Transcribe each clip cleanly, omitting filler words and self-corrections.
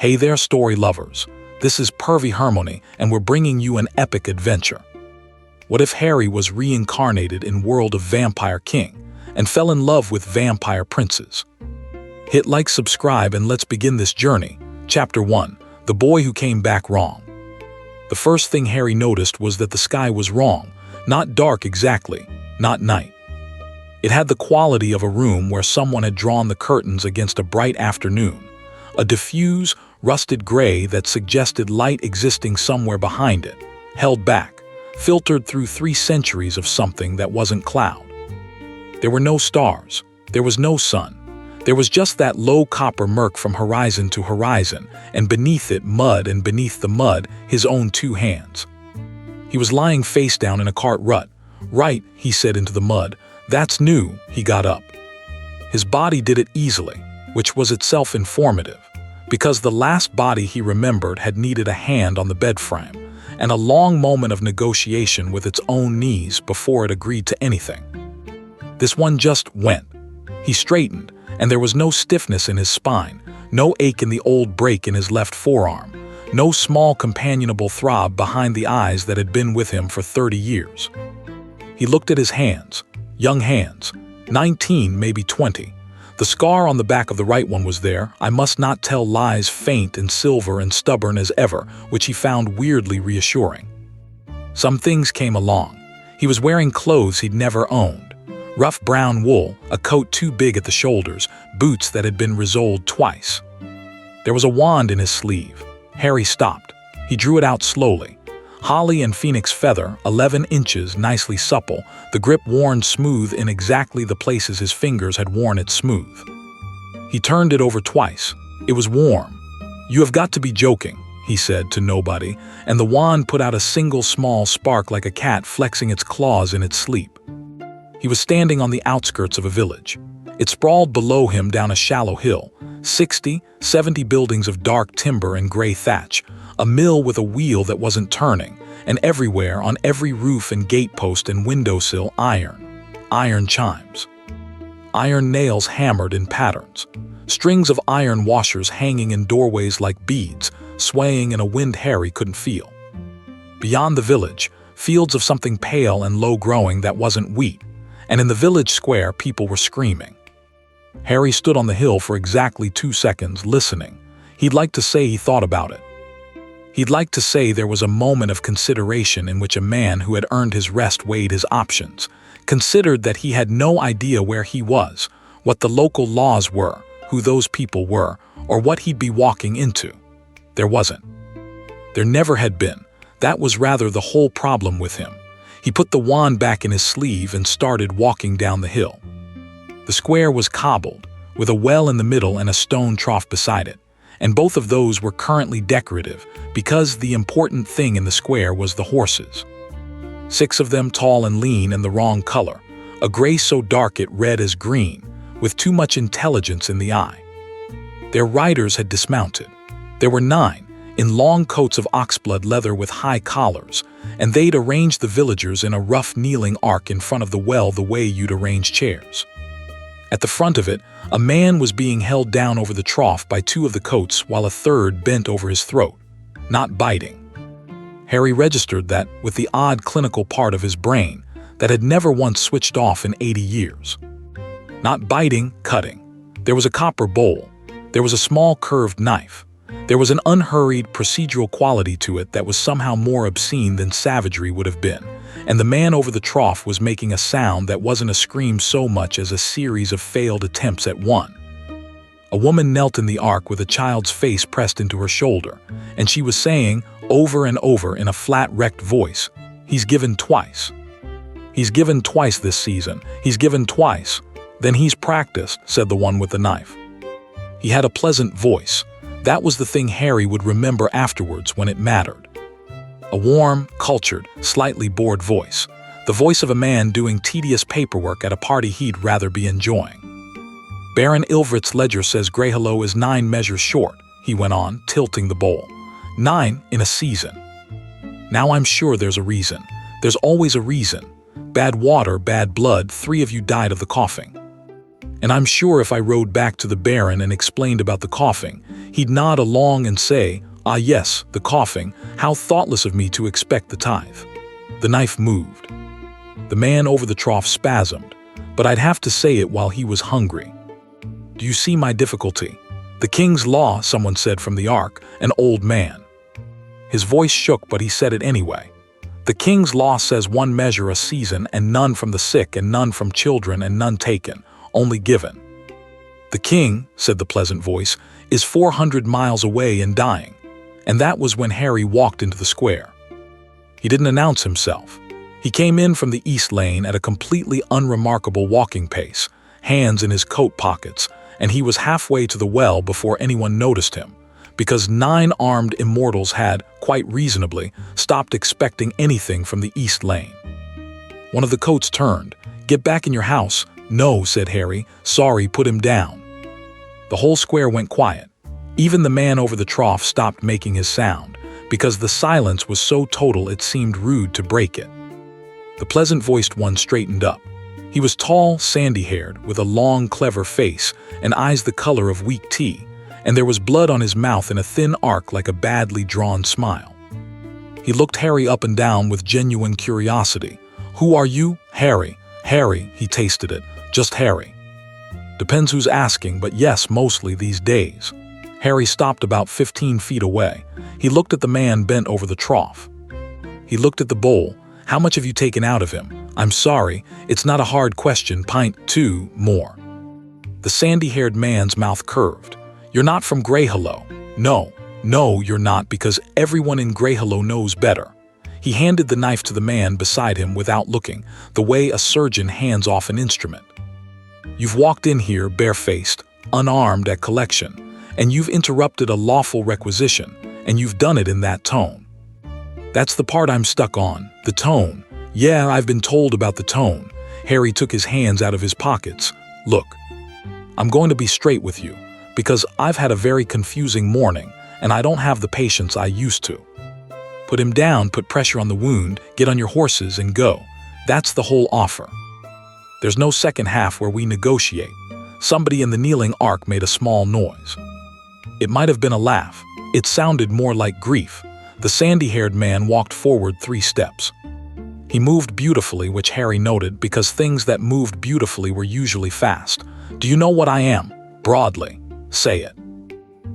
Hey there, story lovers. This is Pervy Harmony, and we're bringing you an epic adventure. What if Harry was reincarnated in world of Vampire King and fell in love with vampire princes? Hit like, subscribe, and let's begin this journey. Chapter 1. The Boy Who Came Back Wrong. The first thing Harry noticed was that the sky was wrong, not dark exactly, not night. It had the quality of a room where someone had drawn the curtains against a bright afternoon, a diffuse, rusted gray that suggested light existing somewhere behind it, held back, filtered through 3 centuries of something that wasn't cloud. There were no stars, there was no sun, there was just that low copper murk from horizon to horizon, and beneath it mud, and beneath the mud his own 2 hands. He was lying face down in a cart rut. "Right," he said into the mud. "That's new." He got up. His body did it easily, which was itself informative, because the last body he remembered had needed a hand on the bed frame, and a long moment of negotiation with its own knees before it agreed to anything. This one just went. He straightened, and there was no stiffness in his spine, no ache in the old break in his left forearm, no small companionable throb behind the eyes that had been with him for 30 years. He looked at his hands, young hands, 19, maybe 20. The scar on the back of the right one was there, I must not tell lies, faint and silver and stubborn as ever, which he found weirdly reassuring. Some things came along. He was wearing clothes he'd never owned. Rough brown wool, a coat too big at the shoulders, boots that had been resoled twice. There was a wand in his sleeve. Harry stopped. He drew it out slowly. Holly and phoenix feather, 11 inches, nicely supple, the grip worn smooth in exactly the places his fingers had worn it smooth. He turned it over twice. It was warm. "You have got to be joking," he said to nobody, and the wand put out a single small spark like a cat flexing its claws in its sleep. He was standing on the outskirts of a village. It sprawled below him down a shallow hill, 60, 70 buildings of dark timber and gray thatch, a mill with a wheel that wasn't turning, and everywhere, on every roof and gatepost and windowsill, iron chimes. Iron nails hammered in patterns. Strings of iron washers hanging in doorways like beads, swaying in a wind Harry couldn't feel. Beyond the village, fields of something pale and low-growing that wasn't wheat, and in the village square people were screaming. Harry stood on the hill for exactly 2 seconds, listening. He'd like to say he thought about it. He'd like to say there was a moment of consideration in which a man who had earned his rest weighed his options, considered that he had no idea where he was, what the local laws were, who those people were, or what he'd be walking into. There wasn't. There never had been. That was rather the whole problem with him. He put the wand back in his sleeve and started walking down the hill. The square was cobbled, with a well in the middle and a stone trough beside it, and both of those were currently decorative, because the important thing in the square was the horses. 6 of them tall and lean and the wrong color, a gray so dark it read as green, with too much intelligence in the eye. Their riders had dismounted. There were 9, in long coats of oxblood leather with high collars, and they'd arranged the villagers in a rough kneeling arc in front of the well the way you'd arrange chairs. At the front of it, a man was being held down over the trough by 2 of the coats while a third bent over his throat, not biting. Harry registered that with the odd clinical part of his brain that had never once switched off in 80 years. Not biting, cutting. There was a copper bowl. There was a small curved knife. There was an unhurried, procedural quality to it that was somehow more obscene than savagery would have been, and the man over the trough was making a sound that wasn't a scream so much as a series of failed attempts at one. A woman knelt in the ark with a child's face pressed into her shoulder, and she was saying, over and over in a flat, wrecked voice, "He's given twice. He's given twice this season. He's given twice." "Then he's practiced," said the one with the knife. He had a pleasant voice. That was the thing Harry would remember afterwards when it mattered. A warm, cultured, slightly bored voice. The voice of a man doing tedious paperwork at a party he'd rather be enjoying. "Baron Ilvrit's ledger says Greyhello is 9 measures short," he went on, tilting the bowl. 9 in a season. "Now I'm sure there's a reason. There's always a reason. Bad water, bad blood, 3 of you died of the coughing." and I'm sure if I rode back to the Baron and explained about the coughing, he'd nod along and say, "Ah yes, the coughing, how thoughtless of me to expect the tithe." The knife moved. The man over the trough spasmed, but I'd have to say it while he was hungry. "Do you see my difficulty? The king's law," someone said from the ark, an old man. His voice shook, but he said it anyway. "The king's law says 1 measure a season, and none from the sick, and none from children, and none taken, only given." "The king," said the pleasant voice, "is 400 miles away and dying." And that was when Harry walked into the square. He didn't announce himself. He came in from the east lane at a completely unremarkable walking pace, hands in his coat pockets, and he was halfway to the well before anyone noticed him, because 9 armed immortals had, quite reasonably, stopped expecting anything from the east lane. One of the coats turned. "Get back in your house." "No," said Harry. "Sorry, put him down." The whole square went quiet. Even the man over the trough stopped making his sound, because the silence was so total it seemed rude to break it. The pleasant-voiced one straightened up. He was tall, sandy-haired, with a long, clever face and eyes the color of weak tea, and there was blood on his mouth in a thin arc like a badly drawn smile. He looked Harry up and down with genuine curiosity. "Who are you?" "Harry." "Harry," he tasted it. "Just Harry." "Depends who's asking, but yes, mostly these days." Harry stopped about 15 feet away. He looked at the man bent over the trough. He looked at the bowl. "How much have you taken out of him?" "I'm sorry, it's not a hard question. Pint 2 more." The sandy-haired man's mouth curved. "You're not from Greyhollow." No, you're not, because everyone in Greyhollow knows better." He handed the knife to the man beside him without looking, the way a surgeon hands off an instrument. "You've walked in here barefaced, unarmed at collection, and you've interrupted a lawful requisition, and you've done it in that tone." "That's the part I'm stuck on, the tone." "Yeah, I've been told about the tone." Harry took his hands out of his pockets. "Look, I'm going to be straight with you, because I've had a very confusing morning, and I don't have the patience I used to. Put him down, put pressure on the wound, get on your horses and go. That's the whole offer. There's no second half where we negotiate." Somebody in the kneeling ark made a small noise. It might have been a laugh. It sounded more like grief. The sandy-haired man walked forward 3 steps. He moved beautifully, which Harry noted, because things that moved beautifully were usually fast. "Do you know what I am?" "Broadly." "Say it."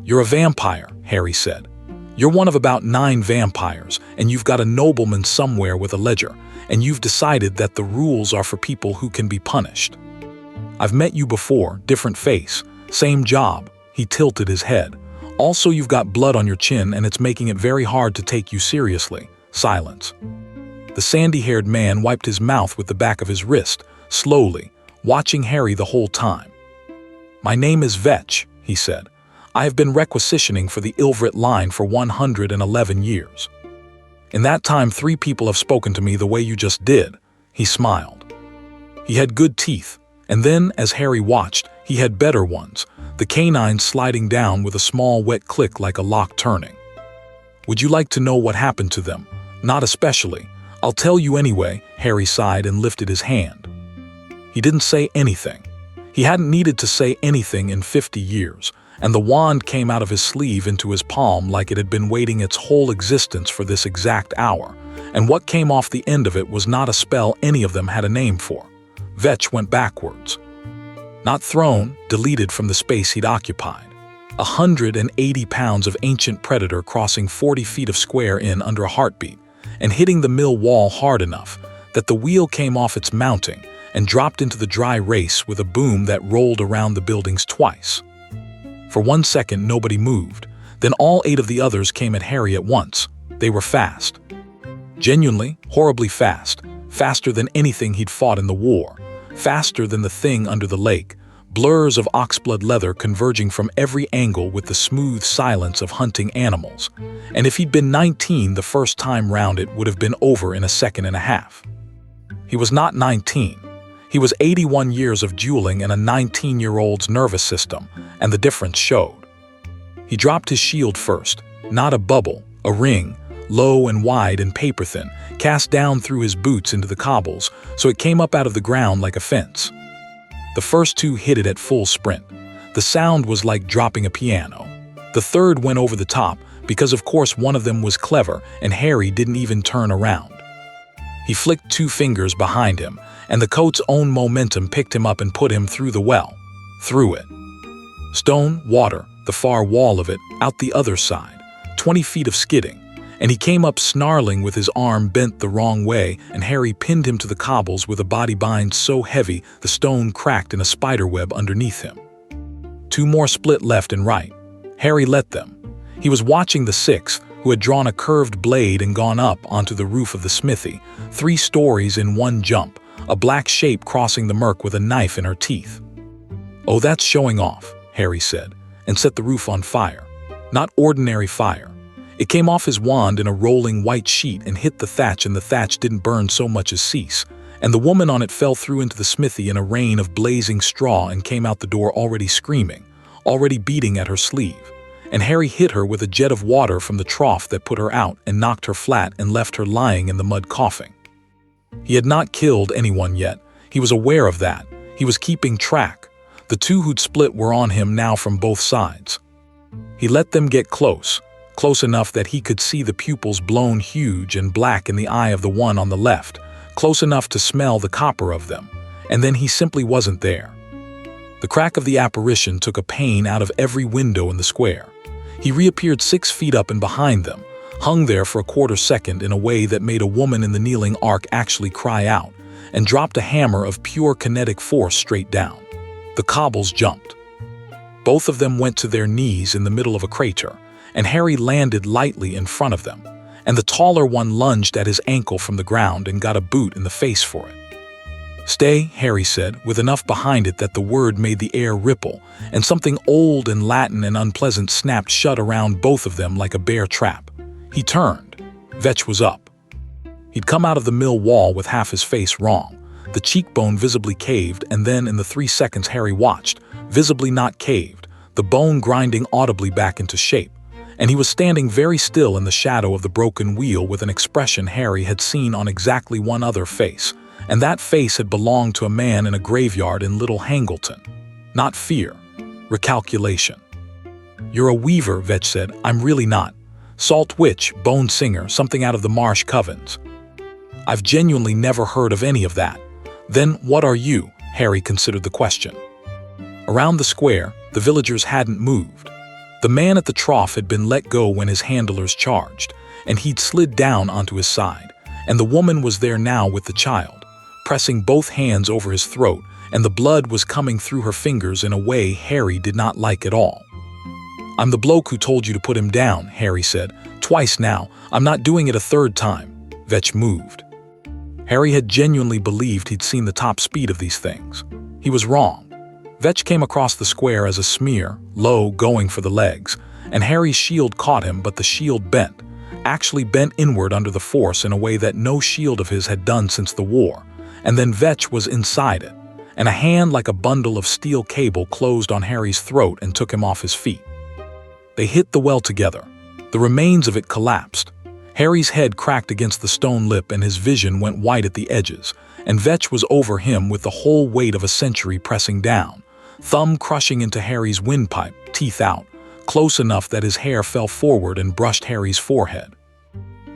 "You're a vampire," Harry said. "You're one of about 9 vampires, and you've got a nobleman somewhere with a ledger, and you've decided that the rules are for people who can be punished. I've met you before, different face, same job." He tilted his head. "Also, you've got blood on your chin, and it's making it very hard to take you seriously." Silence. The sandy-haired man wiped his mouth with the back of his wrist, slowly, watching Harry the whole time. "My name is Vetch," he said. "I have been requisitioning for the Ilvrit line for 111 years. In that time, 3 people have spoken to me the way you just did." He smiled. He had good teeth, and then, as Harry watched, he had better ones, the canines sliding down with a small wet click like a lock turning. "Would you like to know what happened to them?" "Not especially. I'll tell you anyway." Harry sighed and lifted his hand. He didn't say anything. He hadn't needed to say anything in 50 years, and the wand came out of his sleeve into his palm like it had been waiting its whole existence for this exact hour, and what came off the end of it was not a spell any of them had a name for. Vetch went backwards. Not thrown, deleted from the space he'd occupied. 180 pounds of ancient predator crossing 40 feet of square in under a heartbeat, and hitting the mill wall hard enough that the wheel came off its mounting and dropped into the dry race with a boom that rolled around the buildings twice. For 1 second, nobody moved. Then all 8 of the others came at Harry at once. They were fast. Genuinely, horribly fast. Faster than anything he'd fought in the war. Faster than the thing under the lake. Blurs of oxblood leather converging from every angle with the smooth silence of hunting animals. And if he'd been 19 the first time round, it would have been over in a second and a half. He was not 19. He was 81 years of dueling in a 19-year-old's nervous system, and the difference showed. He dropped his shield first, not a bubble, a ring, low and wide and paper-thin, cast down through his boots into the cobbles, so it came up out of the ground like a fence. The first two hit it at full sprint. The sound was like dropping a piano. The third went over the top, because of course one of them was clever and Harry didn't even turn around. He flicked 2 fingers behind him, and the coat's own momentum picked him up and put him through the well. Through it. Stone, water, the far wall of it, out the other side. 20 feet of skidding. And he came up snarling with his arm bent the wrong way, and Harry pinned him to the cobbles with a body bind so heavy the stone cracked in a spiderweb underneath him. 2 more split left and right. Harry let them. He was watching the 6th, who had drawn a curved blade and gone up onto the roof of the smithy, 3 stories in one jump, a black shape crossing the murk with a knife in her teeth. "Oh, that's showing off," Harry said, and set the roof on fire. Not ordinary fire. It came off his wand in a rolling white sheet and hit the thatch, and the thatch didn't burn so much as cease, and the woman on it fell through into the smithy in a rain of blazing straw and came out the door already screaming, already beating at her sleeve, and Harry hit her with a jet of water from the trough that put her out and knocked her flat and left her lying in the mud coughing. He had not killed anyone yet. He was aware of that. He was keeping track. The 2 who'd split were on him now from both sides. He let them get close enough that he could see the pupils blown huge and black in the eye of the one on the left, close enough to smell the copper of them, and then he simply wasn't there. The crack of the apparition took a pane out of every window in the square. He reappeared 6 feet up and behind them, hung there for a quarter second in a way that made a woman in the kneeling arc actually cry out, and dropped a hammer of pure kinetic force straight down. The cobbles jumped. Both of them went to their knees in the middle of a crater, and Harry landed lightly in front of them, and the taller one lunged at his ankle from the ground and got a boot in the face for it. "Stay," Harry said, with enough behind it that the word made the air ripple, and something old and Latin and unpleasant snapped shut around both of them like a bear trap. He turned. Vetch was up. He'd come out of the mill wall with half his face wrong, the cheekbone visibly caved, and then in the 3 seconds Harry watched, visibly not caved, the bone grinding audibly back into shape, and he was standing very still in the shadow of the broken wheel with an expression Harry had seen on exactly one other face, and that face had belonged to a man in a graveyard in Little Hangleton. Not fear. Recalculation. "You're a weaver," Vetch said. "I'm really not. Salt witch, bone singer, something out of the marsh covens." "I've genuinely never heard of any of that." "Then what are you?" Harry considered the question. Around the square, the villagers hadn't moved. The man at the trough had been let go when his handlers charged, and he'd slid down onto his side, and the woman was there now with the child, pressing both hands over his throat, and the blood was coming through her fingers in a way Harry did not like at all. "I'm the bloke who told you to put him down," Harry said. "Twice now. I'm not doing it a 3rd time." Vetch moved. Harry had genuinely believed he'd seen the top speed of these things. He was wrong. Vetch came across the square as a smear, low, going for the legs, and Harry's shield caught him, but the shield bent, actually bent inward under the force in a way that no shield of his had done since the war, and then Vetch was inside it, and a hand like a bundle of steel cable closed on Harry's throat and took him off his feet. They hit the well together. The remains of it collapsed. Harry's head cracked against the stone lip and his vision went white at the edges, and Vetch was over him with the whole weight of a century pressing down, thumb crushing into Harry's windpipe, teeth out, close enough that his hair fell forward and brushed Harry's forehead.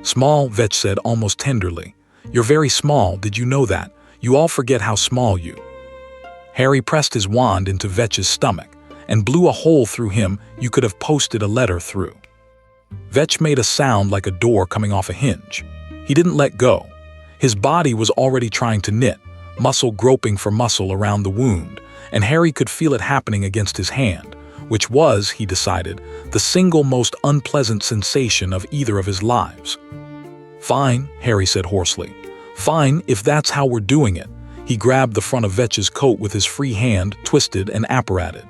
"Small," Vetch said almost tenderly. "You're very small, did you know that? You all forget how small you." Harry pressed his wand into Vetch's stomach and blew a hole through him you could have posted a letter through. Vetch made a sound like a door coming off a hinge. He didn't let go. His body was already trying to knit, muscle groping for muscle around the wound, and Harry could feel it happening against his hand, which was, he decided, the single most unpleasant sensation of either of his lives. "Fine," Harry said hoarsely. "Fine, if that's how we're doing it." He grabbed the front of Vetch's coat with his free hand, twisted and apparated.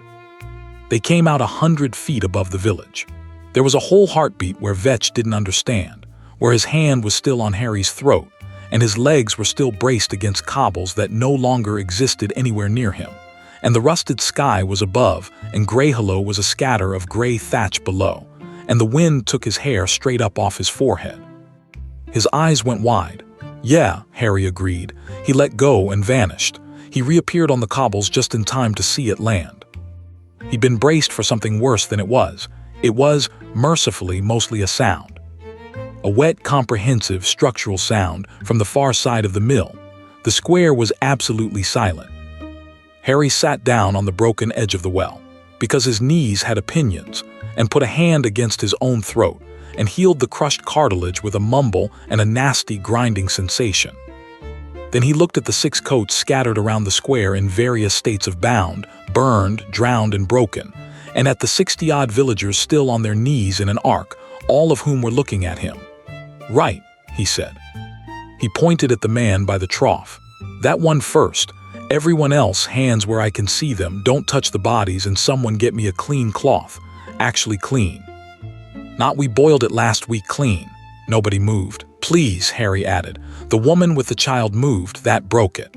They came out 100 feet above the village. There was a whole heartbeat where Vetch didn't understand, where his hand was still on Harry's throat, and his legs were still braced against cobbles that no longer existed anywhere near him, and the rusted sky was above, and Greyhollow was a scatter of gray thatch below, and the wind took his hair straight up off his forehead. His eyes went wide. "Yeah," Harry agreed. He let go and vanished. He reappeared on the cobbles just in time to see it land. He'd been braced for something worse than it was. It was, mercifully, mostly a sound. A wet, comprehensive, structural sound from the far side of the mill. The square was absolutely silent. Harry sat down on the broken edge of the well, because his knees had opinions, and put a hand against his own throat, and healed the crushed cartilage with a mumble and a nasty grinding sensation. Then he looked at the 6 coats scattered around the square in various states of bound, burned, drowned, and broken, and at the 60-odd villagers still on their knees in an arc, all of whom were looking at him. "Right," he said. He pointed at the man by the trough. "That one first. Everyone else, hands where I can see them, don't touch the bodies, and someone get me a clean cloth. Actually clean. Not we boiled it last week clean." Nobody moved. "Please," Harry added. The woman with the child moved, that broke it.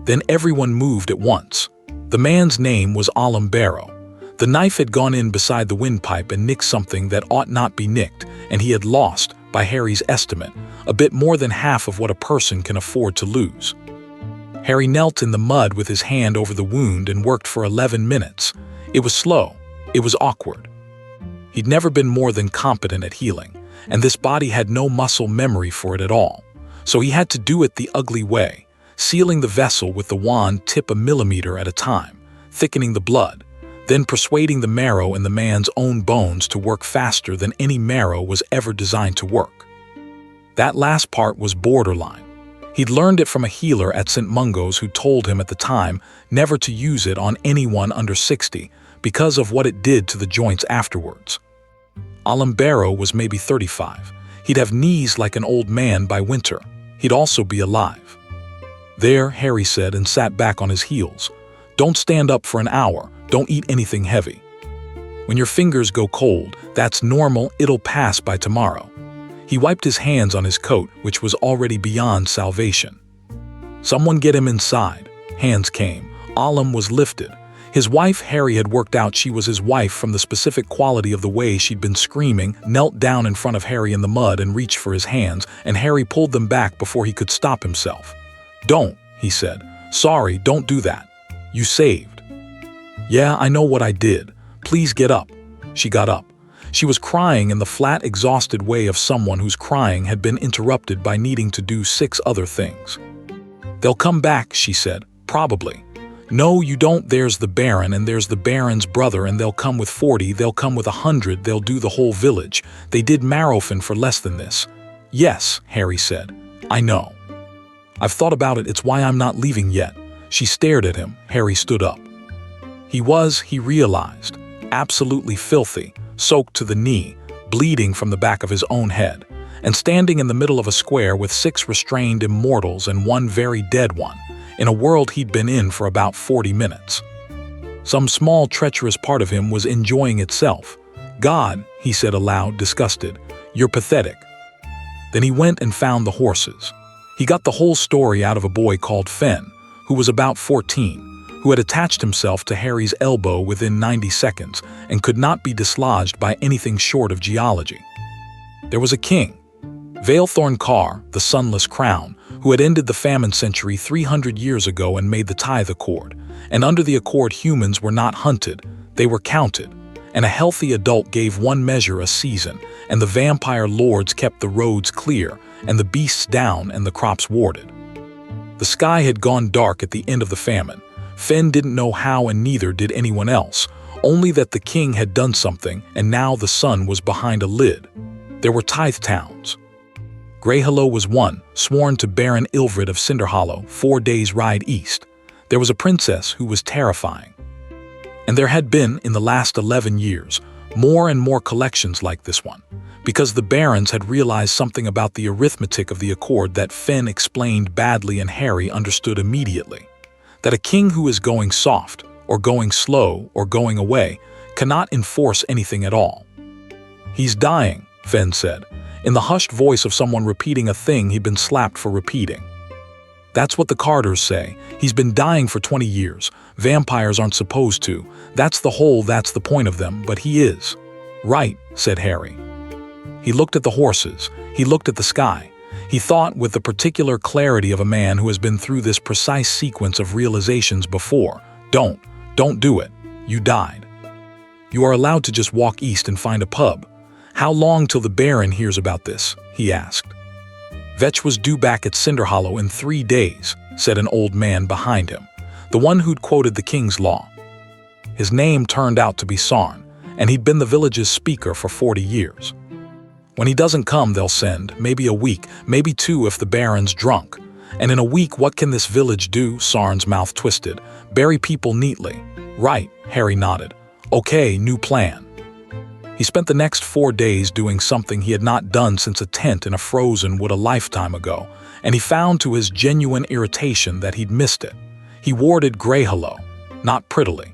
Then everyone moved at once. The man's name was Barrow. The knife had gone in beside the windpipe and nicked something that ought not be nicked, and he had lost, by Harry's estimate, a bit more than half of what a person can afford to lose. Harry knelt in the mud with his hand over the wound and worked for 11 minutes. It was slow. It was awkward. He'd never been more than competent at healing, and this body had no muscle memory for it at all. So he had to do it the ugly way, sealing the vessel with the wand tip a millimeter at a time, thickening the blood, then persuading the marrow in the man's own bones to work faster than any marrow was ever designed to work. That last part was borderline. He'd learned it from a healer at St. Mungo's who told him at the time never to use it on anyone under 60 because of what it did to the joints afterwards. Barrow was maybe 35. He'd have knees like an old man by winter. He'd also be alive. "There," Harry said and sat back on his heels. "Don't stand up for an hour. Don't eat anything heavy. When your fingers go cold, that's normal, it'll pass by tomorrow." He wiped his hands on his coat, which was already beyond salvation. "Someone get him inside." Hands came. Was lifted. His wife, Harry had worked out she was his wife from the specific quality of the way she'd been screaming, knelt down in front of Harry in the mud and reached for his hands, and Harry pulled them back before he could stop himself. "Don't," he said. "Sorry, don't do that. You saved." "Yeah, I know what I did. Please get up." She got up. She was crying in the flat, exhausted way of someone whose crying had been interrupted by needing to do 6 other things. "They'll come back," she said. "Probably." "No, you don't. There's the Baron, and there's the Baron's brother, and they'll come with 40, they'll come with 100, they'll do the whole village. They did Marrowfin for less than this." "Yes," Harry said. "I know. I've thought about it, it's why I'm not leaving yet." She stared at him. Harry stood up. He realized, absolutely filthy, soaked to the knee, bleeding from the back of his own head, and standing in the middle of a square with 6 restrained immortals and 1 very dead one, in a world he'd been in for about 40 minutes. Some small, treacherous part of him was enjoying itself. "God," he said aloud, disgusted, "you're pathetic." Then he went and found the horses. He got the whole story out of a boy called Fenn, who was about 14, who had attached himself to Harry's elbow within 90 seconds and could not be dislodged by anything short of geology. There was a king, Valethorn Carr, the Sunless Crown, who had ended the famine century 300 years ago and made the tithe accord, and under the accord humans were not hunted, they were counted, and a healthy adult gave 1 measure a season, and the vampire lords kept the roads clear, and the beasts down and the crops warded. The sky had gone dark at the end of the famine. Fenn didn't know how, and neither did anyone else, only that the king had done something, and now the sun was behind a lid. There were tithe towns. Greyhollow was one, sworn to Baron Ilvrid of Cinderhollow, 4 days' ride east. There was a princess who was terrifying. And there had been, in the last 11 years, more and more collections like this one, because the barons had realized something about the arithmetic of the accord that Fenn explained badly and Harry understood immediately. That a king who is going soft, or going slow, or going away, cannot enforce anything at all. "He's dying," Fenn said, in the hushed voice of someone repeating a thing he'd been slapped for repeating. "That's what the Carters say. He's been dying for 20 years. Vampires aren't supposed to. That's the point of them, but he is." "Right," said Harry. He looked at the horses. He looked at the sky. He thought with the particular clarity of a man who has been through this precise sequence of realizations before. Don't do it. You died. You are allowed to just walk east and find a pub. How long till the Baron hears about this? He asked. Vetch was due back at Cinderhollow in 3 days, said an old man behind him, the one who'd quoted the king's law. His name turned out to be Sarn, and he'd been the village's speaker for 40 years. When he doesn't come, they'll send, maybe a week, maybe 2 if the Baron's drunk. And in a week, what can this village do? Sarn's mouth twisted. Bury people neatly. Right, Harry nodded. Okay, new plan. He spent the next 4 days doing something he had not done since a tent in a frozen wood a lifetime ago, and he found to his genuine irritation that he'd missed it. He warded Greyhollow, not prettily.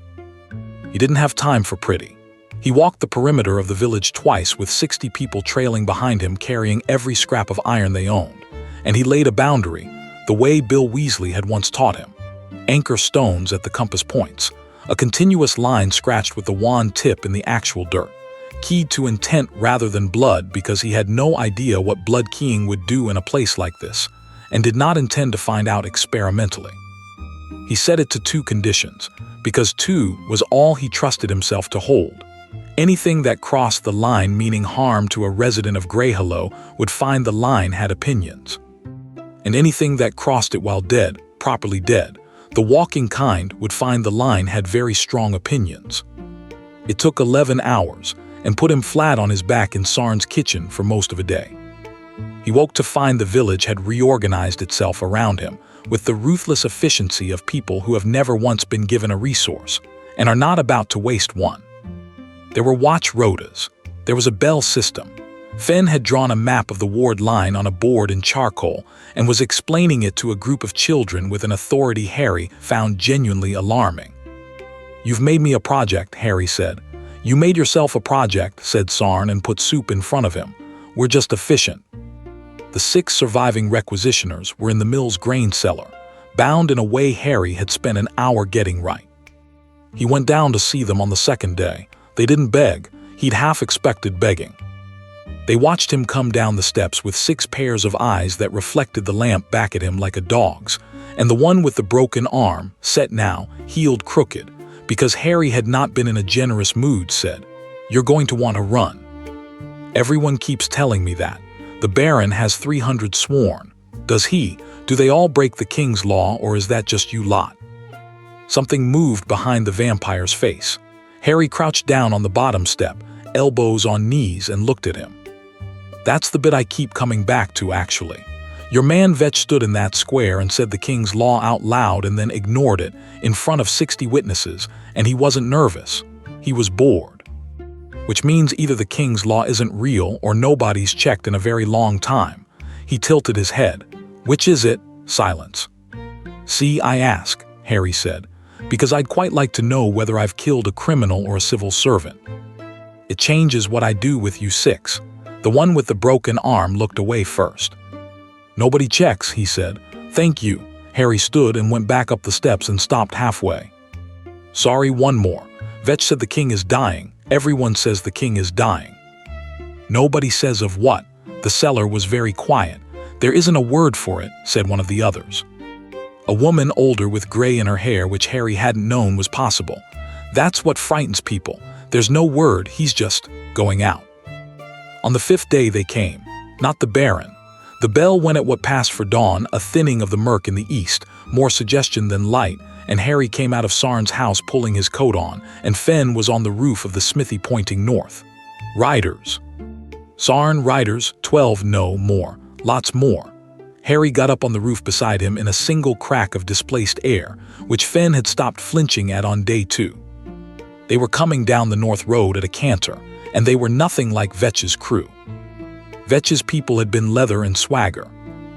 He didn't have time for pretty. He walked the perimeter of the village twice with 60 people trailing behind him carrying every scrap of iron they owned, and he laid a boundary, the way Bill Weasley had once taught him. Anchor stones at the compass points, a continuous line scratched with the wand tip in the actual dirt, keyed to intent rather than blood because he had no idea what blood keying would do in a place like this, and did not intend to find out experimentally. He set it to 2 conditions, because 2 was all he trusted himself to hold. Anything that crossed the line meaning harm to a resident of Greyhollow would find the line had opinions. And anything that crossed it while dead, properly dead, the walking kind would find the line had very strong opinions. It took 11 hours, and put him flat on his back in Sarn's kitchen for most of a day. He woke to find the village had reorganized itself around him, with the ruthless efficiency of people who have never once been given a resource, and are not about to waste one. There were watch rotas. There was a bell system. Fenn had drawn a map of the ward line on a board in charcoal and was explaining it to a group of children with an authority Harry found genuinely alarming. "You've made me a project," Harry said. "You made yourself a project," said Sarn and put soup in front of him. "We're just efficient." The 6 surviving requisitioners were in the mill's grain cellar, bound in a way Harry had spent an hour getting right. He went down to see them on the 2nd day. They didn't beg. He'd half expected begging. They watched him come down the steps with 6 pairs of eyes that reflected the lamp back at him like a dog's, and the one with the broken arm, set now, healed crooked, because Harry had not been in a generous mood, said, "You're going to want to run." "Everyone keeps telling me that. The Baron has 300 sworn. Does he? Do they all break the king's law, or is that just you lot?" Something moved behind the vampire's face. Harry crouched down on the bottom step, elbows on knees, and looked at him. "That's the bit I keep coming back to, actually. Your man Vetch stood in that square and said the king's law out loud and then ignored it in front of 60 witnesses, and he wasn't nervous. He was bored. Which means either the king's law isn't real or nobody's checked in a very long time." He tilted his head. "Which is it?" Silence. "See, I ask," Harry said, "because I'd quite like to know whether I've killed a criminal or a civil servant. It changes what I do with you 6. The one with the broken arm looked away first. "Nobody checks," he said. "Thank you." Harry stood and went back up the steps and stopped halfway. "Sorry, one more. Vetch said the king is dying. Everyone says the king is dying." "Nobody says of what?" The cellar was very quiet. "There isn't a word for it," said one of the others. A woman older with gray in her hair, which Harry hadn't known was possible. "That's what frightens people. There's no word, he's just going out." On the 5th day they came. Not the Baron. The bell went at what passed for dawn, a thinning of the murk in the east, more suggestion than light, and Harry came out of Sarn's house pulling his coat on, and Fenn was on the roof of the smithy pointing north. "Riders." "Sarn, riders, 12, no, more. Lots more." Harry got up on the roof beside him in a single crack of displaced air, which Fenn had stopped flinching at on day 2. They were coming down the north road at a canter, and they were nothing like Vetch's crew. Vetch's people had been leather and swagger.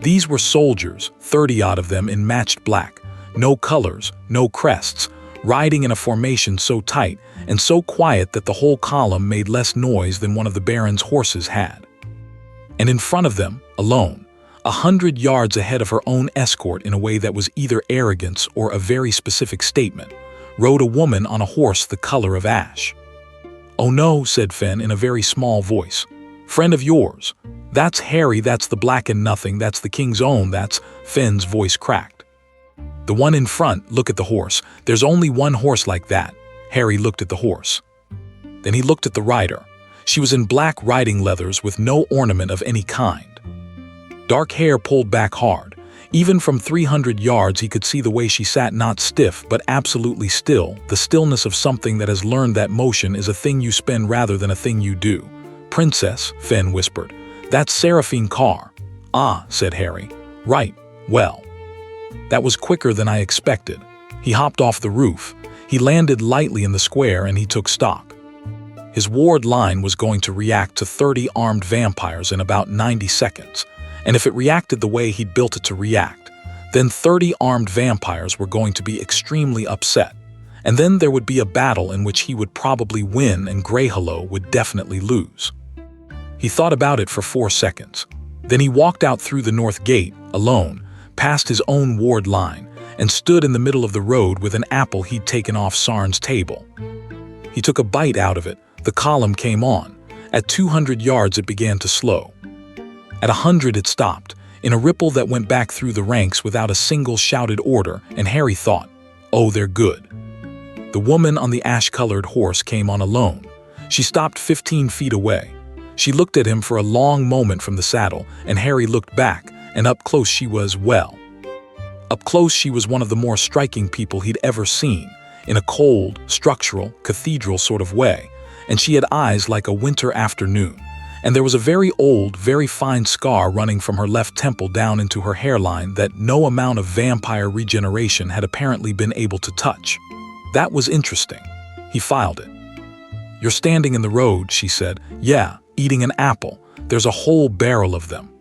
These were soldiers, 30-odd of them in matched black, no colors, no crests, riding in a formation so tight and so quiet that the whole column made less noise than one of the Baron's horses had. And in front of them, alone, 100 yards ahead of her own escort in a way that was either arrogance or a very specific statement, rode a woman on a horse the color of ash. "Oh no," said Fenn in a very small voice. "Friend of yours." That's Harry, that's the black and nothing, that's the king's own, that's... Finn's voice cracked. The one in front, look at the horse. There's only one horse like that. Harry looked at the horse. Then he looked at the rider. She was in black riding leathers with no ornament of any kind. Dark hair pulled back hard. Even from 300 yards he could see the way she sat, not stiff, but absolutely still, the stillness of something that has learned that motion is a thing you spend rather than a thing you do. Princess, Finn whispered. That's Seraphine Carr. Ah, said Harry. Right, well. That was quicker than I expected. He hopped off the roof. He landed lightly in the square and he took stock. His ward line was going to react to 30 armed vampires in about 90 seconds. And if it reacted the way he'd built it to react, then 30 armed vampires were going to be extremely upset. And then there would be a battle in which he would probably win and Greyhollow would definitely lose. He thought about it for 4 seconds. Then he walked out through the north gate, alone, past his own ward line, and stood in the middle of the road with an apple he'd taken off Sarn's table. He took a bite out of it. The column came on. At 200 yards it began to slow. At 100 it stopped, in a ripple that went back through the ranks without a single shouted order, and Harry thought, oh, they're good. The woman on the ash-colored horse came on alone. She stopped 15 feet away. She looked at him for a long moment from the saddle, and Harry looked back, and up close she was, well. Up close she was one of the more striking people he'd ever seen, in a cold, structural, cathedral sort of way, and she had eyes like a winter afternoon. And there was a very old, very fine scar running from her left temple down into her hairline that no amount of vampire regeneration had apparently been able to touch. That was interesting. He filed it. You're standing in the road, she said. Yeah, eating an apple. There's a whole barrel of them.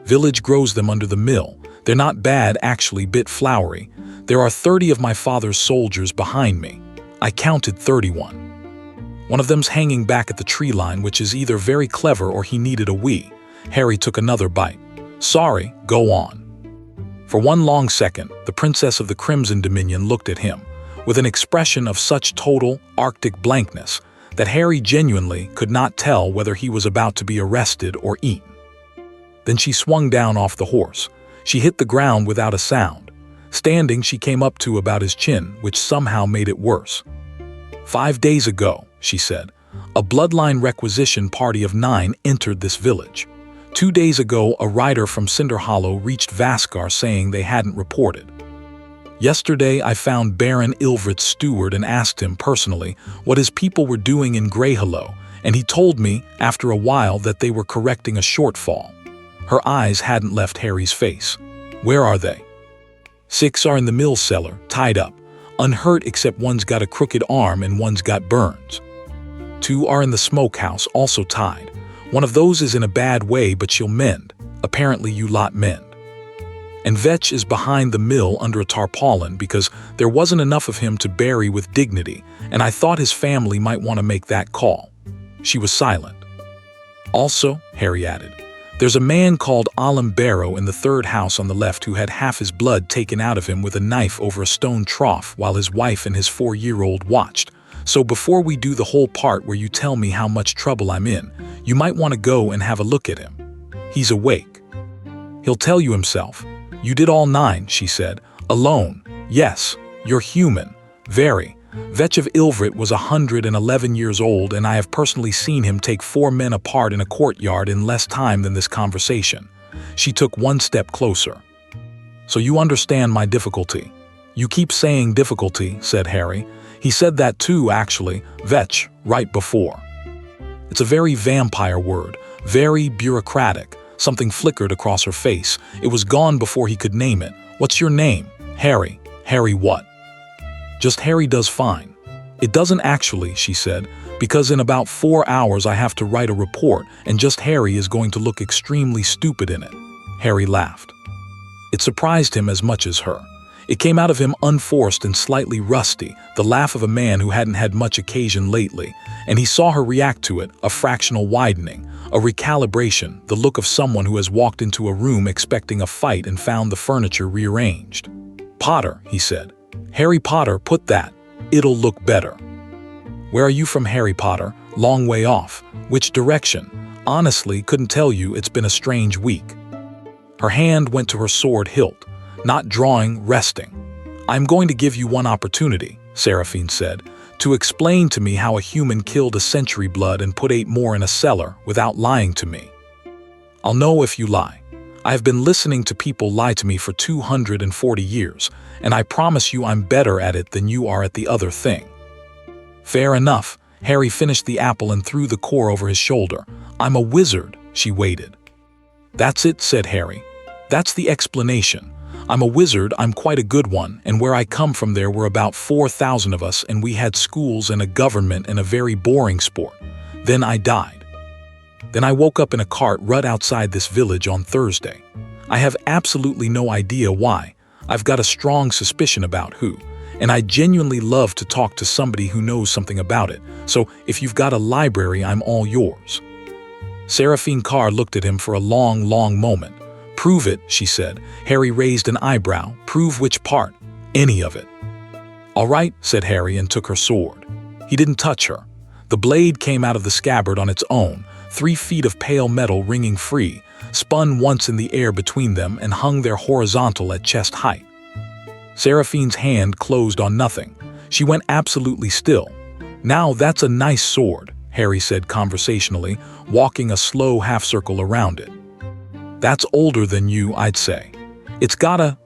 Village grows them under the mill. They're not bad, actually, bit flowery. There are 30 of my father's soldiers behind me. I counted 31. One of them's hanging back at the tree line, which is either very clever or he needed a wee. Harry took another bite. Sorry, go on. For one long second, the Princess of the Crimson Dominion looked at him, with an expression of such total, arctic blankness, that Harry genuinely could not tell whether he was about to be arrested or eaten. Then she swung down off the horse. She hit the ground without a sound. Standing, she came up to about his chin, which somehow made it worse. 5 days ago, she said, a bloodline requisition party of 9 entered this village. 2 days ago, a rider from Cinder Hollow reached Vaskar saying they hadn't reported. Yesterday, I found Baron Ilvrit's steward and asked him personally what his people were doing in Greyhollow, and he told me, after a while, that they were correcting a shortfall. Her eyes hadn't left Harry's face. Where are they? 6 are in the mill cellar, tied up, unhurt except one's got a crooked arm and one's got burns. 2 are in the smokehouse, also tied. One of those is in a bad way, but she'll mend. Apparently you lot mend. And Vetch is behind the mill under a tarpaulin because there wasn't enough of him to bury with dignity, and I thought his family might want to make that call. She was silent. Also, Harry added, there's a man called Alan Barrow in the 3rd house on the left who had half his blood taken out of him with a knife over a stone trough while his wife and his 4-year-old watched. So before we do the whole part where you tell me how much trouble I'm in, you might want to go and have a look at him. He's awake. He'll tell you himself. You did all 9, she said. Alone. Yes, you're human. Very. Vetch of Ilvrit was 111 years old, and I have personally seen him take 4 men apart in a courtyard in less time than this conversation. She took 1 step closer. So you understand my difficulty. You keep saying difficulty, said Harry. He said that too, actually, Vetch, right before. It's a very vampire word, very bureaucratic. Something flickered across her face. It was gone before he could name it. What's your name? Harry. Harry what? Just Harry does fine. It doesn't actually, she said, because in about 4 hours I have to write a report and just Harry is going to look extremely stupid in it. Harry laughed. It surprised him as much as her. It came out of him unforced and slightly rusty, the laugh of a man who hadn't had much occasion lately, and he saw her react to it, a fractional widening, a recalibration, the look of someone who has walked into a room expecting a fight and found the furniture rearranged. Potter, he said. Harry Potter, put that. It'll look better. Where are you from, Harry Potter? Long way off. Which direction? Honestly, couldn't tell you, it's been a strange week. Her hand went to her sword hilt, not drawing, resting. I'm going to give you one opportunity, Seraphine said, to explain to me how a human killed a century blood and put 8 more in a cellar without lying to me. I'll know if you lie. I have been listening to people lie to me for 240 years, and I promise you I'm better at it than you are at the other thing. Fair enough. Harry finished the apple and threw the core over his shoulder. I'm a wizard, she waited. That's it, said Harry. That's the explanation. I'm a wizard, I'm quite a good one, and where I come from there were about 4,000 of us, and we had schools and a government and a very boring sport. Then I died. Then I woke up in a cart right outside this village on Thursday. I have absolutely no idea why. I've got a strong suspicion about who, and I genuinely love to talk to somebody who knows something about it, so if you've got a library, I'm all yours. Seraphine Carr looked at him for a long moment. Prove it, she said. Harry raised an eyebrow. Prove which part? Any of it. All right, said Harry and took her sword. He didn't touch her. The blade came out of the scabbard on its own, 3 feet of pale metal ringing free, spun once in the air between them and hung there horizontal at chest height. Seraphine's hand closed on nothing. She went absolutely still. Now that's a nice sword, Harry said conversationally, walking a slow half-circle around it. That's older than you, I'd say.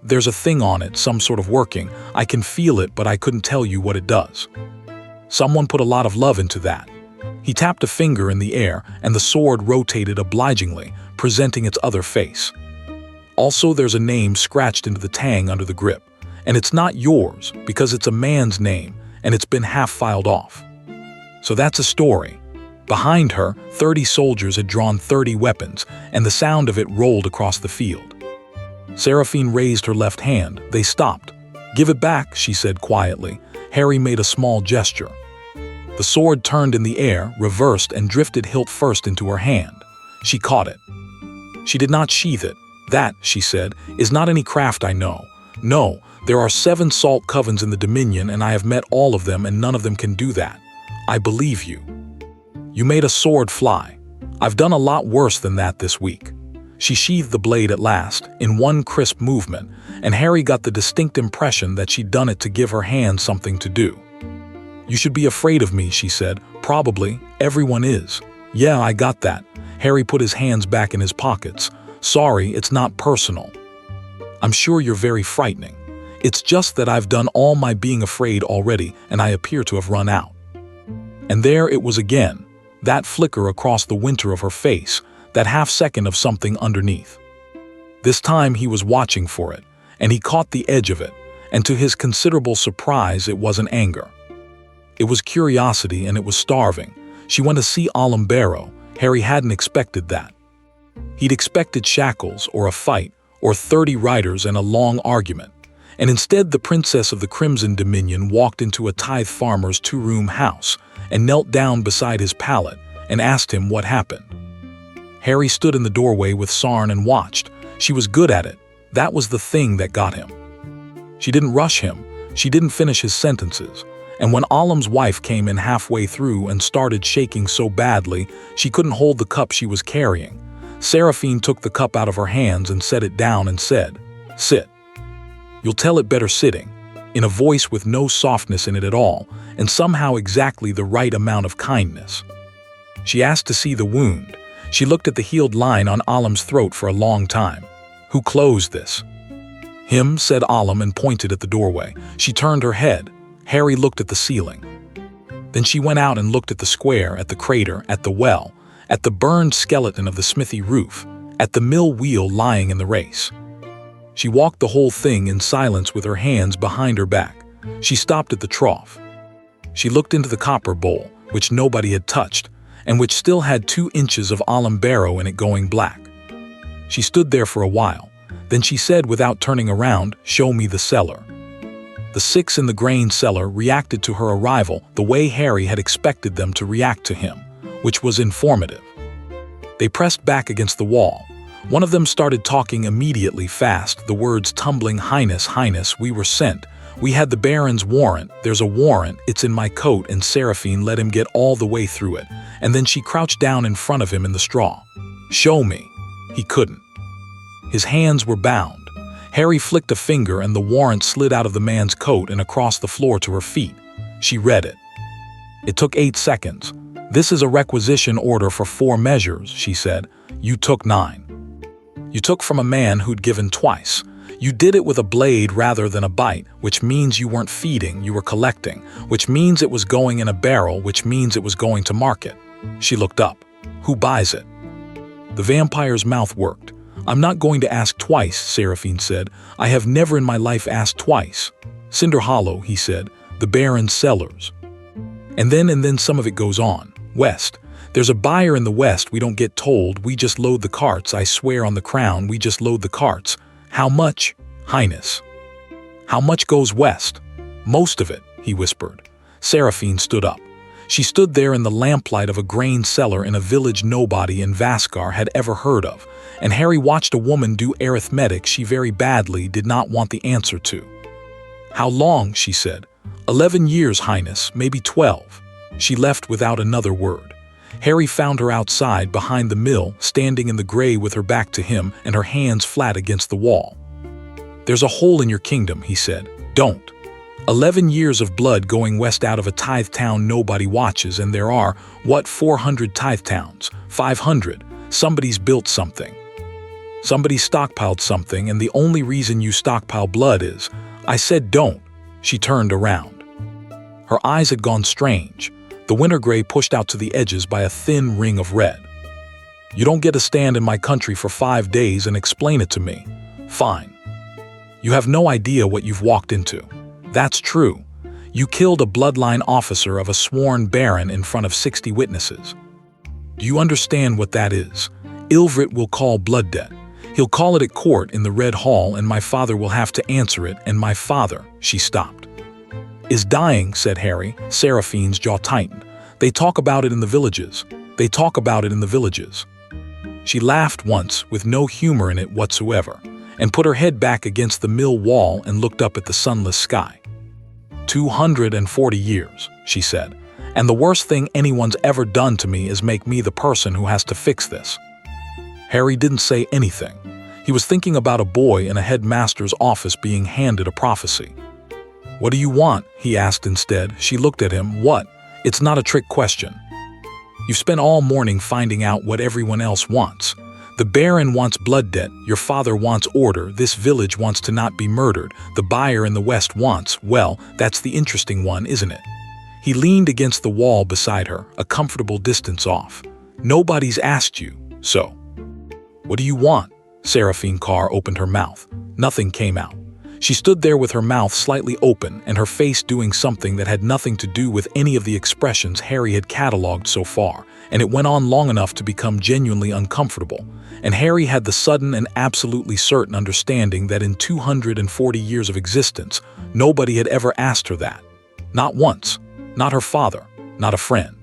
There's a thing on it, some sort of working. I can feel it, but I couldn't tell you what it does. Someone put a lot of love into that. He tapped a finger in the air, and the sword rotated obligingly, presenting its other face. Also, there's a name scratched into the tang under the grip, and it's not yours, because it's a man's name, and it's been half filed off. So that's a story. Behind her, 30 soldiers had drawn 30 weapons, and the sound of it rolled across the field. Seraphine raised her left hand. They stopped. Give it back, she said quietly. Harry made a small gesture. The sword turned in the air, reversed, and drifted hilt first into her hand. She caught it. She did not sheath it. That, she said, is not any craft I know. No, there are 7 salt covens in the Dominion, and I have met all of them, and none of them can do that. I believe you. You made a sword fly. I've done a lot worse than that this week. She sheathed the blade at last, in one crisp movement, and Harry got the distinct impression that she'd done it to give her hand something to do. You should be afraid of me, she said. Probably. Everyone is. Yeah, I got that. Harry put his hands back in his pockets. Sorry, it's not personal. I'm sure you're very frightening. It's just that I've done all my being afraid already, and I appear to have run out. And there it was again. That flicker across the winter of her face, that half-second of something underneath. This time he was watching for it, and he caught the edge of it, and to his considerable surprise it wasn't anger. It was curiosity, and it was starving. She went to see Alum Barrow. Harry hadn't expected that. He'd expected shackles, or a fight, or 30 riders and a long argument. And instead the princess of the Crimson Dominion walked into a tithe farmer's 2-room house, and knelt down beside his pallet and asked him what happened. Harry stood in the doorway with Sarn and watched. She was good at it. That was the thing that got him. She didn't rush him. She didn't finish his sentences. And when Alum's wife came in halfway through and started shaking so badly she couldn't hold the cup she was carrying, Seraphine took the cup out of her hands and set it down and said, "Sit." You'll tell it better sitting, in a voice with no softness in it at all, and somehow exactly the right amount of kindness. She asked to see the wound. She looked at the healed line on Alum's throat for a long time. Who closed this? Him, said Alum and pointed at the doorway. She turned her head. Harry looked at the ceiling. Then she went out and looked at the square, at the crater, at the well, at the burned skeleton of the smithy roof, at the mill wheel lying in the race. She walked the whole thing in silence with her hands behind her back. She stopped at the trough. She looked into the copper bowl, which nobody had touched, and which still had 2 inches of alum barrow in it going black. She stood there for a while. Then she said without turning around, "Show me the cellar." The 6 in the grain cellar reacted to her arrival the way Harry had expected them to react to him, which was informative. They pressed back against the wall. One of them started talking immediately fast, the words tumbling, "Highness, Highness, we were sent. We had the Baron's warrant. There's a warrant. It's in my coat, and Seraphine let him get all the way through it, and then she crouched down in front of him in the straw. Show me. He couldn't. His hands were bound. Harry flicked a finger and the warrant slid out of the man's coat and across the floor to her feet. She read it. It took 8 seconds. This is a requisition order for 4 measures, she said. You took 9. You took from a man who'd given twice. You did it with a blade rather than a bite, which means you weren't feeding, you were collecting, which means it was going in a barrel, which means it was going to market. She looked up. Who buys it? The vampire's mouth worked. I'm not going to ask twice, Seraphine said. I have never in my life asked twice. Cinder Hollow, he said, the Baron's cellars. And then some of it goes on. West. There's a buyer in the West. We don't get told. We just load the carts. I swear on the crown, we just load the carts. How much, Highness? How much goes west? Most of it, he whispered. Seraphine stood up. She stood there in the lamplight of a grain cellar in a village nobody in Vaskar had ever heard of, and Harry watched a woman do arithmetic she very badly did not want the answer to. How long, she said. 11 years, Highness, maybe 12. She left without another word. Harry found her outside behind the mill, standing in the gray with her back to him and her hands flat against the wall. There's a hole in your kingdom, he said. Don't. 11 years of blood going west out of a tithe town nobody watches, and there are, 400 tithe towns? 500. Somebody's built something. Somebody stockpiled something, and the only reason you stockpile blood is, I said don't. She turned around. Her eyes had gone strange. The winter gray pushed out to the edges by a thin ring of red. You don't get to stand in my country for 5 days and explain it to me. Fine. You have no idea what you've walked into. That's true. You killed a bloodline officer of a sworn baron in front of 60 witnesses. Do you understand what that is? Ilvrit will call blood debt. He'll call it at court in the Red Hall, and my father will have to answer it, and my father, she stopped. Is dying, said Harry. Seraphine's jaw tightened. They talk about it in the villages. They talk about it in the villages. She laughed once, with no humor in it whatsoever, and put her head back against the mill wall and looked up at the sunless sky. 240 years, she said, and the worst thing anyone's ever done to me is make me the person who has to fix this. Harry didn't say anything. He was thinking about a boy in a headmaster's office being handed a prophecy. What do you want? He asked instead. She looked at him. What? It's not a trick question. You've spent all morning finding out what everyone else wants. The Baron wants blood debt, your father wants order, this village wants to not be murdered, the buyer in the West wants, well, that's the interesting one, isn't it? He leaned against the wall beside her, a comfortable distance off. Nobody's asked you, so. What do you want? Seraphine Carr opened her mouth. Nothing came out. She stood there with her mouth slightly open and her face doing something that had nothing to do with any of the expressions Harry had cataloged so far, and it went on long enough to become genuinely uncomfortable. And Harry had the sudden and absolutely certain understanding that in 240 years of existence, nobody had ever asked her that. Not once. Not her father. Not a friend.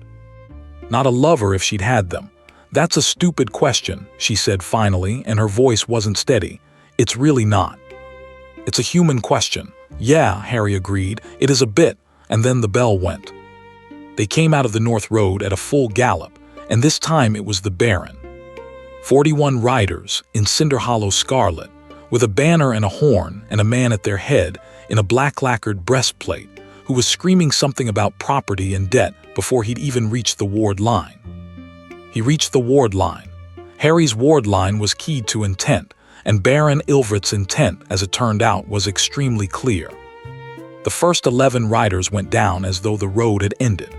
Not a lover if she'd had them. That's a stupid question, she said finally, and her voice wasn't steady. It's really not. It's a human question. Yeah, Harry agreed. It is a bit. And then the bell went. They came out of the North Road at a full gallop, and this time it was the Baron. 41 riders in Cinder Hollow scarlet, with a banner and a horn and a man at their head in a black lacquered breastplate, who was screaming something about property and debt before he'd even reached the ward line. He reached the ward line. Harry's ward line was keyed to intent, and Baron Ilvrit's intent, as it turned out, was extremely clear. The first 11 riders went down as though the road had ended.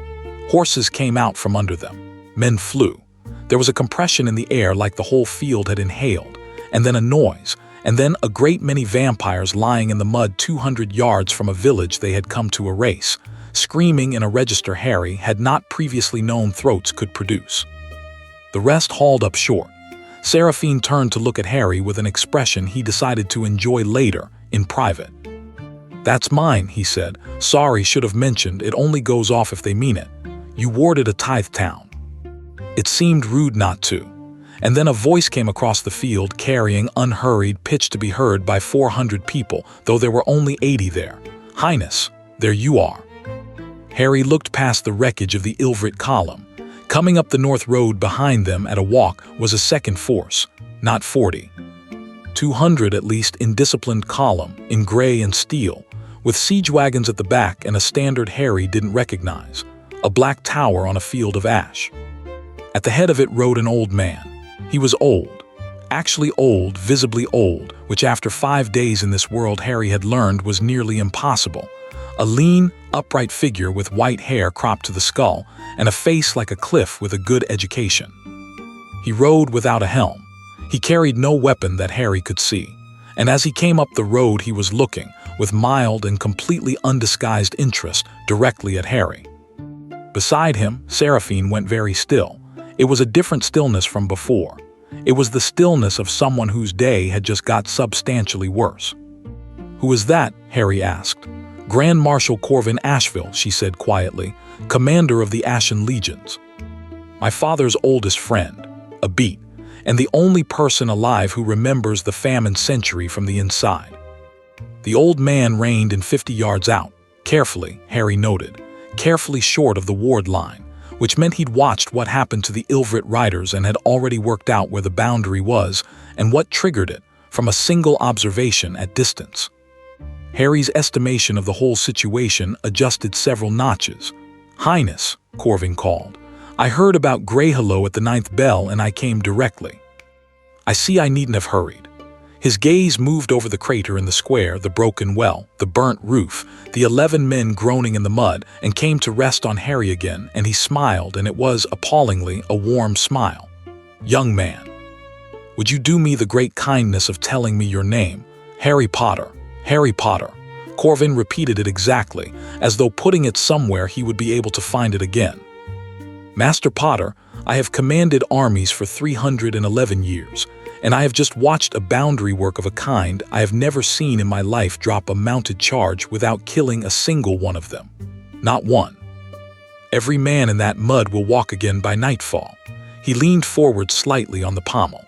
Horses came out from under them. Men flew. There was a compression in the air like the whole field had inhaled, and then a noise, and then a great many vampires lying in the mud 200 yards from a village they had come to erase, screaming in a register Harry had not previously known throats could produce. The rest hauled up short. Seraphine turned to look at Harry with an expression he decided to enjoy later, in private. That's mine, he said. Sorry, should have mentioned, it only goes off if they mean it. You warded a tithe town. It seemed rude not to. And then a voice came across the field carrying unhurried pitch to be heard by 400 people, though there were only 80 there. "Highness, there you are." Harry looked past the wreckage of the Ilvrit column. Coming up the north road behind them at a walk was a second force, not 40. 200 at least in disciplined column, in gray and steel, with siege wagons at the back and a standard Harry didn't recognize, a black tower on a field of ash. At the head of it rode an old man. He was old, actually old, visibly old, which after 5 days in this world Harry had learned was nearly impossible. A lean, upright figure with white hair cropped to the skull and a face like a cliff with a good education. He rode without a helm. He carried no weapon that Harry could see, and as he came up the road he was looking, with mild and completely undisguised interest, directly at Harry. Beside him, Seraphine went very still. It was a different stillness from before. It was the stillness of someone whose day had just got substantially worse. "Who is that?" Harry asked. "Grand Marshal Corvin Asheville," she said quietly, "commander of the Ashen Legions. My father's oldest friend, a beat, and the only person alive who remembers the famine century from the inside." The old man reined in 50 yards out, carefully, Harry noted, carefully short of the ward line, which meant he'd watched what happened to the Ilvrit riders and had already worked out where the boundary was and what triggered it from a single observation at distance. Harry's estimation of the whole situation adjusted several notches. "Highness," Corvin called, "I heard about Greyhallow at the 9th bell and I came directly. I see I needn't have hurried." His gaze moved over the crater in the square, the broken well, the burnt roof, the 11 men groaning in the mud, and came to rest on Harry again, and he smiled, and it was, appallingly, a warm smile. "Young man, would you do me the great kindness of telling me your name? Harry Potter. Harry Potter." Corvin repeated it exactly, as though putting it somewhere he would be able to find it again. "Master Potter, I have commanded armies for 311 years, and I have just watched a boundary work of a kind I have never seen in my life drop a mounted charge without killing a single one of them. Not one. Every man in that mud will walk again by nightfall." He leaned forward slightly on the pommel.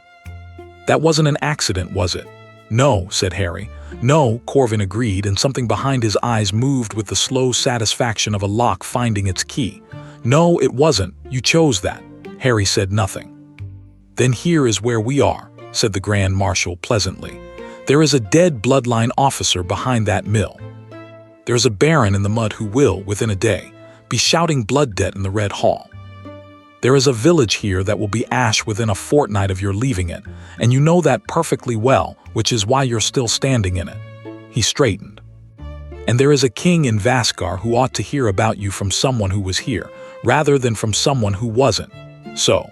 "That wasn't an accident, was it?" "No," said Harry. "No," Corvin agreed, and something behind his eyes moved with the slow satisfaction of a lock finding its key. "No, it wasn't. You chose that." Harry said nothing. "Then here is where we are," said the Grand Marshal pleasantly. "There is a dead bloodline officer behind that mill. There is a baron in the mud who will, within a day, be shouting blood debt in the Red Hall. There is a village here that will be ash within a fortnight of your leaving it, and you know that perfectly well, which is why you're still standing in it." He straightened. "And there is a king in Vaskar who ought to hear about you from someone who was here, rather than from someone who wasn't. So."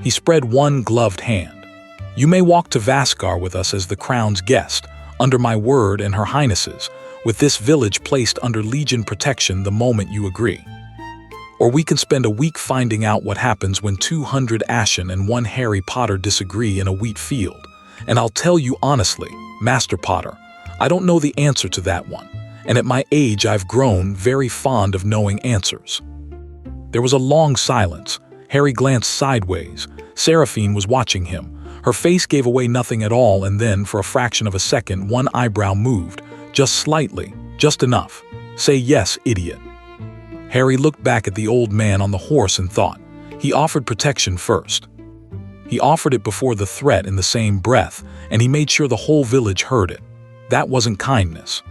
He spread one gloved hand. "You may walk to Vaskar with us as the crown's guest, under my word and her highness's, with this village placed under Legion protection the moment you agree. Or we can spend a week finding out what happens when 200 Ashen and 1 Harry Potter disagree in a wheat field. And I'll tell you honestly, Master Potter, I don't know the answer to that one, and at my age I've grown very fond of knowing answers." There was a long silence. Harry glanced sideways. Seraphine was watching him. Her face gave away nothing at all, and then, for a fraction of a second, one eyebrow moved, just slightly, just enough. "Say yes, idiot." Harry looked back at the old man on the horse and thought. He offered protection first. He offered it before the threat in the same breath, and he made sure the whole village heard it. That wasn't kindness.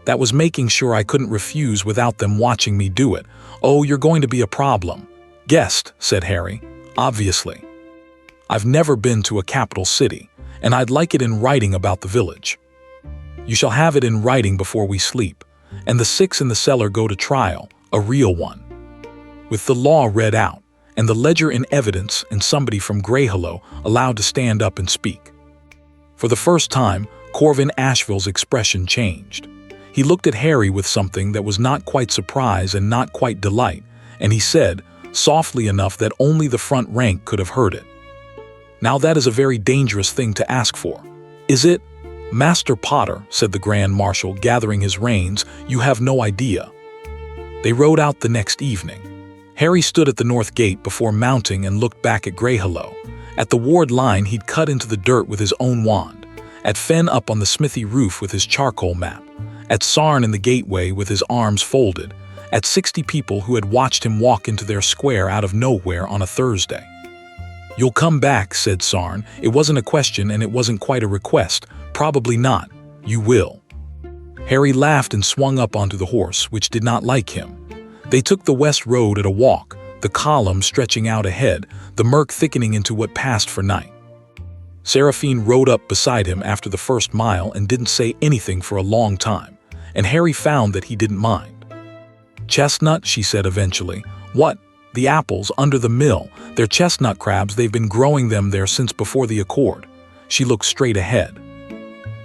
That was making sure I couldn't refuse without them watching me do it. "Oh, you're going to be a problem." "Guest," said Harry. "Obviously. I've never been to a capital city, and I'd like it in writing about the village. You shall have it in writing before we sleep, and the 6 in the cellar go to trial, a real one, with the law read out, and the ledger in evidence and somebody from Greyhallow allowed to stand up and speak." For the first time, Corvin Asheville's expression changed. He looked at Harry with something that was not quite surprise and not quite delight, and he said, softly enough that only the front rank could have heard it, "Now that is a very dangerous thing to ask for." "Is it?" "Master Potter," said the Grand Marshal, gathering his reins, "you have no idea." They rode out the next evening. Harry stood at the north gate before mounting and looked back at Greyhallow. At the ward line he'd cut into the dirt with his own wand. At Fen up on the smithy roof with his charcoal map. at Sarn in the gateway with his arms folded, at 60 people who had watched him walk into their square out of nowhere on a Thursday. "You'll come back," said Sarn. It wasn't a question and it wasn't quite a request. "Probably not. You will." Harry laughed and swung up onto the horse, which did not like him. They took the west road at a walk, the column stretching out ahead, the murk thickening into what passed for night. Seraphine rode up beside him after the first mile and didn't say anything for a long time, and Harry found that he didn't mind. "Chestnut," she said eventually. "What? The apples under the mill. They're chestnut crabs. They've been growing them there since before the Accord." She looked straight ahead.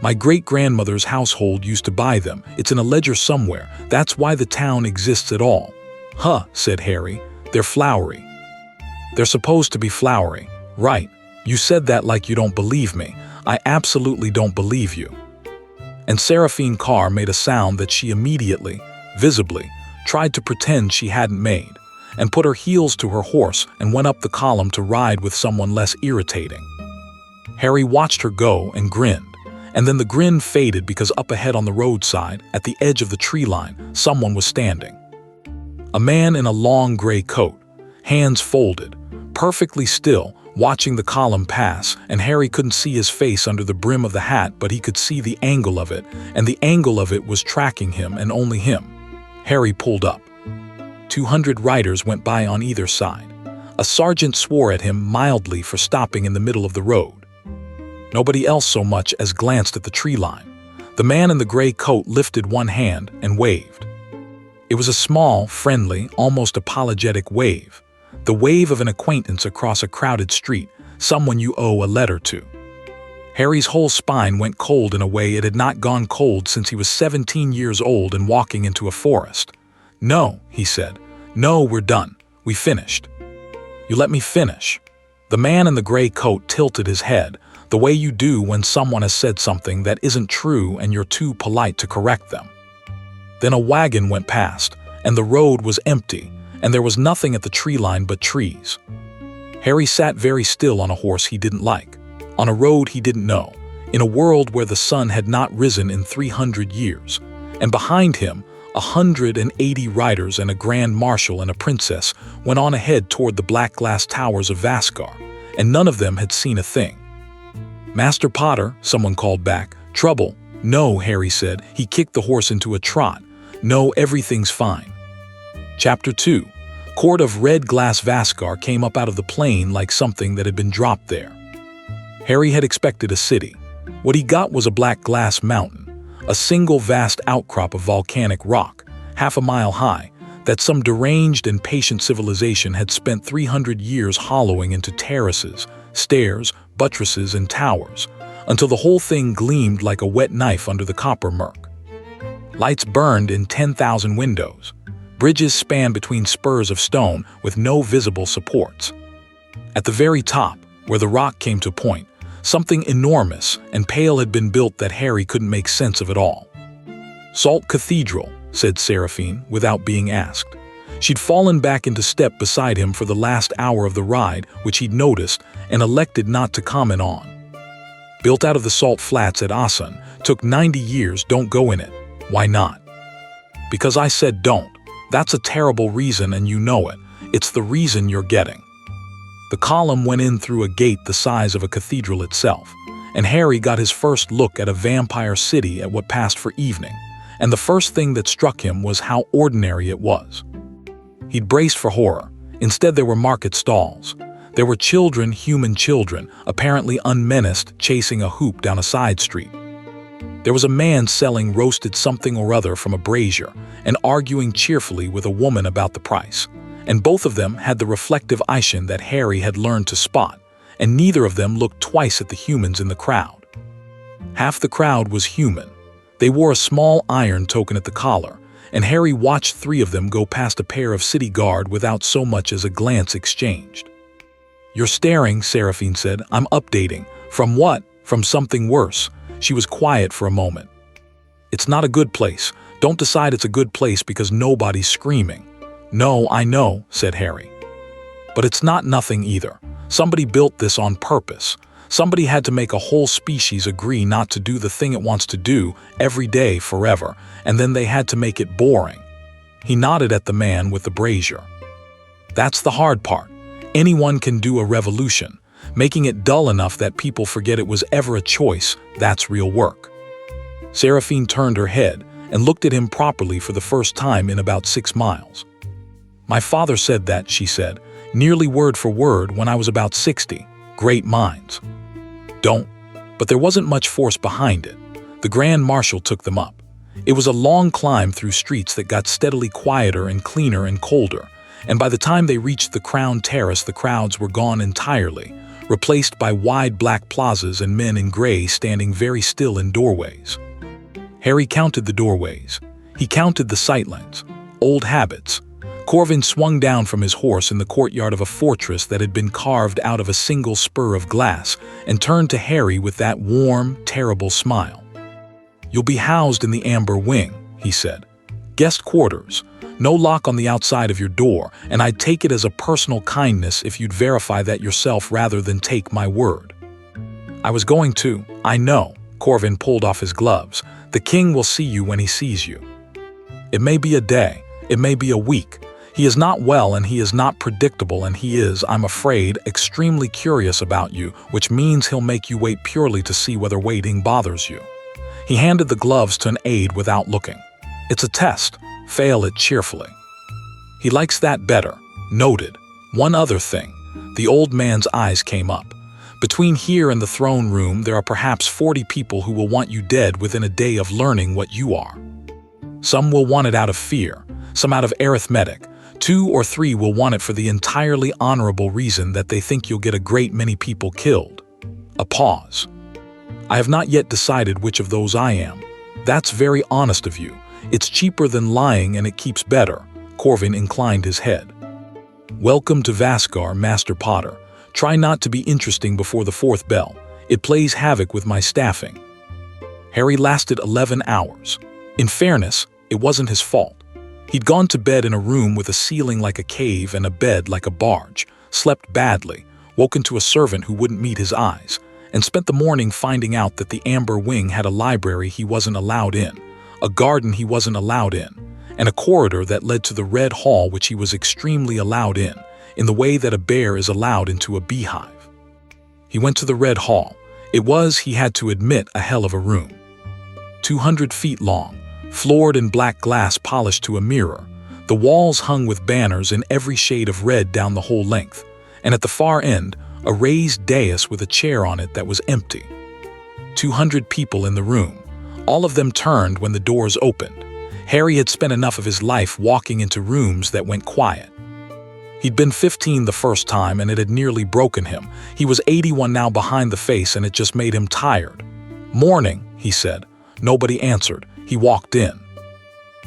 "My great-grandmother's household used to buy them. It's in a ledger somewhere. That's why the town exists at all." "Huh," said Harry. "They're flowery." "They're supposed to be flowery." "Right. You said that like you don't believe me." "I absolutely don't believe you." And Seraphine Carr made a sound that she immediately, visibly, tried to pretend she hadn't made, and put her heels to her horse and went up the column to ride with someone less irritating. Harry watched her go and grinned, and then the grin faded because up ahead on the roadside, at the edge of the tree line, someone was standing. A man in a long gray coat, hands folded, perfectly still, watching the column pass, and Harry couldn't see his face under the brim of the hat, but he could see the angle of it, and the angle of it was tracking him and only him. Harry pulled up. 200 riders went by on either side. A sergeant swore at him mildly for stopping in the middle of the road. Nobody else so much as glanced at the tree line. The man in the gray coat lifted one hand and waved. It was a small, friendly, almost apologetic wave. The wave of an acquaintance across a crowded street, someone you owe a letter to. Harry's whole spine went cold in a way it had not gone cold since he was 17 years old and walking into a forest. "No," he said. "No, we're done. We finished." "You let me finish." The man in the gray coat tilted his head, the way you do when someone has said something that isn't true and you're too polite to correct them. Then a wagon went past, and the road was empty, and there was nothing at the tree line but trees. Harry sat very still on a horse he didn't like, on a road he didn't know, in a world where the sun had not risen in 300 years, and behind him, 180 riders and a grand marshal and a princess went on ahead toward the black glass towers of Vaskar, and none of them had seen a thing. "Master Potter," someone called back. "Trouble?" "No," Harry said. He kicked the horse into a trot. "No, everything's fine." Chapter 2. Court of Red Glass Vaskar came up out of the plain like something that had been dropped there. Harry had expected a city. What he got was a black glass mountain, a single vast outcrop of volcanic rock, half a mile high, that some deranged and patient civilization had spent 300 years hollowing into terraces, stairs, buttresses, and towers, until the whole thing gleamed like a wet knife under the copper murk. Lights burned in 10,000 windows. Bridges spanned between spurs of stone with no visible supports. At the very top, where the rock came to a point, something enormous and pale had been built that Harry couldn't make sense of at all. "Salt Cathedral," said Seraphine, without being asked. She'd fallen back into step beside him for the last hour of the ride, which he'd noticed and elected not to comment on. "Built out of the salt flats at Asan, took 90 years, don't go in it." "Why not?" "Because I said don't. That's a terrible reason and you know it. It's the reason you're getting." The column went in through a gate the size of a cathedral itself, and Harry got his first look at a vampire city at what passed for evening, and the first thing that struck him was how ordinary it was. He'd braced for horror. Instead, there were market stalls. There were children, human children, apparently unmenaced, chasing a hoop down a side street. There was a man selling roasted something or other from a brazier and arguing cheerfully with a woman about the price, and both of them had the reflective eyeshin that Harry had learned to spot, and neither of them looked twice at the humans in the crowd. Half the crowd was human. They wore a small iron token at the collar, and Harry watched 3 of them go past a pair of city guard without so much as a glance exchanged. "You're staring," Seraphine said. "I'm updating." "From what?" "From something worse." She was quiet for a moment. "It's not a good place. Don't decide it's a good place because nobody's screaming." "No, I know," said Harry. "But it's not nothing either. Somebody built this on purpose. Somebody had to make a whole species agree not to do the thing it wants to do every day forever, and then they had to make it boring. He nodded at the man with the brazier. That's the hard part. Anyone can do a revolution. Making it dull enough that people forget it was ever a choice, that's real work. Seraphine turned her head and looked at him properly for the first time in about 6 miles. My father said that, she said, nearly word for word when I was about 60. Great minds. Don't. But there wasn't much force behind it. The Grand Marshal took them up. It was a long climb through streets that got steadily quieter and cleaner and colder, and by the time they reached the Crown Terrace, the crowds were gone entirely, replaced by wide black plazas and men in gray standing very still in doorways. Harry counted the doorways. He counted the sightlines. Old habits. Corvin swung down from his horse in the courtyard of a fortress that had been carved out of a single spur of glass and turned to Harry with that warm, terrible smile. "You'll be housed in the Amber Wing," he said. "Guest quarters. No lock on the outside of your door, and I'd take it as a personal kindness if you'd verify that yourself rather than take my word." "I was going to. I know." Corvin pulled off his gloves. "The king will see you when he sees you. It may be a day. It may be a week. He is not well and he is not predictable, and he is, I'm afraid, extremely curious about you, which means he'll make you wait purely to see whether waiting bothers you." He handed the gloves to an aide without looking. "It's a test. Fail it cheerfully." "He likes that better." Noted. "One other thing." The old man's eyes came up. "Between here and the throne room, there are perhaps 40 people who will want you dead within a day of learning what you are. Some will want it out of fear, some out of arithmetic. 2 or 3 will want it for the entirely honorable reason that they think you'll get a great many people killed." A pause. "I have not yet decided which of those I am." "That's very honest of you. It's cheaper than lying and it keeps better." Corvin inclined his head. "Welcome to Vasgar, Master Potter. Try not to be interesting before the 4th bell. It plays havoc with my staffing." Harry lasted 11 hours. In fairness, it wasn't his fault. He'd gone to bed in a room with a ceiling like a cave and a bed like a barge, slept badly, woken to a servant who wouldn't meet his eyes, and spent the morning finding out that the Amber Wing had a library he wasn't allowed in, a garden he wasn't allowed in, and a corridor that led to the Red Hall which he was extremely allowed in the way that a bear is allowed into a beehive. He went to the Red Hall. It was, he had to admit, a hell of a room. 200 feet long, floored in black glass polished to a mirror. The walls hung with banners in every shade of red down the whole length, and at the far end, a raised dais with a chair on it that was empty. 200 people in the room. All of them turned when the doors opened. Harry had spent enough of his life walking into rooms that went quiet. He'd been 15 the first time and it had nearly broken him. He was 81 now behind the face and it just made him tired. "Morning," he said. Nobody answered. He walked in.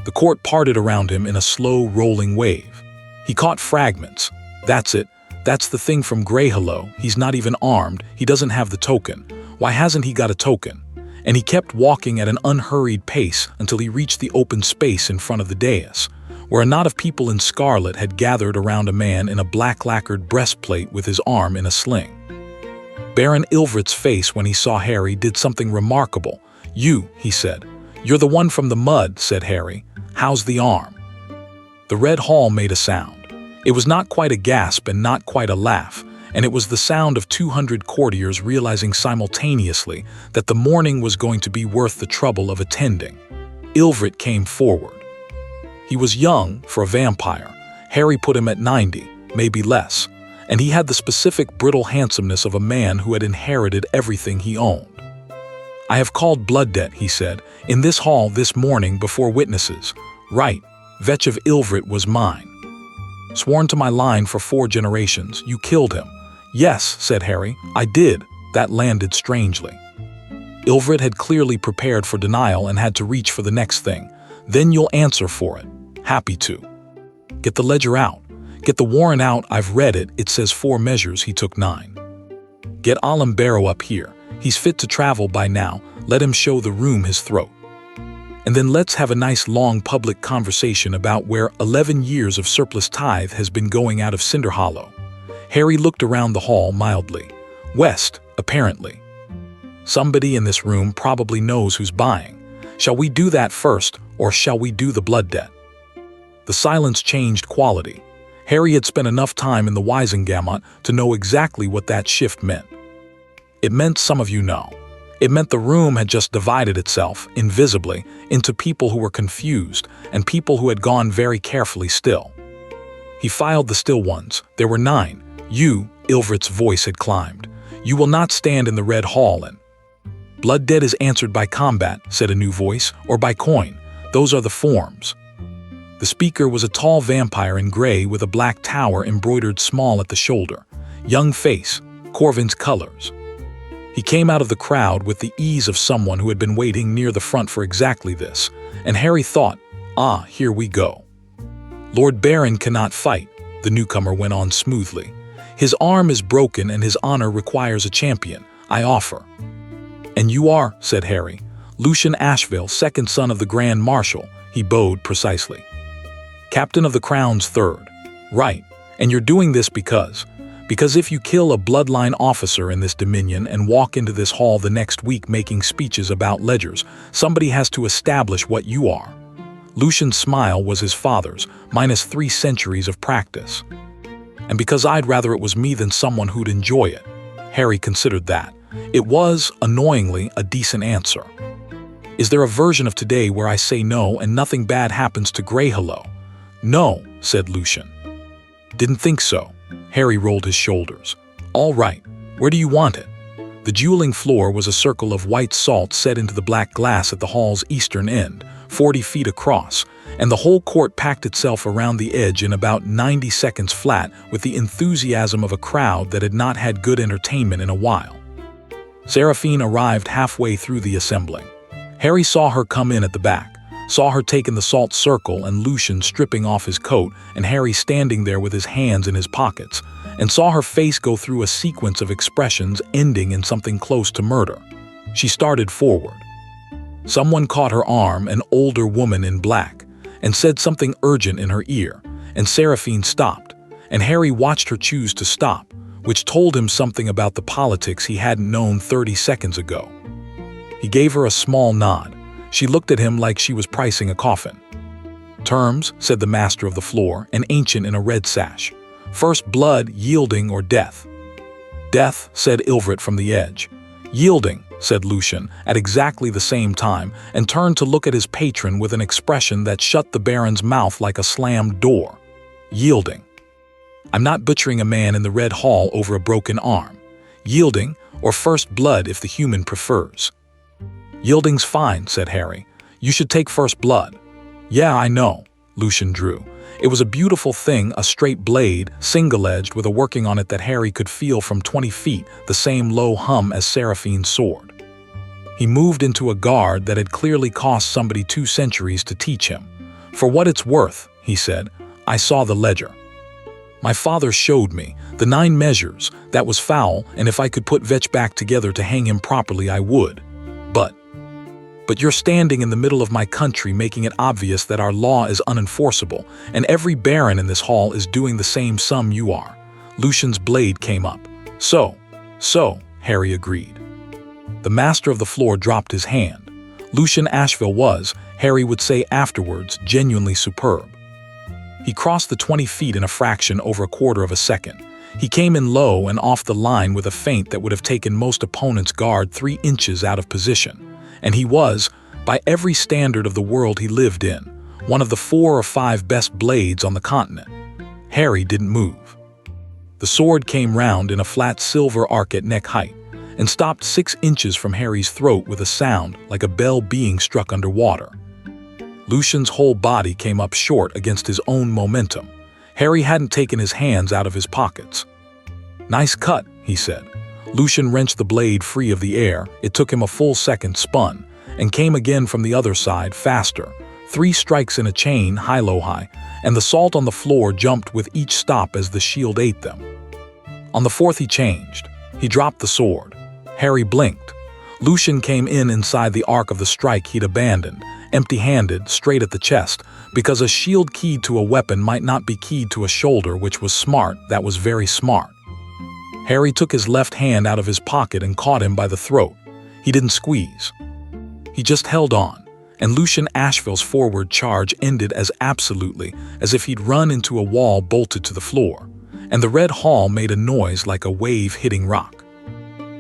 The court parted around him in a slow, rolling wave. He caught fragments. "That's it. That's the thing from Greyhollow. He's not even armed. He doesn't have the token. Why hasn't he got a token?" And he kept walking at an unhurried pace until he reached the open space in front of the dais, where a knot of people in scarlet had gathered around a man in a black lacquered breastplate with his arm in a sling. Baron Ilvret's face when he saw Harry did something remarkable. "You," he said. "You're the one from the mud," said Harry. "How's the arm?" The Red Hall made a sound. It was not quite a gasp and not quite a laugh, and it was the sound of 200 courtiers realizing simultaneously that the morning was going to be worth the trouble of attending. Ilvret came forward. He was young for a vampire. Harry put him at 90, maybe less, and he had the specific brittle handsomeness of a man who had inherited everything he owned. "I have called blood debt," he said, "in this hall this morning before witnesses. Right, Vetch of Ilvret was mine. Sworn to my line for 4 generations. You killed him." "Yes," said Harry, "I did." That landed strangely. Ilvret had clearly prepared for denial and had to reach for the next thing. "Then you'll answer for it." "Happy to." "Get the ledger out. Get the warrant out. I've read it. It says 4 measures. He took 9. Get Alan Barrow up here. He's fit to travel by now. Let him show the room his throat. And then let's have a nice long public conversation about where 11 years of surplus tithe has been going out of Cinder Hollow." Harry looked around the hall mildly. "West, apparently. Somebody in this room probably knows who's buying. Shall we do that first, or shall we do the blood debt? The silence changed quality. Harry had spent enough time in the Wisengamot to know exactly what that shift meant. It meant some of you know. It meant the room had just divided itself, invisibly, into people who were confused and people who had gone very carefully still. He filed the still ones. There were 9. You, Ilvrit's voice had climbed. You will not stand in the Red Hall and... Blood debt is answered by combat, said a new voice, or by coin. Those are the forms. The speaker was a tall vampire in gray with a black tower embroidered small at the shoulder. Young face, Corvin's colors. He came out of the crowd with the ease of someone who had been waiting near the front for exactly this, and Harry thought, ah, here we go. Lord Baron cannot fight, the newcomer went on smoothly. His arm is broken and his honor requires a champion. I offer. And you are, said Harry, Lucian Asheville, second son of the Grand Marshal. He bowed precisely. Captain of the Crown's third. Right, and you're doing this because if you kill a bloodline officer in this dominion and walk into this hall the next week making speeches about ledgers, somebody has to establish what you are. Lucian's smile was his father's, minus 3 centuries of practice. And because I'd rather it was me than someone who'd enjoy it. Harry considered that. It was, annoyingly, a decent answer. Is there a version of today where I say no and nothing bad happens to Greyhillow? No, said Lucian. Didn't think so. Harry rolled his shoulders. All right, where do you want it? The dueling floor was a circle of white salt set into the black glass at the hall's eastern end, 40 feet across, and the whole court packed itself around the edge in about 90 seconds flat with the enthusiasm of a crowd that had not had good entertainment in a while. Seraphine arrived halfway through the assembling. Harry saw her come in at the back, saw her taking the salt circle and Lucian stripping off his coat and Harry standing there with his hands in his pockets, and saw her face go through a sequence of expressions ending in something close to murder. She started forward. Someone caught her arm, an older woman in black, and said something urgent in her ear, and Seraphine stopped, and Harry watched her choose to stop, which told him something about the politics he hadn't known 30 seconds ago. He gave her a small nod. She looked at him like she was pricing a coffin. Terms, said the master of the floor, an ancient in a red sash. First blood, yielding, or death. Death, said Ilvrit from the edge. Yielding, said Lucian, at exactly the same time, and turned to look at his patron with an expression that shut the Baron's mouth like a slammed door. Yielding. I'm not butchering a man in the Red Hall over a broken arm. Yielding, or first blood if the human prefers. Yielding's fine, said Harry. You should take first blood. Yeah, I know, Lucian drew. It was a beautiful thing, a straight blade, single-edged with a working on it that Harry could feel from 20 feet, the same low hum as Seraphine's sword. He moved into a guard that had clearly cost somebody 2 centuries to teach him. For what it's worth, he said, I saw the ledger. My father showed me, the 9 measures, that was foul, and if I could put Vetch back together to hang him properly, I would. But you're standing in the middle of my country making it obvious that our law is unenforceable, and every baron in this hall is doing the same sum you are. Lucian's blade came up. So, Harry agreed. The master of the floor dropped his hand. Lucian Asheville was, Harry would say afterwards, genuinely superb. He crossed the 20 feet in a fraction over a quarter of a second. He came in low and off the line with a feint that would have taken most opponents' guard 3 inches out of position. And he was, by every standard of the world he lived in, one of the 4 or 5 best blades on the continent. Harry didn't move. The sword came round in a flat silver arc at neck height, and stopped 6 inches from Harry's throat with a sound like a bell being struck underwater. Lucian's whole body came up short against his own momentum. Harry hadn't taken his hands out of his pockets. Nice cut, he said. Lucian wrenched the blade free of the air. It took him a full second, spun, and came again from the other side, faster. 3 strikes in a chain, high-low-high, and the salt on the floor jumped with each stop as the shield ate them. On the 4th he changed. He dropped the sword. Harry blinked. Lucian came in inside the arc of the strike he'd abandoned, empty-handed, straight at the chest, because a shield keyed to a weapon might not be keyed to a shoulder, which was smart. That was very smart. Harry took his left hand out of his pocket and caught him by the throat. He didn't squeeze. He just held on, and Lucian Asheville's forward charge ended as absolutely as if he'd run into a wall bolted to the floor, and the red hall made a noise like a wave hitting rock.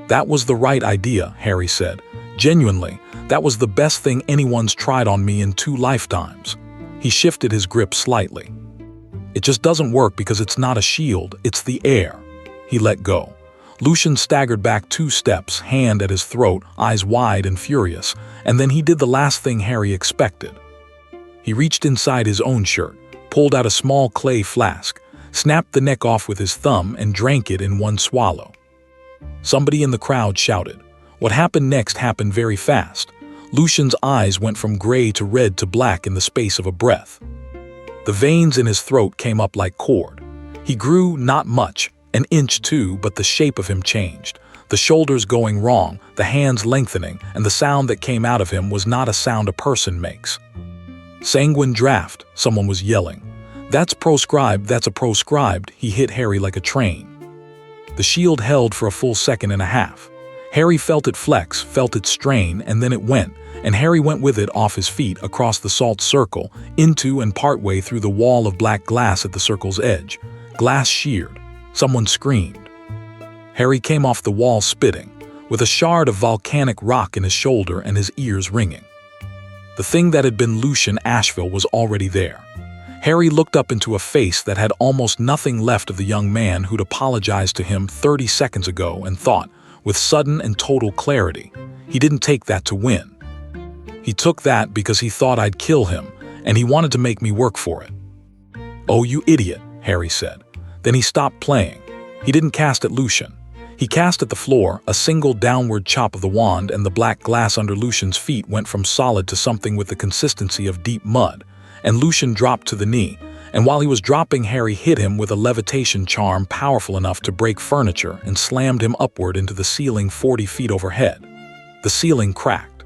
"That was the right idea," Harry said. "Genuinely, that was the best thing anyone's tried on me in 2 lifetimes." He shifted his grip slightly. "It just doesn't work because it's not a shield, it's the air." He let go. Lucian staggered back 2 steps, hand at his throat, eyes wide and furious, and then he did the last thing Harry expected. He reached inside his own shirt, pulled out a small clay flask, snapped the neck off with his thumb, and drank it in one swallow. Somebody in the crowd shouted. What happened next happened very fast. Lucian's eyes went from gray to red to black in the space of a breath. The veins in his throat came up like cord. He grew, not much, an inch too, but the shape of him changed. The shoulders going wrong, the hands lengthening, and the sound that came out of him was not a sound a person makes. "Sanguine draft," someone was yelling. "That's proscribed, that's a proscribed." He hit Harry like a train. The shield held for a full 1.5 seconds. Harry felt it flex, felt it strain, and then it went, and Harry went with it off his feet across the salt circle, into and partway through the wall of black glass at the circle's edge. Glass sheared. Someone screamed. Harry came off the wall spitting, with a shard of volcanic rock in his shoulder and his ears ringing. The thing that had been Lucian Asheville was already there. Harry looked up into a face that had almost nothing left of the young man who'd apologized to him 30 seconds ago and thought, with sudden and total clarity, he didn't take that to win. He took that because he thought I'd kill him, and he wanted to make me work for it. "Oh, you idiot," Harry said. Then he stopped playing. He didn't cast at Lucian. He cast at the floor, a single downward chop of the wand, and the black glass under Lucian's feet went from solid to something with the consistency of deep mud, and Lucian dropped to the knee, and while he was dropping, Harry hit him with a levitation charm powerful enough to break furniture and slammed him upward into the ceiling 40 feet overhead. The ceiling cracked.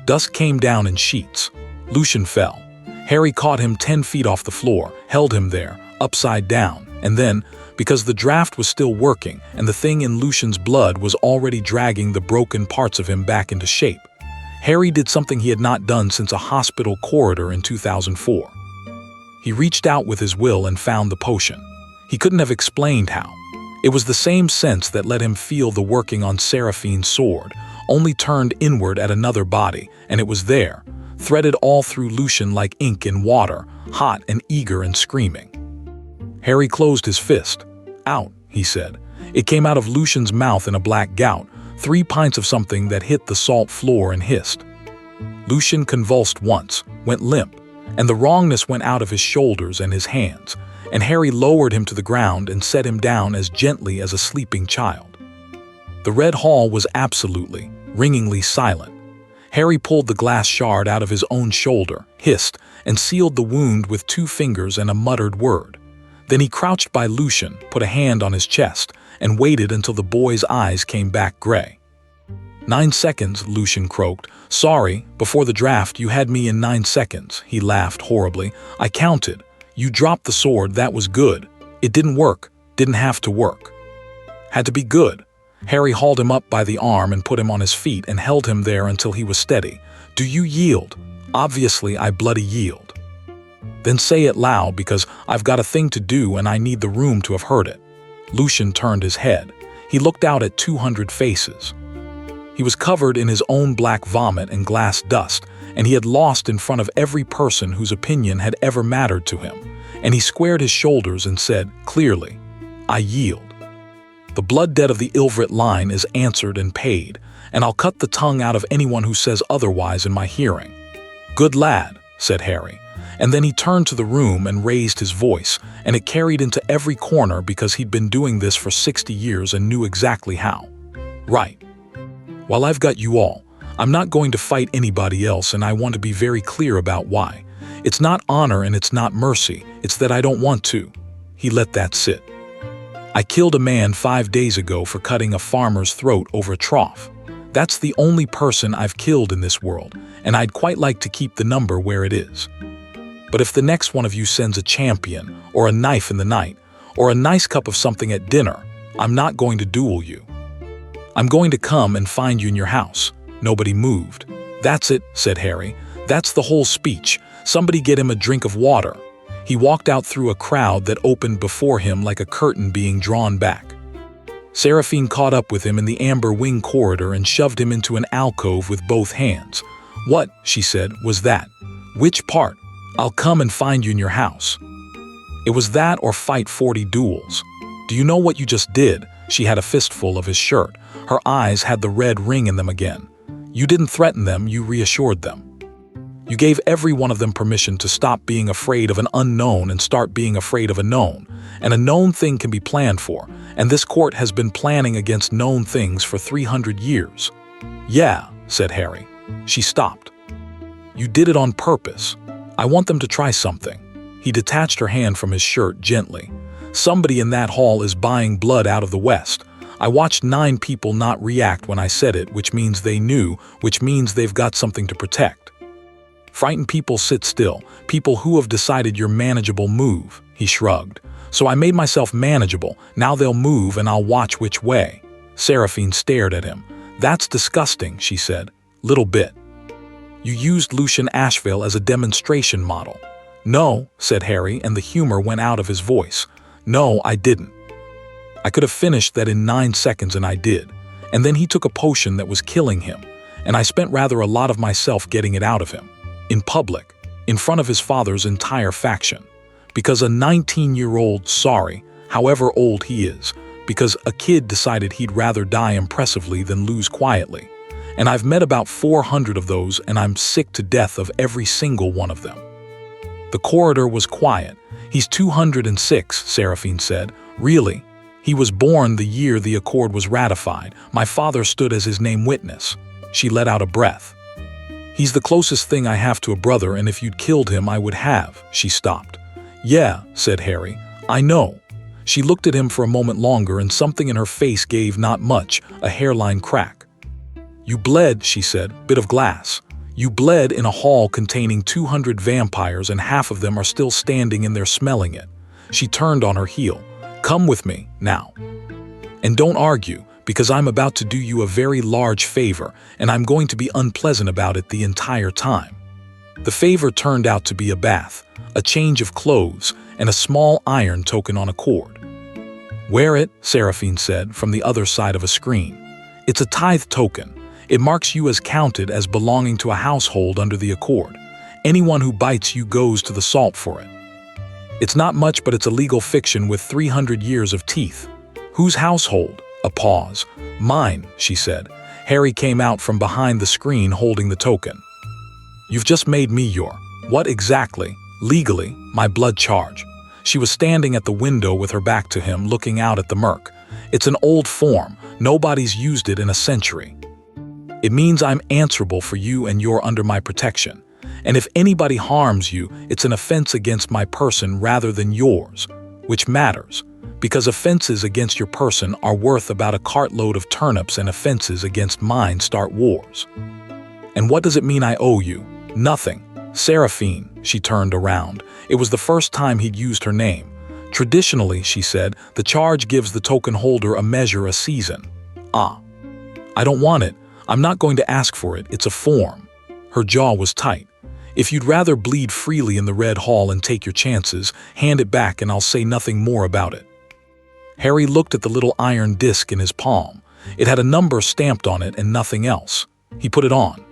Dust came down in sheets. Lucian fell. Harry caught him 10 feet off the floor, held him there, upside down, and then, because the draft was still working and the thing in Lucian's blood was already dragging the broken parts of him back into shape, Harry did something he had not done since a hospital corridor in 2004. He reached out with his will and found the potion. He couldn't have explained how. It was the same sense that let him feel the working on Seraphine's sword, only turned inward at another body, and it was there, threaded all through Lucian like ink in water, hot and eager and screaming. Harry closed his fist. "Out," he said. It came out of Lucian's mouth in a black gout, 3 pints of something that hit the salt floor and hissed. Lucian convulsed once, went limp, and the wrongness went out of his shoulders and his hands, and Harry lowered him to the ground and set him down as gently as a sleeping child. The red hall was absolutely, ringingly silent. Harry pulled the glass shard out of his own shoulder, hissed, and sealed the wound with 2 fingers and a muttered word. Then he crouched by Lucian, put a hand on his chest, and waited until the boy's eyes came back gray. 9 seconds, Lucian croaked. "Sorry, before the draft you had me in 9 seconds. He laughed horribly. "I counted. You dropped the sword, that was good. It didn't work, didn't have to work. Had to be good." Harry hauled him up by the arm and put him on his feet and held him there until he was steady. "Do you yield?" "Obviously I bloody yield." "Then say it loud, because I've got a thing to do and I need the room to have heard it." Lucian turned his head. He looked out at 200 faces. He was covered in his own black vomit and glass dust, and he had lost in front of every person whose opinion had ever mattered to him, and he squared his shoulders and said, clearly, "I yield. The blood debt of the Ilvrit line is answered and paid, and I'll cut the tongue out of anyone who says otherwise in my hearing." "Good lad," said Harry, and then he turned to the room and raised his voice, and it carried into every corner because he'd been doing this for 60 years and knew exactly how. "Right. While I've got you all, I'm not going to fight anybody else, and I want to be very clear about why. It's not honor and it's not mercy, it's that I don't want to." He let that sit. "I killed a man 5 days ago for cutting a farmer's throat over a trough. That's the only person I've killed in this world, and I'd quite like to keep the number where it is. But if the next one of you sends a champion, or a knife in the night, or a nice cup of something at dinner, I'm not going to duel you. I'm going to come and find you in your house." Nobody moved. "That's it," said Harry. "That's the whole speech. Somebody get him a drink of water." He walked out through a crowd that opened before him like a curtain being drawn back. Seraphine caught up with him in the amber wing corridor and shoved him into an alcove with both hands. "What," she said, "was that?" "Which part?" "I'll come and find you in your house." It was that or fight 40 duels. "Do you know what you just did?" She had a fistful of his shirt. Her eyes had the red ring in them again. "You didn't threaten them, you reassured them. You gave every one of them permission to stop being afraid of an unknown and start being afraid of a known. And a known thing can be planned for, and this court has been planning against known things for 300 years. "Yeah," said Harry. She stopped. "You did it on purpose. I want them to try something." He detached her hand from his shirt gently. "Somebody in that hall is buying blood out of the West. I watched 9 people not react when I said it, which means they knew, which means they've got something to protect. Frightened people sit still, people who have decided you're manageable move." He shrugged. "So I made myself manageable, now they'll move and I'll watch which way." Seraphine stared at him. "That's disgusting," she said. "Little bit. You used Lucian Ashvale as a demonstration model." "No," said Harry, and the humor went out of his voice. "No, I didn't. I could have finished that in 9 seconds and I did. And then he took a potion that was killing him, and I spent rather a lot of myself getting it out of him. In public, in front of his father's entire faction. Because a 19-year-old, sorry, however old he is, because a kid decided he'd rather die impressively than lose quietly. And I've met about 400 of those and I'm sick to death of every single one of them." The corridor was quiet. "He's 206, Seraphine said. "Really? He was born the year the accord was ratified. My father stood as his name witness." She let out a breath. "He's the closest thing I have to a brother, and if you'd killed him, I would have." She stopped. "Yeah," said Harry. "I know." She looked at him for a moment longer, and something in her face gave not much, a hairline crack. "You bled," she said, "bit of glass. You bled in a hall containing 200 vampires, and half of them are still standing and they're smelling it." She turned on her heel. "Come with me, now. And don't argue, because I'm about to do you a very large favor, and I'm going to be unpleasant about it the entire time." The favor turned out to be a bath, a change of clothes, and a small iron token on a cord. "Wear it," Seraphine said, from the other side of a screen. "It's a tithe token. It marks you as counted as belonging to a household under the accord. Anyone who bites you goes to the salt for it. It's not much, but it's a legal fiction with 300 years of teeth." "Whose household?" A pause. "Mine," she said. Harry came out from behind the screen holding the token. "You've just made me your—" "What exactly?" "Legally, my blood charge." She was standing at the window with her back to him, looking out at the murk. "It's an old form. Nobody's used it in a century. It means I'm answerable for you and you're under my protection. And if anybody harms you, it's an offense against my person rather than yours, which matters, because offenses against your person are worth about a cartload of turnips and offenses against mine start wars. And what does it mean I owe you? Nothing. Seraphine," she turned around. It was the first time he'd used her name. "Traditionally," she said, "the charge gives the token holder a measure a season." "Ah. I don't want it. I'm not going to ask for it. It's a form." Her jaw was tight. "If you'd rather bleed freely in the Red Hall and take your chances, hand it back and I'll say nothing more about it." Harry looked at the little iron disc in his palm. It had a number stamped on it and nothing else. He put it on.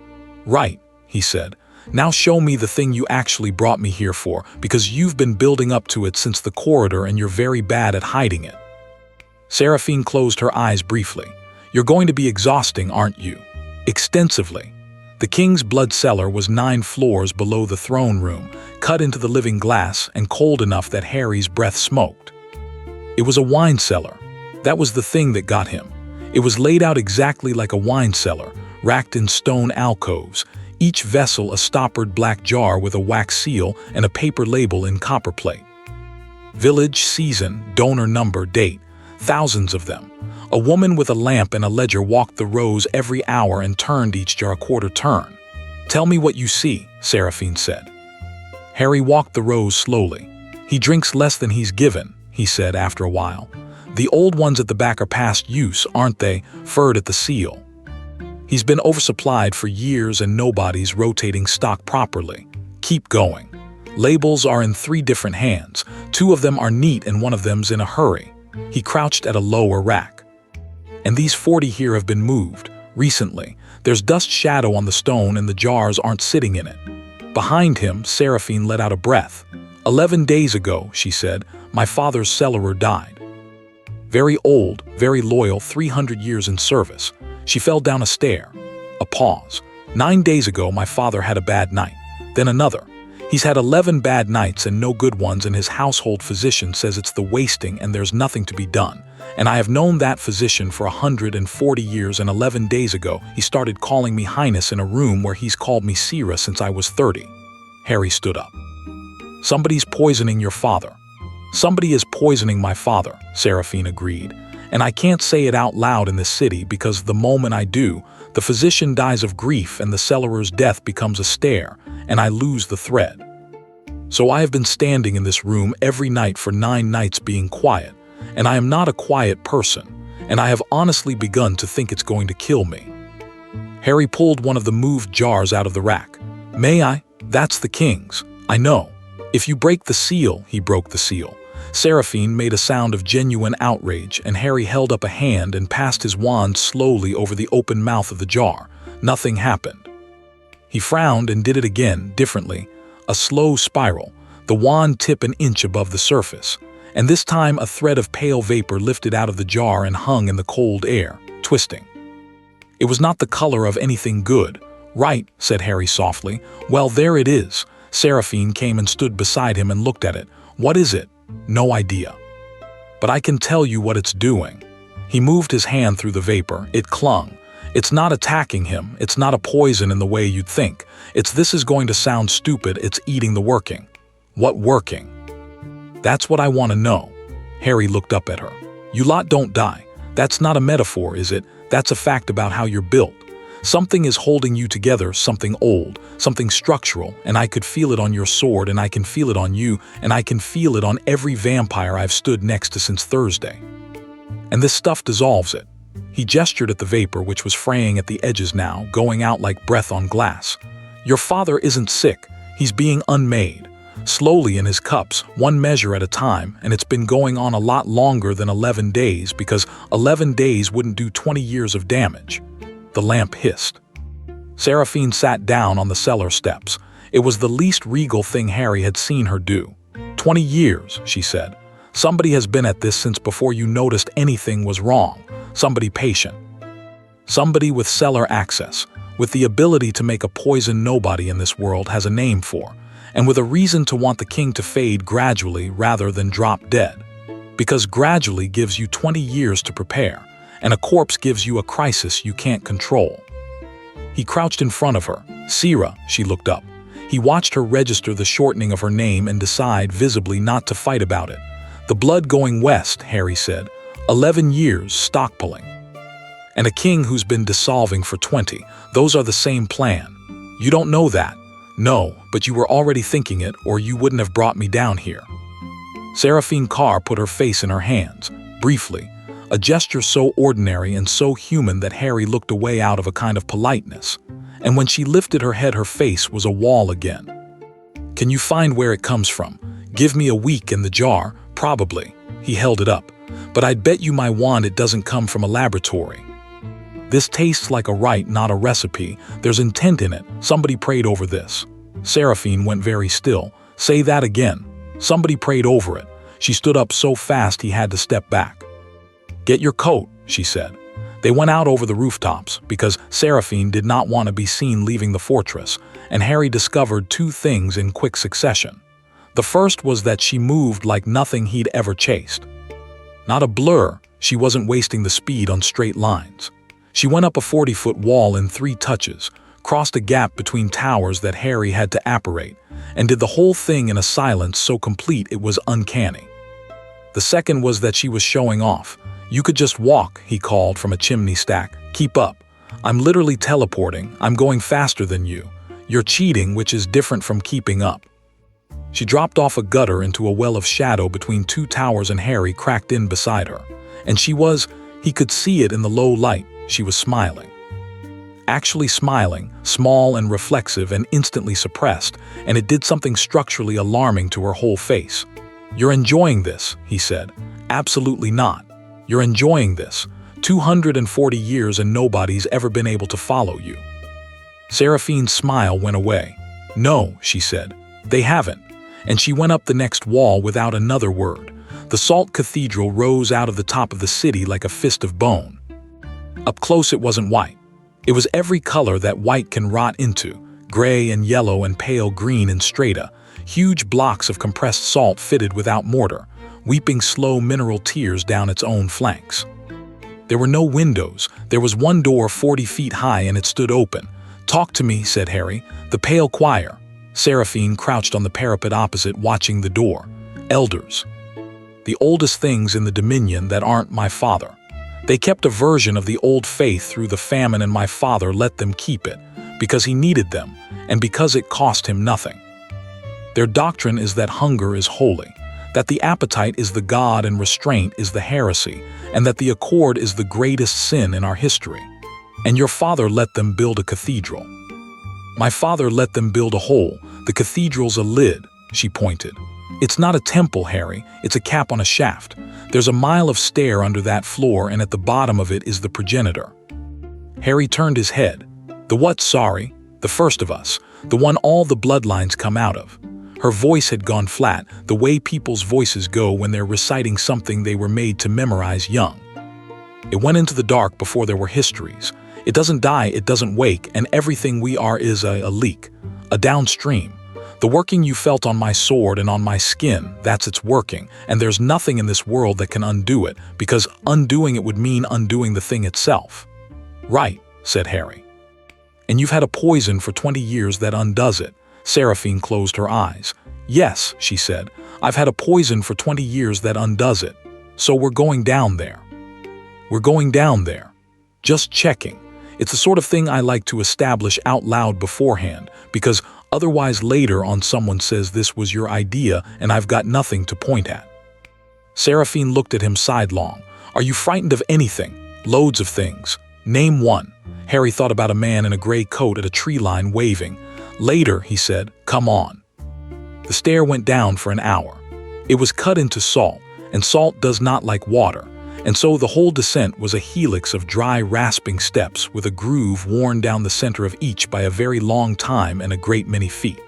"Right," he said. "Now show me the thing you actually brought me here for, because you've been building up to it since the corridor and you're very bad at hiding it." Seraphine closed her eyes briefly. "You're going to be exhausting, aren't you?" "Extensively." The king's blood cellar was 9 floors below the throne room, cut into the living glass and cold enough that Harry's breath smoked. It was a wine cellar. That was the thing that got him. It was laid out exactly like a wine cellar, racked in stone alcoves, each vessel a stoppered black jar with a wax seal and a paper label in copperplate. Village, season, donor number, date. Thousands of them. A woman with a lamp and a ledger walked the rows every hour and turned each jar a quarter turn. "Tell me what you see," Seraphine said. Harry walked the rows slowly. "He drinks less than he's given," he said after a while. The old ones at the back are past use, aren't they? Furred at the seal. He's been oversupplied for years and nobody's rotating stock properly. Keep going. Labels are in 3 different hands. 2 of them are neat and one of them's in a hurry. He crouched at a lower rack. And these 40 here have been moved. Recently. There's dust shadow on the stone and the jars aren't sitting in it. Behind him, Seraphine let out a breath. 11 days ago, she said, my father's cellarer died. Very old, very loyal, 300 years in service. She fell down a stair. A pause. 9 days ago, my father had a bad night. Then another. He's had 11 bad nights and no good ones, and his household physician says it's the wasting and there's nothing to be done. And I have known that physician for 140 years, and 11 days ago, he started calling me Highness in a room where he's called me Sira since I was 30. Harry stood up. Somebody's poisoning your father. Somebody is poisoning my father, Seraphine agreed. And I can't say it out loud in this city because the moment I do, the physician dies of grief and the cellarer's death becomes a stare, and I lose the thread. So I have been standing in this room every night for 9 nights being quiet, and I am not a quiet person, and I have honestly begun to think it's going to kill me. Harry pulled one of the moved jars out of the rack. May I? That's the king's. I know. If you break the seal, he broke the seal. Seraphine made a sound of genuine outrage, and Harry held up a hand and passed his wand slowly over the open mouth of the jar. Nothing happened. He frowned and did it again, differently. A slow spiral, the wand tip an inch above the surface, and this time a thread of pale vapor lifted out of the jar and hung in the cold air, twisting. It was not the color of anything good. Right, said Harry softly. Well, there it is. Seraphine came and stood beside him and looked at it. What is it? No idea. But I can tell you what it's doing. He moved his hand through the vapor. It clung. It's not attacking him. It's not a poison in the way you'd think. This is going to sound stupid. It's eating the working. What working? That's what I want to know. Harry looked up at her. You lot don't die. That's not a metaphor, is it? That's a fact about how you're built. Something is holding you together, something old, something structural, and I could feel it on your sword, and I can feel it on you, and I can feel it on every vampire I've stood next to since Thursday. And this stuff dissolves it. He gestured at the vapor, which was fraying at the edges now, going out like breath on glass. Your father isn't sick. He's being unmade. Slowly in his cups, 1 measure at a time, and it's been going on a lot longer than 11 days because 11 days wouldn't do 20 years of damage. The lamp hissed. Seraphine sat down on the cellar steps. It was the least regal thing Harry had seen her do. 20 years, she said. Somebody has been at this since before you noticed anything was wrong. Somebody patient. Somebody with cellar access, with the ability to make a poison nobody in this world has a name for, and with a reason to want the king to fade gradually rather than drop dead. Because gradually gives you 20 years to prepare, and a corpse gives you a crisis you can't control. He crouched in front of her. Sira, she looked up. He watched her register the shortening of her name and decide visibly not to fight about it. The blood going west, Harry said. 11 years stockpiling. And a king who's been dissolving for 20. Those are the same plan. You don't know that. No, but you were already thinking it, or you wouldn't have brought me down here. Seraphine Carr put her face in her hands, briefly. A gesture so ordinary and so human that Harry looked away out of a kind of politeness. And when she lifted her head, her face was a wall again. Can you find where it comes from? Give me a week in the jar, probably. He held it up. But I'd bet you my wand it doesn't come from a laboratory. This tastes like a rite, not a recipe. There's intent in it. Somebody prayed over this. Seraphine went very still. Say that again. Somebody prayed over it. She stood up so fast he had to step back. Get your coat, she said. They went out over the rooftops because Seraphine did not want to be seen leaving the fortress, and Harry discovered 2 things in quick succession. The first was that she moved like nothing he'd ever chased. Not a blur, she wasn't wasting the speed on straight lines. She went up a 40-foot wall in 3 touches, crossed a gap between towers that Harry had to apparate, and did the whole thing in a silence so complete it was uncanny. The second was that she was showing off. You could just walk, he called from a chimney stack. Keep up. I'm literally teleporting. I'm going faster than you. You're cheating, which is different from keeping up. She dropped off a gutter into a well of shadow between 2 towers and Harry cracked in beside her. And he could see it in the low light, she was smiling. Actually smiling, small and reflexive and instantly suppressed, and it did something structurally alarming to her whole face. "You're enjoying this," he said. "Absolutely not. You're enjoying this. 240 years and nobody's ever been able to follow you." Seraphine's smile went away. "No," she said, "they haven't." And she went up the next wall without another word. The salt cathedral rose out of the top of the city like a fist of bone. Up close it wasn't white. It was every color that white can rot into, gray and yellow and pale green and strata, huge blocks of compressed salt fitted without mortar, weeping slow mineral tears down its own flanks. There were no windows. There was one door 40 feet high and it stood open. "Talk to me," said Harry. "The pale choir." Seraphine crouched on the parapet opposite, watching the door. "Elders. The oldest things in the Dominion that aren't my father. They kept a version of the old faith through the famine and my father let them keep it, because he needed them, and because it cost him nothing. Their doctrine is that hunger is holy, that the appetite is the god and restraint is the heresy, and that the accord is the greatest sin in our history. And your father let them build a cathedral. My father let them build a hole. The cathedral's a lid," she pointed. "It's not a temple, Harry, it's a cap on a shaft. There's a mile of stair under that floor and at the bottom of it is the progenitor." Harry turned his head. "The what, sorry?" "The first of us, the one all the bloodlines come out of." Her voice had gone flat, the way people's voices go when they're reciting something they were made to memorize young. "It went into the dark before there were histories. It doesn't die, it doesn't wake, and everything we are is a leak, a downstream. The working you felt on my sword and on my skin, that's its working, and there's nothing in this world that can undo it, because undoing it would mean undoing the thing itself." "Right," said Harry. "And you've had a poison for 20 years that undoes it." Seraphine closed her eyes. "Yes," she said, "I've had a poison for 20 years that undoes it. So we're going down there." "We're going down there. Just checking. It's the sort of thing I like to establish out loud beforehand, because otherwise later on someone says this was your idea and I've got nothing to point at." Seraphine looked at him sidelong. "Are you frightened of anything?" "Loads of things. Name one." Harry thought about a man in a gray coat at a tree line waving. "Later," he said, "come on." The stair went down for an hour. It was cut into salt, and salt does not like water, and so the whole descent was a helix of dry, rasping steps with a groove worn down the center of each by a very long time and a great many feet.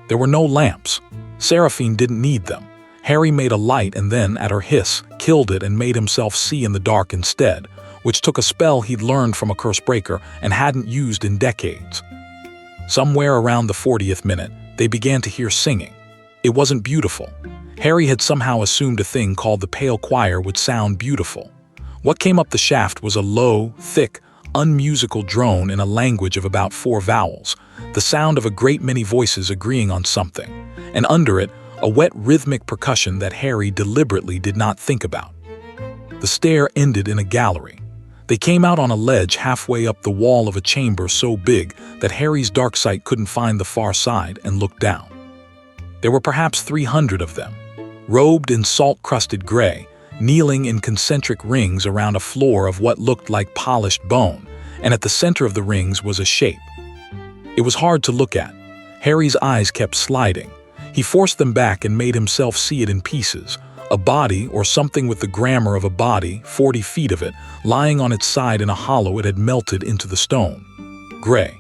There were no lamps. Seraphine didn't need them. Harry made a light and then, at her hiss, killed it and made himself see in the dark instead, which took a spell he'd learned from a curse breaker and hadn't used in decades. Somewhere around the 40th minute, they began to hear singing. It wasn't beautiful. Harry had somehow assumed a thing called the pale choir would sound beautiful. What came up the shaft was a low, thick, unmusical drone in a language of about 4 vowels, the sound of a great many voices agreeing on something, and under it, a wet rhythmic percussion that Harry deliberately did not think about. The stair ended in a gallery. They came out on a ledge halfway up the wall of a chamber so big that Harry's dark sight couldn't find the far side and looked down. There were perhaps 300 of them, robed in salt-crusted gray, kneeling in concentric rings around a floor of what looked like polished bone, and at the center of the rings was a shape. It was hard to look at. Harry's eyes kept sliding. He forced them back and made himself see it in pieces. A body, or something with the grammar of a body, 40 feet of it, lying on its side in a hollow it had melted into the stone. Gray.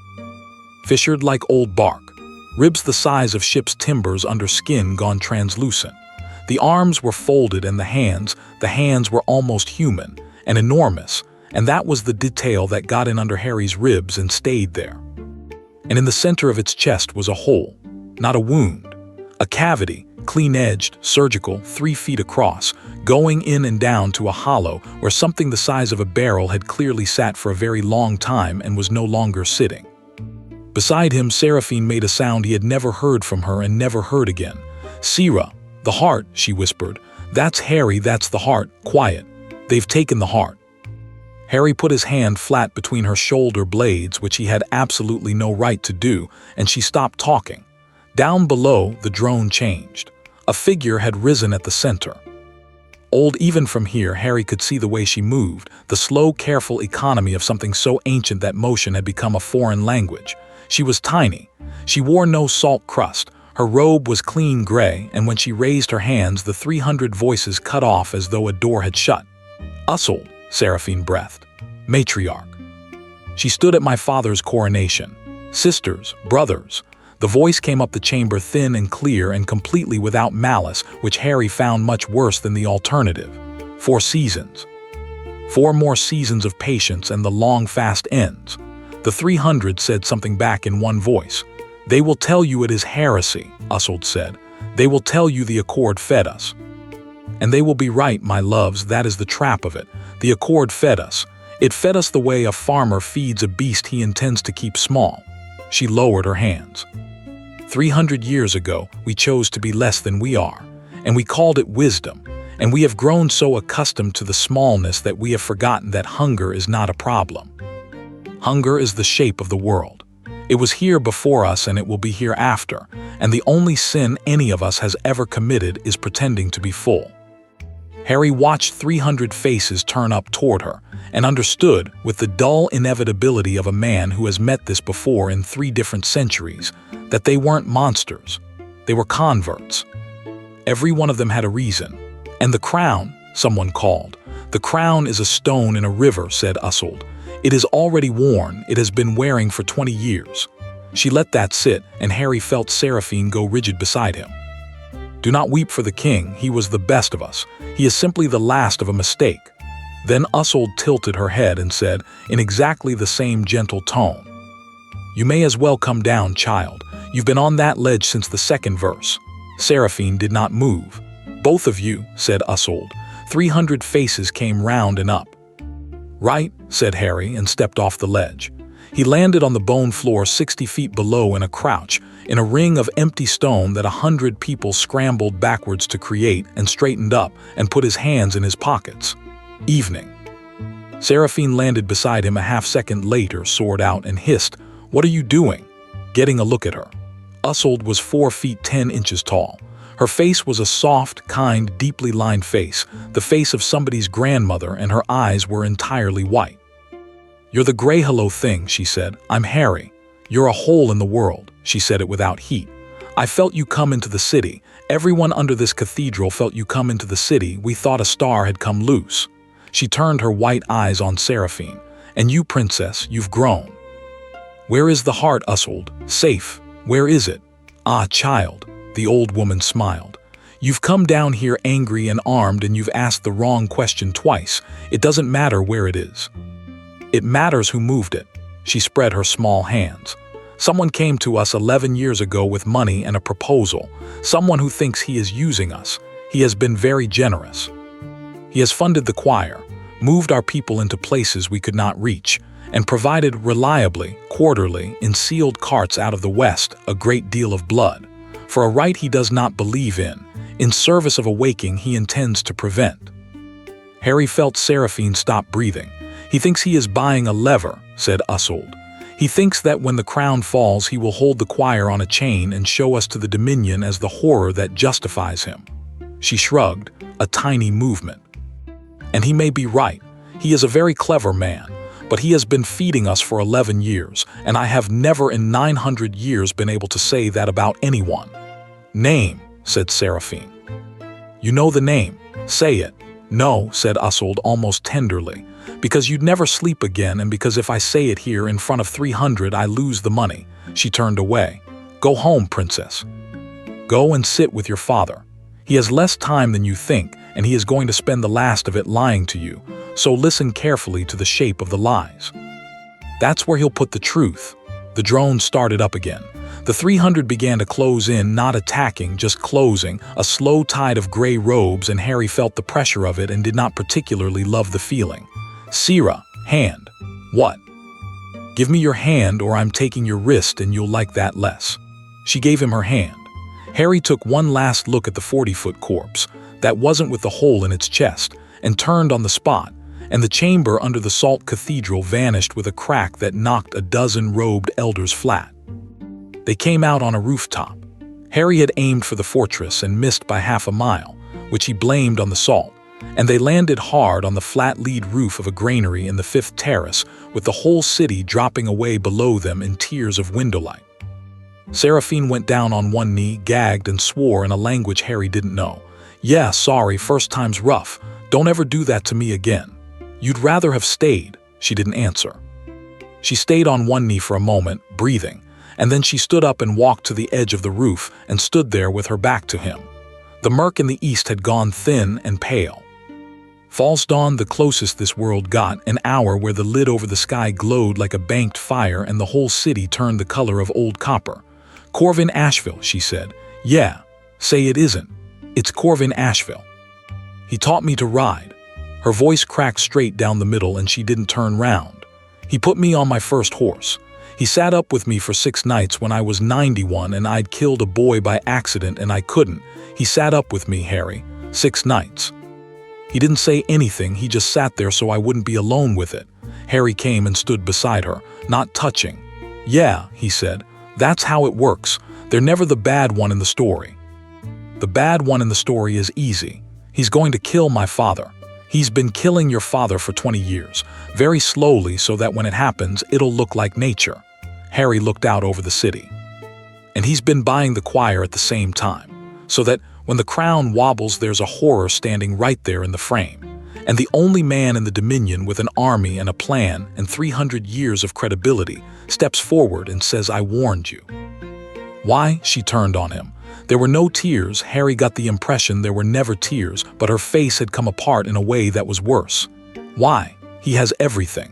Fissured like old bark. Ribs the size of ship's timbers under skin gone translucent. The arms were folded and the hands were almost human and enormous, and that was the detail that got in under Harry's ribs and stayed there. And in the center of its chest was a hole, not a wound, a cavity, clean-edged, surgical, 3 feet across, going in and down to a hollow where something the size of a barrel had clearly sat for a very long time and was no longer sitting. Beside him, Seraphine made a sound he had never heard from her and never heard again. "Sira, the heart," she whispered. "That's Harry, that's the heart. Quiet. They've taken the heart." Harry put his hand flat between her shoulder blades, which he had absolutely no right to do, and she stopped talking. Down below, the drone changed. A figure had risen at the center. Old even from here, Harry could see the way she moved, the slow, careful economy of something so ancient that motion had become a foreign language. She was tiny. She wore no salt crust. Her robe was clean gray, and when she raised her hands, the 300 voices cut off as though a door had shut. "Usold," Seraphine breathed. "Matriarch." She stood at my father's coronation. "Sisters, brothers." The voice came up the chamber thin and clear and completely without malice, which Harry found much worse than the alternative. 4 seasons. 4 more seasons of patience and the long fast ends. The 300 said something back in one voice. "They will tell you it is heresy," Usold said. "They will tell you the accord fed us." "And they will be right, my loves, that is the trap of it. The accord fed us. It fed us the way a farmer feeds a beast he intends to keep small." She lowered her hands. 300 years ago, we chose to be less than we are, and we called it wisdom, and we have grown so accustomed to the smallness that we have forgotten that hunger is not a problem. Hunger is the shape of the world. It was here before us and it will be here after, and the only sin any of us has ever committed is pretending to be full. Harry watched 300 faces turn up toward her, and understood, with the dull inevitability of a man who has met this before in 3 different centuries, that they weren't monsters. They were converts. Every one of them had a reason. "And the crown," someone called. "The crown is a stone in a river," said Usold. "It is already worn, it has been wearing for 20 years. She let that sit, and Harry felt Seraphine go rigid beside him. "Do not weep for the king, he was the best of us. He is simply the last of a mistake." Then Usold tilted her head and said, in exactly the same gentle tone, "You may as well come down, child. You've been on that ledge since the 2nd verse." Seraphine did not move. "Both of you," said Usold. 300 faces came round and up. "Right," said Harry, and stepped off the ledge. He landed on the bone floor 60 feet below in a crouch, in a ring of empty stone that 100 people scrambled backwards to create, and straightened up and put his hands in his pockets. "Evening." Seraphine landed beside him a half-second later, sword out, and hissed, "What are you doing?" Getting a look at her. Usold was 4 feet 10 inches tall. Her face was a soft, kind, deeply lined face, the face of somebody's grandmother, and her eyes were entirely white. "You're the gray hello thing," she said. "I'm Harry. You're a hole in the world." She said it without heat. "I felt you come into the city. Everyone under this cathedral felt you come into the city. We thought a star had come loose." She turned her white eyes on Seraphine. "And you, princess, you've grown." "Where is the heart, Usold? Safe. Where is it?" "Ah, child." The old woman smiled. "You've come down here angry and armed, and you've asked the wrong question twice. It doesn't matter where it is. It matters who moved it." She spread her small hands. "Someone came to us 11 years ago with money and a proposal. Someone who thinks he is using us. He has been very generous. He has funded the choir, moved our people into places we could not reach, and provided reliably, quarterly, in sealed carts out of the West, a great deal of blood. For a right he does not believe in service of a waking he intends to prevent." Harry felt Seraphine stop breathing. "He thinks he is buying a lever," said Usold. "He thinks that when the crown falls he will hold the choir on a chain and show us to the Dominion as the horror that justifies him." She shrugged, a tiny movement. "And he may be right. He is a very clever man. But he has been feeding us for 11 years, and I have never in 900 years been able to say that about anyone." "Name," said Seraphine. "You know the name. Say it." "No," said Usold almost tenderly, "because you'd never sleep again, and because if I say it here in front of 300 I lose the money." She turned away. "Go home, princess. Go and sit with your father. He has less time than you think, and he is going to spend the last of it lying to you, so listen carefully to the shape of the lies. That's where he'll put the truth." The drone started up again. The 300 began to close in, not attacking, just closing, a slow tide of gray robes, and Harry felt the pressure of it and did not particularly love the feeling. "Sira, hand." "What?" "Give me your hand or I'm taking your wrist and you'll like that less." She gave him her hand. Harry took one last look at the 40-foot corpse, that wasn't with the hole in its chest, and turned on the spot, and the chamber under the salt cathedral vanished with a crack that knocked a dozen robed elders flat. They came out on a rooftop. Harry had aimed for the fortress and missed by half a mile, which he blamed on the salt. and they landed hard on the flat lead roof of a granary in the 5th terrace, with the whole city dropping away below them in tiers of windowlight. Seraphine went down on one knee, gagged, and swore in a language Harry didn't know. "Yeah, sorry, first time's rough. Don't ever do that to me again." "You'd rather have stayed," she didn't answer. She stayed on one knee for a moment, breathing, and then she stood up and walked to the edge of the roof and stood there with her back to him. The murk in the east had gone thin and pale. False dawn, the closest this world got, an hour where the lid over the sky glowed like a banked fire and the whole city turned the color of old copper. "Corvin Asheville," she said. "Yeah, say it isn't. It's Corvin Asheville. He taught me to ride." Her voice cracked straight down the middle and she didn't turn round. "He put me on my first horse. He sat up with me for 6 nights when I was 91 and I'd killed a boy by accident and I couldn't. He sat up with me, Harry. 6 nights. He didn't say anything, he just sat there so I wouldn't be alone with it." Harry came and stood beside her, not touching. "Yeah," he said, "that's how it works. They're never the bad one in the story. The bad one in the story is easy. He's going to kill my father. He's been killing your father for 20 years, very slowly so that when it happens, it'll look like nature." Harry looked out over the city. "And he's been buying the choir at the same time, so that when the crown wobbles there's a horror standing right there in the frame. And the only man in the Dominion with an army and a plan and 300 years of credibility steps forward and says, 'I warned you.'" "Why?" She turned on him. There were no tears. Harry got the impression there were never tears, but her face had come apart in a way that was worse. "Why? He has everything.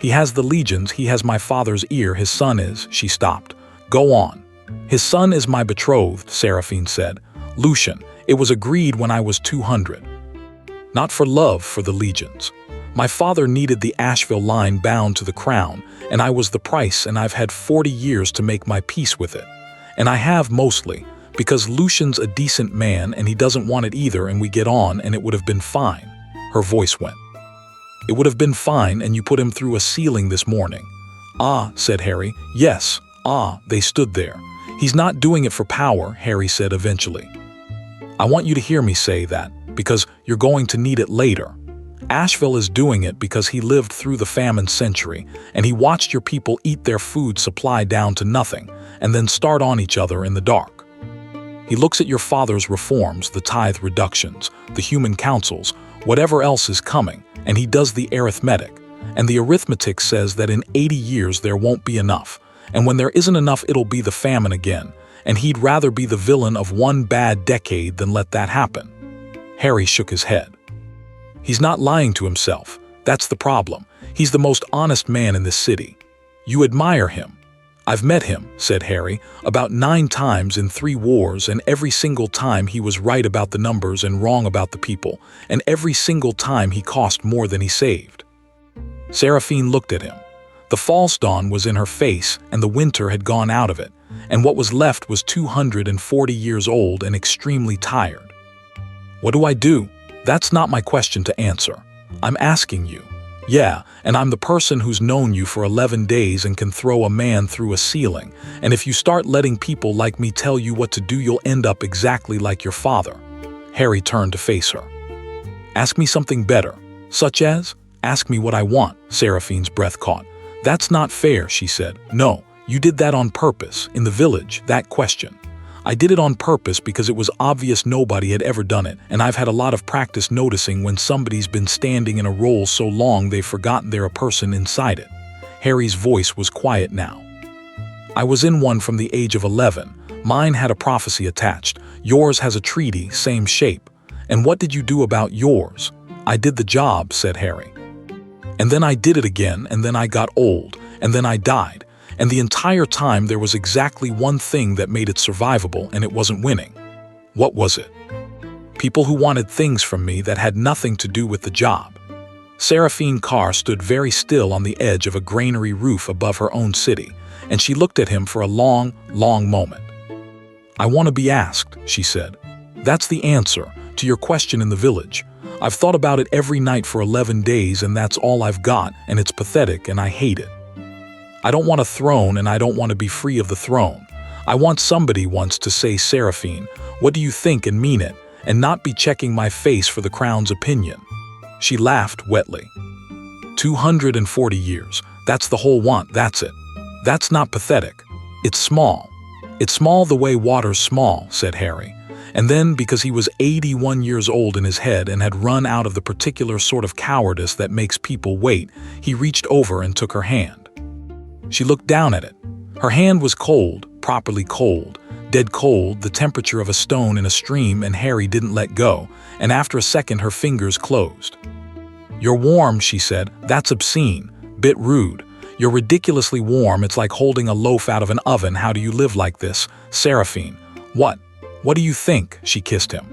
He has the legions, he has my father's ear, his son is—" She stopped. "Go on." "His son is my betrothed," Seraphine said. "Lucian, it was agreed when I was 200. Not for love, for the legions. My father needed the Asheville line bound to the crown, and I was the price, and I've had 40 years to make my peace with it. And I have mostly, because Lucian's a decent man and he doesn't want it either, and we get on and it would have been fine." Her voice went. "It would have been fine, and you put him through a ceiling this morning." "Ah," said Harry. "Yes, ah." They stood there. "He's not doing it for power," Harry said eventually. "I want you to hear me say that, because you're going to need it later. Asheville is doing it because he lived through the famine century, and he watched your people eat their food supply down to nothing, and then start on each other in the dark. He looks at your father's reforms, the tithe reductions, the human councils, whatever else is coming, and he does the arithmetic. And the arithmetic says that in 80 years there won't be enough, and when there isn't enough it'll be the famine again, and he'd rather be the villain of one bad decade than let that happen." Harry shook his head. "He's not lying to himself. That's the problem. He's the most honest man in this city. You admire him." "I've met him," said Harry, "about 9 times in 3 wars, and every single time he was right about the numbers and wrong about the people, and every single time he cost more than he saved." Seraphine looked at him. The false dawn was in her face, and the winter had gone out of it, and what was left was 240 years old and extremely tired. "What do I do? That's not my question to answer. I'm asking you. Yeah, and I'm the person who's known you for 11 days and can throw a man through a ceiling, and if you start letting people like me tell you what to do, you'll end up exactly like your father." Harry turned to face her. "Ask me something better. Such as? Ask me what I want." Seraphine's breath caught. "That's not fair," she said. "No, you did that on purpose, in the village, that question. I did it on purpose because it was obvious nobody had ever done it, and I've had a lot of practice noticing when somebody's been standing in a role so long they've forgotten they're a person inside it." Harry's voice was quiet now. "I was in one from the age of 11. Mine had a prophecy attached. Yours has a treaty, same shape. And what did you do about yours?" "I did the job," said Harry. "And then I did it again, and then I got old, and then I died. And the entire time there was exactly one thing that made it survivable, and it wasn't winning." "What was it?" "People who wanted things from me that had nothing to do with the job." Seraphine Carr stood very still on the edge of a granary roof above her own city, and she looked at him for a long, long moment. "I want to be asked," she said. "That's the answer to your question in the village. I've thought about it every night for 11 days, and that's all I've got, and it's pathetic, and I hate it. I don't want a throne, and I don't want to be free of the throne. I want somebody once to say, 'Seraphine, what do you think?' and mean it, and not be checking my face for the crown's opinion." She laughed wetly. 240 years. That's the whole want, that's it. That's not pathetic. It's small. It's small the way water's small, said Harry. And then, because he was 81 years old in his head and had run out of the particular sort of cowardice that makes people wait, he reached over and took her hand. She looked down at it. Her hand was cold, properly cold, dead cold, the temperature of a stone in a stream, and Harry didn't let go, and after a second her fingers closed. "You're warm," she said. "That's obscene. Bit rude. You're ridiculously warm. It's like holding a loaf out of an oven. How do you live like this? Seraphine." "What? What do you think?" She kissed him.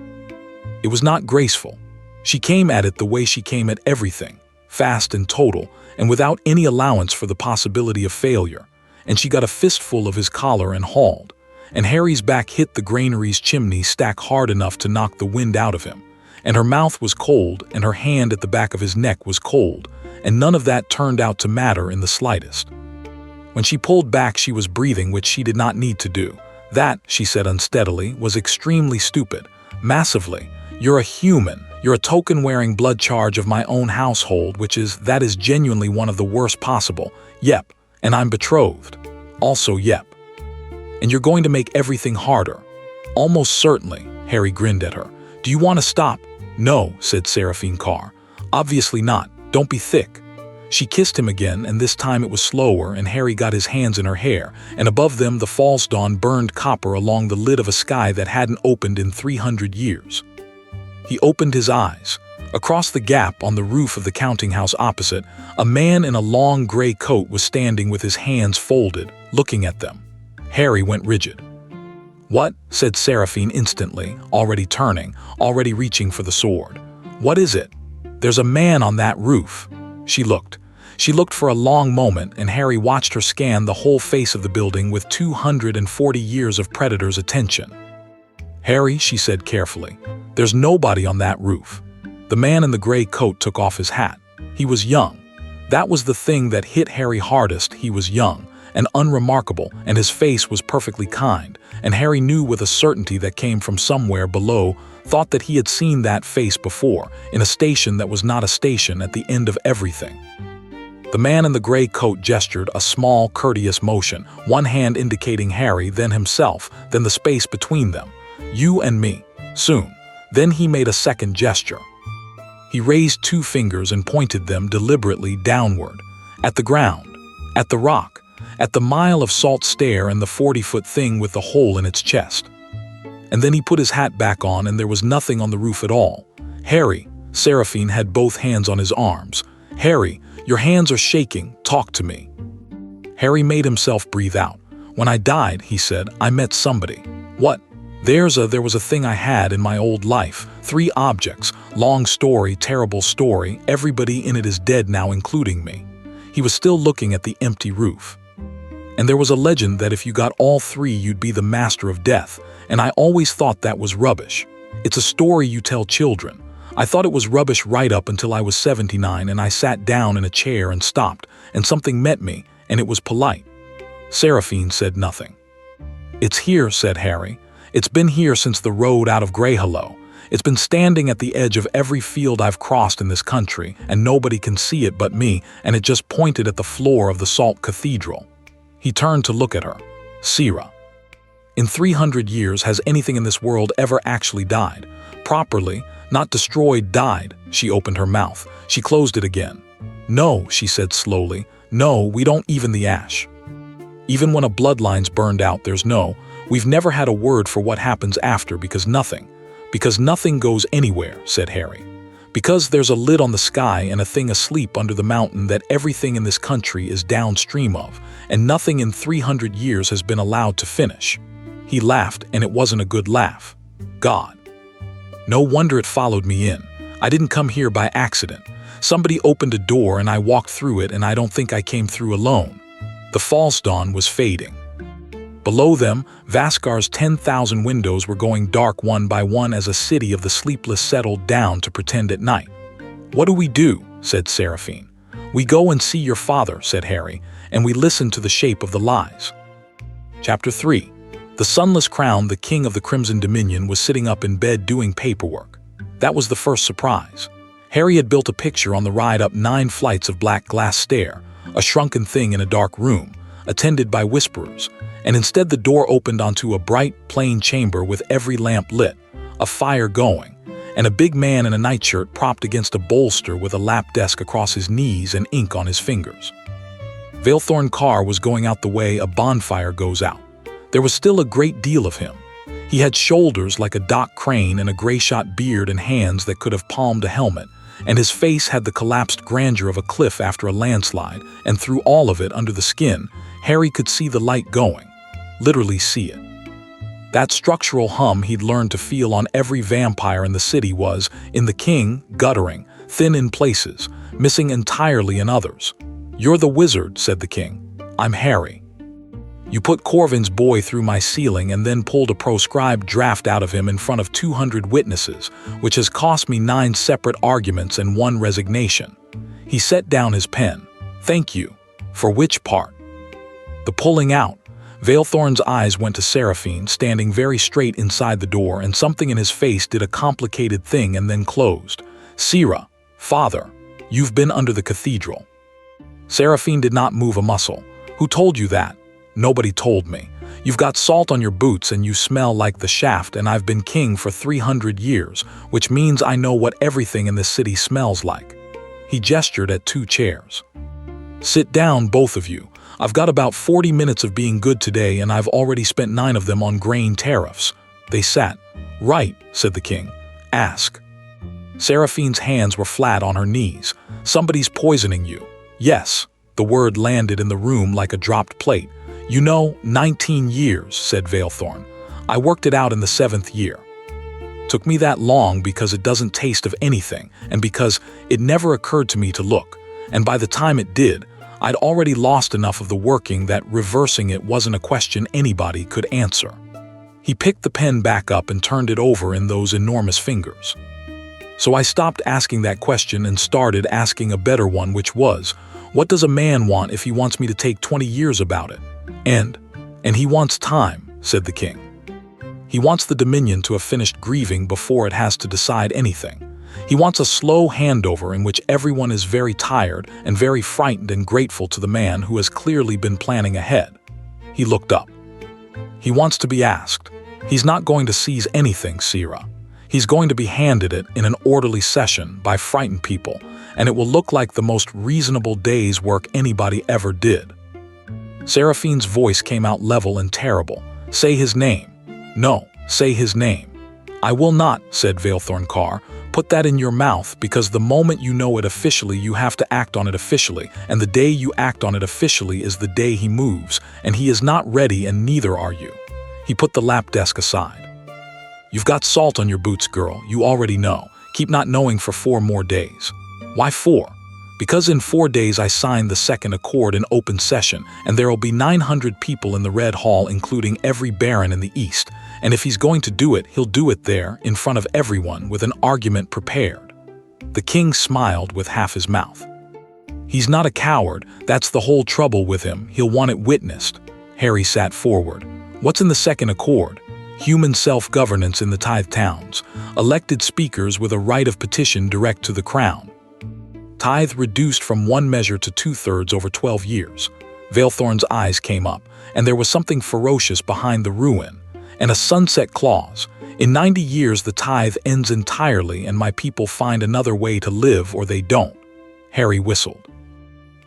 It was not graceful. She came at it the way she came at everything, fast and total, and without any allowance for the possibility of failure. And she got a fistful of his collar and hauled. And Harry's back hit the granary's chimney stack hard enough to knock the wind out of him. And her mouth was cold, and her hand at the back of his neck was cold, and none of that turned out to matter in the slightest. When she pulled back, she was breathing, which she did not need to do. "That," she said unsteadily, "was extremely stupid. Massively. You're a human. You're a token-wearing blood charge of my own household, that is genuinely one of the worst possible. Yep. And I'm betrothed. Also yep. And you're going to make everything harder." "Almost certainly," Harry grinned at her. "Do you want to stop?" "No," said Seraphine Carr. "Obviously not. Don't be thick." She kissed him again, and this time it was slower, and Harry got his hands in her hair, and above them the false dawn burned copper along the lid of a sky that hadn't opened in 300 years. He opened his eyes. Across the gap on the roof of the counting house opposite, a man in a long gray coat was standing with his hands folded, looking at them. Harry went rigid. "What?" said Seraphine instantly, already turning, already reaching for the sword. "What is it?" "There's a man on that roof." She looked. She looked for a long moment, and Harry watched her scan the whole face of the building with 240 years of predator's attention. "Harry," she said carefully, "there's nobody on that roof." The man in the gray coat took off his hat. He was young. That was the thing that hit Harry hardest. He was young and unremarkable, and his face was perfectly kind, and Harry knew with a certainty that came from somewhere below, thought that he had seen that face before, in a station that was not a station, at the end of everything. The man in the gray coat gestured a small, courteous motion, one hand indicating Harry, then himself, then the space between them. "You and me. Soon." Then he made a second gesture. He raised two fingers and pointed them deliberately downward, at the ground, at the rock, at the mile of salt stair and the 40-foot thing with the hole in its chest. And then he put his hat back on, and there was nothing on the roof at all. "Harry," Seraphine had both hands on his arms. "Harry, your hands are shaking. Talk to me." Harry made himself breathe out. "When I died," he said, "I met somebody." "What?" There was a thing I had in my old life. 3 objects. Long story, terrible story. Everybody in it is dead now, including me." He was still looking at the empty roof. "And there was a legend that if you got all 3, you'd be the master of death. And I always thought that was rubbish. It's a story you tell children. I thought it was rubbish right up until I was 79, and I sat down in a chair and stopped, and something met me, and it was polite." Seraphine said nothing. "It's here," said Harry. "It's been here since the road out of Greyhollow. It's been standing at the edge of every field I've crossed in this country, and nobody can see it but me, and it just pointed at the floor of the Salt Cathedral." He turned to look at her. "Sira. In 300 years, has anything in this world ever actually died? Properly, not destroyed, died." She opened her mouth. She closed it again. "No," she said slowly. "No, we don't even the ash. Even when a bloodline's burned out, there's no. We've never had a word for what happens after, because nothing goes anywhere," said Harry. "Because there's a lid on the sky and a thing asleep under the mountain that everything in this country is downstream of, and nothing in 300 years has been allowed to finish." He laughed, and it wasn't a good laugh. "God. No wonder it followed me in. I didn't come here by accident. Somebody opened a door and I walked through it, and I don't think I came through alone." The false dawn was fading. Below them, Vaskar's 10,000 windows were going dark one by one as a city of the sleepless settled down to pretend at night. "What do we do?" said Seraphine. "We go and see your father," said Harry, "and we listen to the shape of the lies." Chapter 3. The sunless crown, the king of the Crimson Dominion, was sitting up in bed doing paperwork. That was the first surprise. Harry had built a picture on the ride up 9 flights of black glass stair, a shrunken thing in a dark room, attended by whisperers, and instead the door opened onto a bright, plain chamber with every lamp lit, a fire going, and a big man in a nightshirt propped against a bolster with a lap desk across his knees and ink on his fingers. Valethorn Carr was going out the way a bonfire goes out. There was still a great deal of him. He had shoulders like a dock crane and a gray-shot beard and hands that could have palmed a helmet, and his face had the collapsed grandeur of a cliff after a landslide, and through all of it, under the skin, Harry could see the light going. Literally see it. That structural hum he'd learned to feel on every vampire in the city was, in the king, guttering, thin in places, missing entirely in others. "You're the wizard," said the king. "I'm Harry. You put Corvin's boy through my ceiling and then pulled a proscribed draft out of him in front of 200 witnesses, which has cost me 9 separate arguments and 1 resignation." He set down his pen. "Thank you. For which part?" "The pulling out." Valethorn's eyes went to Seraphine, standing very straight inside the door, and something in his face did a complicated thing and then closed. "Sira, father, you've been under the cathedral." Seraphine did not move a muscle. "Who told you that?" "Nobody told me. You've got salt on your boots and you smell like the shaft, and I've been king for 300 years, which means I know what everything in this city smells like." He gestured at 2 chairs. "Sit down, both of you. I've got about 40 minutes of being good today, and I've already spent 9 of them on grain tariffs." They sat. "Right," said the king. "Ask." Seraphine's hands were flat on her knees. "Somebody's poisoning you." "Yes." The word landed in the room like a dropped plate. "You know, 19 years, said Valethorn. "I worked it out in the 7th year. Took me that long because it doesn't taste of anything, and because it never occurred to me to look. And by the time it did, I'd already lost enough of the working that reversing it wasn't a question anybody could answer." He picked the pen back up and turned it over in those enormous fingers. "So I stopped asking that question and started asking a better one, which was, what does a man want if he wants me to take 20 years about it? And he wants time," said the king. "He wants the Dominion to have finished grieving before it has to decide anything. He wants a slow handover in which everyone is very tired and very frightened and grateful to the man who has clearly been planning ahead." He looked up. "He wants to be asked. He's not going to seize anything, Sira. He's going to be handed it in an orderly session by frightened people, and it will look like the most reasonable day's work anybody ever did." Seraphine's voice came out level and terrible. "Say his name." "No, say his name." "I will not," said Valethorn Carr. "Put that in your mouth, because the moment you know it officially, you have to act on it officially, and the day you act on it officially is the day he moves, and he is not ready, and neither are you." He put the lap desk aside. "You've got salt on your boots, girl, you already know. Keep not knowing for 4 more days. "Why 4? "Because in 4 days I signed the 2nd accord in open session, and there'll be 900 people in the Red Hall, including every baron in the East, and if he's going to do it, he'll do it there, in front of everyone, with an argument prepared." The king smiled with half his mouth. "He's not a coward, that's the whole trouble with him, he'll want it witnessed." Harry sat forward. "What's in the 2nd accord?" "Human self-governance in the tithe towns. Elected speakers with a right of petition direct to the crown. Tithe reduced from 1 measure to 2/3 over 12 years. Valethorn's eyes came up, and there was something ferocious behind the ruin. "And a sunset clause. In 90 years the tithe ends entirely, and my people find another way to live, or they don't." Harry whistled.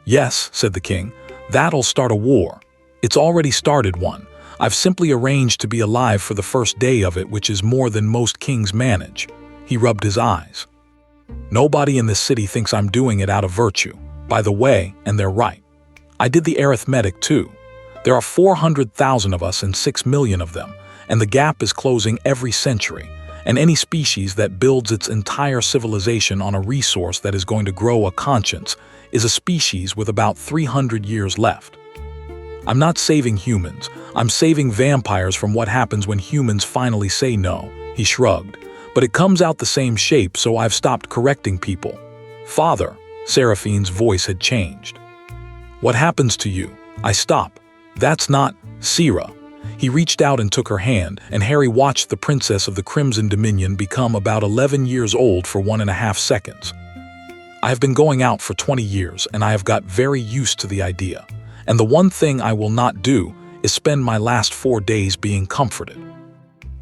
"Yes," said the king, "that'll start a war. It's already started one. I've simply arranged to be alive for the first day of it, which is more than most kings manage." He rubbed his eyes. "Nobody in this city thinks I'm doing it out of virtue, by the way, and they're right. I did the arithmetic too. There are 400,000 of us and 6 million of them, and the gap is closing every century, and any species that builds its entire civilization on a resource that is going to grow a conscience is a species with about 300 years left. I'm not saving humans, I'm saving vampires from what happens when humans finally say no." He shrugged. "But it comes out the same shape, so I've stopped correcting people." "Father," Seraphine's voice had changed. "What happens to you?" "I stop." "That's not Sira." He reached out and took her hand, and Harry watched the princess of the Crimson Dominion become about 11 years old for 1.5 seconds. I have been going out for 20 years, and I have got very used to the idea. And the one thing I will not do is spend my last 4 days being comforted.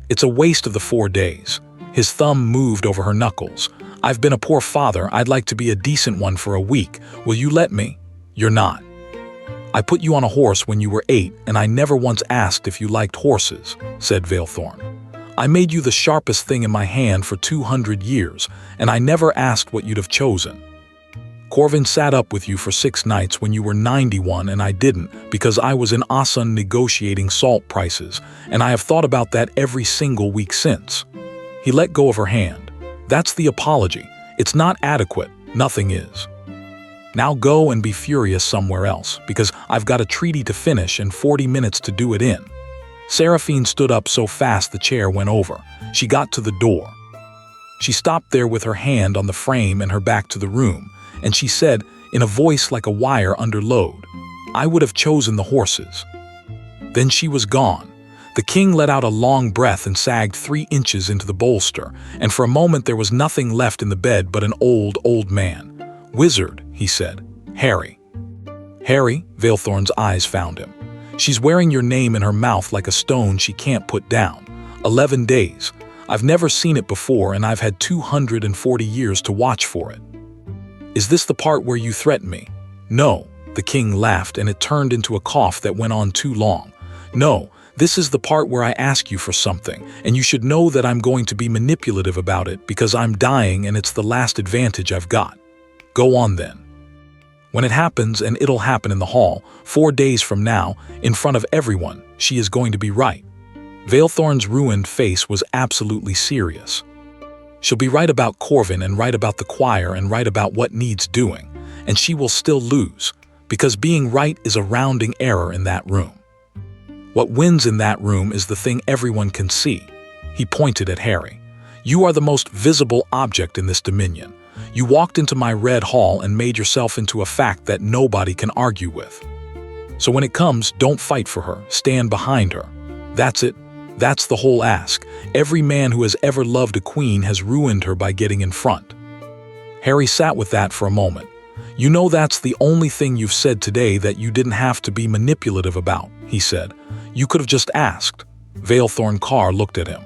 It's a waste of the 4 days. His thumb moved over her knuckles. I've been a poor father. I'd like to be a decent one for a week. Will you let me? You're not. I put you on a horse when you were 8, and I never once asked if you liked horses, said Valethorn. I made you the sharpest thing in my hand for 200 years, and I never asked what you'd have chosen. Corvin sat up with you for 6 nights when you were 91 and I didn't, because I was in Asun negotiating salt prices, and I have thought about that every single week since. He let go of her hand. That's the apology. It's not adequate. Nothing is. Now go and be furious somewhere else, because I've got a treaty to finish and 40 minutes to do it in. Seraphine stood up so fast the chair went over. She got to the door. She stopped there with her hand on the frame and her back to the room, and she said, in a voice like a wire under load, I would have chosen the horses. Then she was gone. The king let out a long breath and sagged 3 inches into the bolster, and for a moment there was nothing left in the bed but an old man. Wizard, he said. Harry. Harry, Valethorn's eyes found him. She's wearing your name in her mouth like a stone she can't put down. 11 days. I've never seen it before, and I've had 240 years to watch for it. Is this the part where you threaten me? No, the king laughed, and it turned into a cough that went on too long. No, this is the part where I ask you for something, and you should know that I'm going to be manipulative about it because I'm dying and it's the last advantage I've got. Go on then. When it happens, and it'll happen in the hall, 4 days from now, in front of everyone, she is going to be right. Valethorn's ruined face was absolutely serious. She'll be right about Corvin and right about the choir and right about what needs doing, and she will still lose, because being right is a rounding error in that room. What wins in that room is the thing everyone can see. He pointed at Harry. You are the most visible object in this dominion. You walked into my red hall and made yourself into a fact that nobody can argue with. So when it comes, don't fight for her, stand behind her. That's it. That's the whole ask. Every man who has ever loved a queen has ruined her by getting in front. Harry sat with that for a moment. You know that's the only thing you've said today that you didn't have to be manipulative about, he said. You could have just asked. Valethorn Carr looked at him.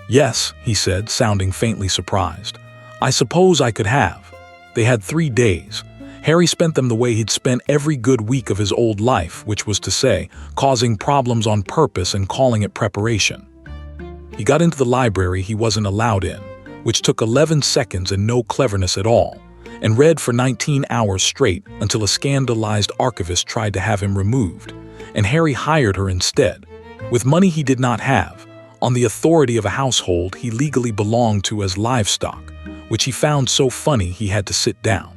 Yes, he said, sounding faintly surprised. I suppose I could have. They had 3 days. Harry spent them the way he'd spent every good week of his old life, which was to say, causing problems on purpose and calling it preparation. He got into the library he wasn't allowed in, which took 11 seconds and no cleverness at all, and read for 19 hours straight until a scandalized archivist tried to have him removed, and Harry hired her instead, with money he did not have, on the authority of a household he legally belonged to as livestock, which he found so funny he had to sit down.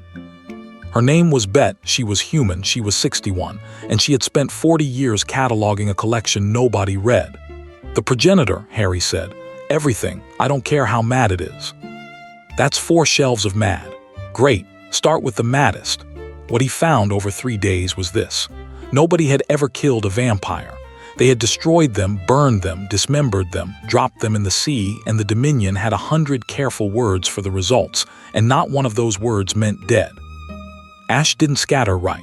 Her name was Bet, she was human, she was 61, and she had spent 40 years cataloging a collection nobody read. The progenitor, Harry said. Everything, I don't care how mad it is. That's 4 shelves of mad. Great, start with the maddest. What he found over 3 days was this. Nobody had ever killed a vampire. They had destroyed them, burned them, dismembered them, dropped them in the sea, and the Dominion had 100 careful words for the results, and not one of those words meant dead. Ash didn't scatter right.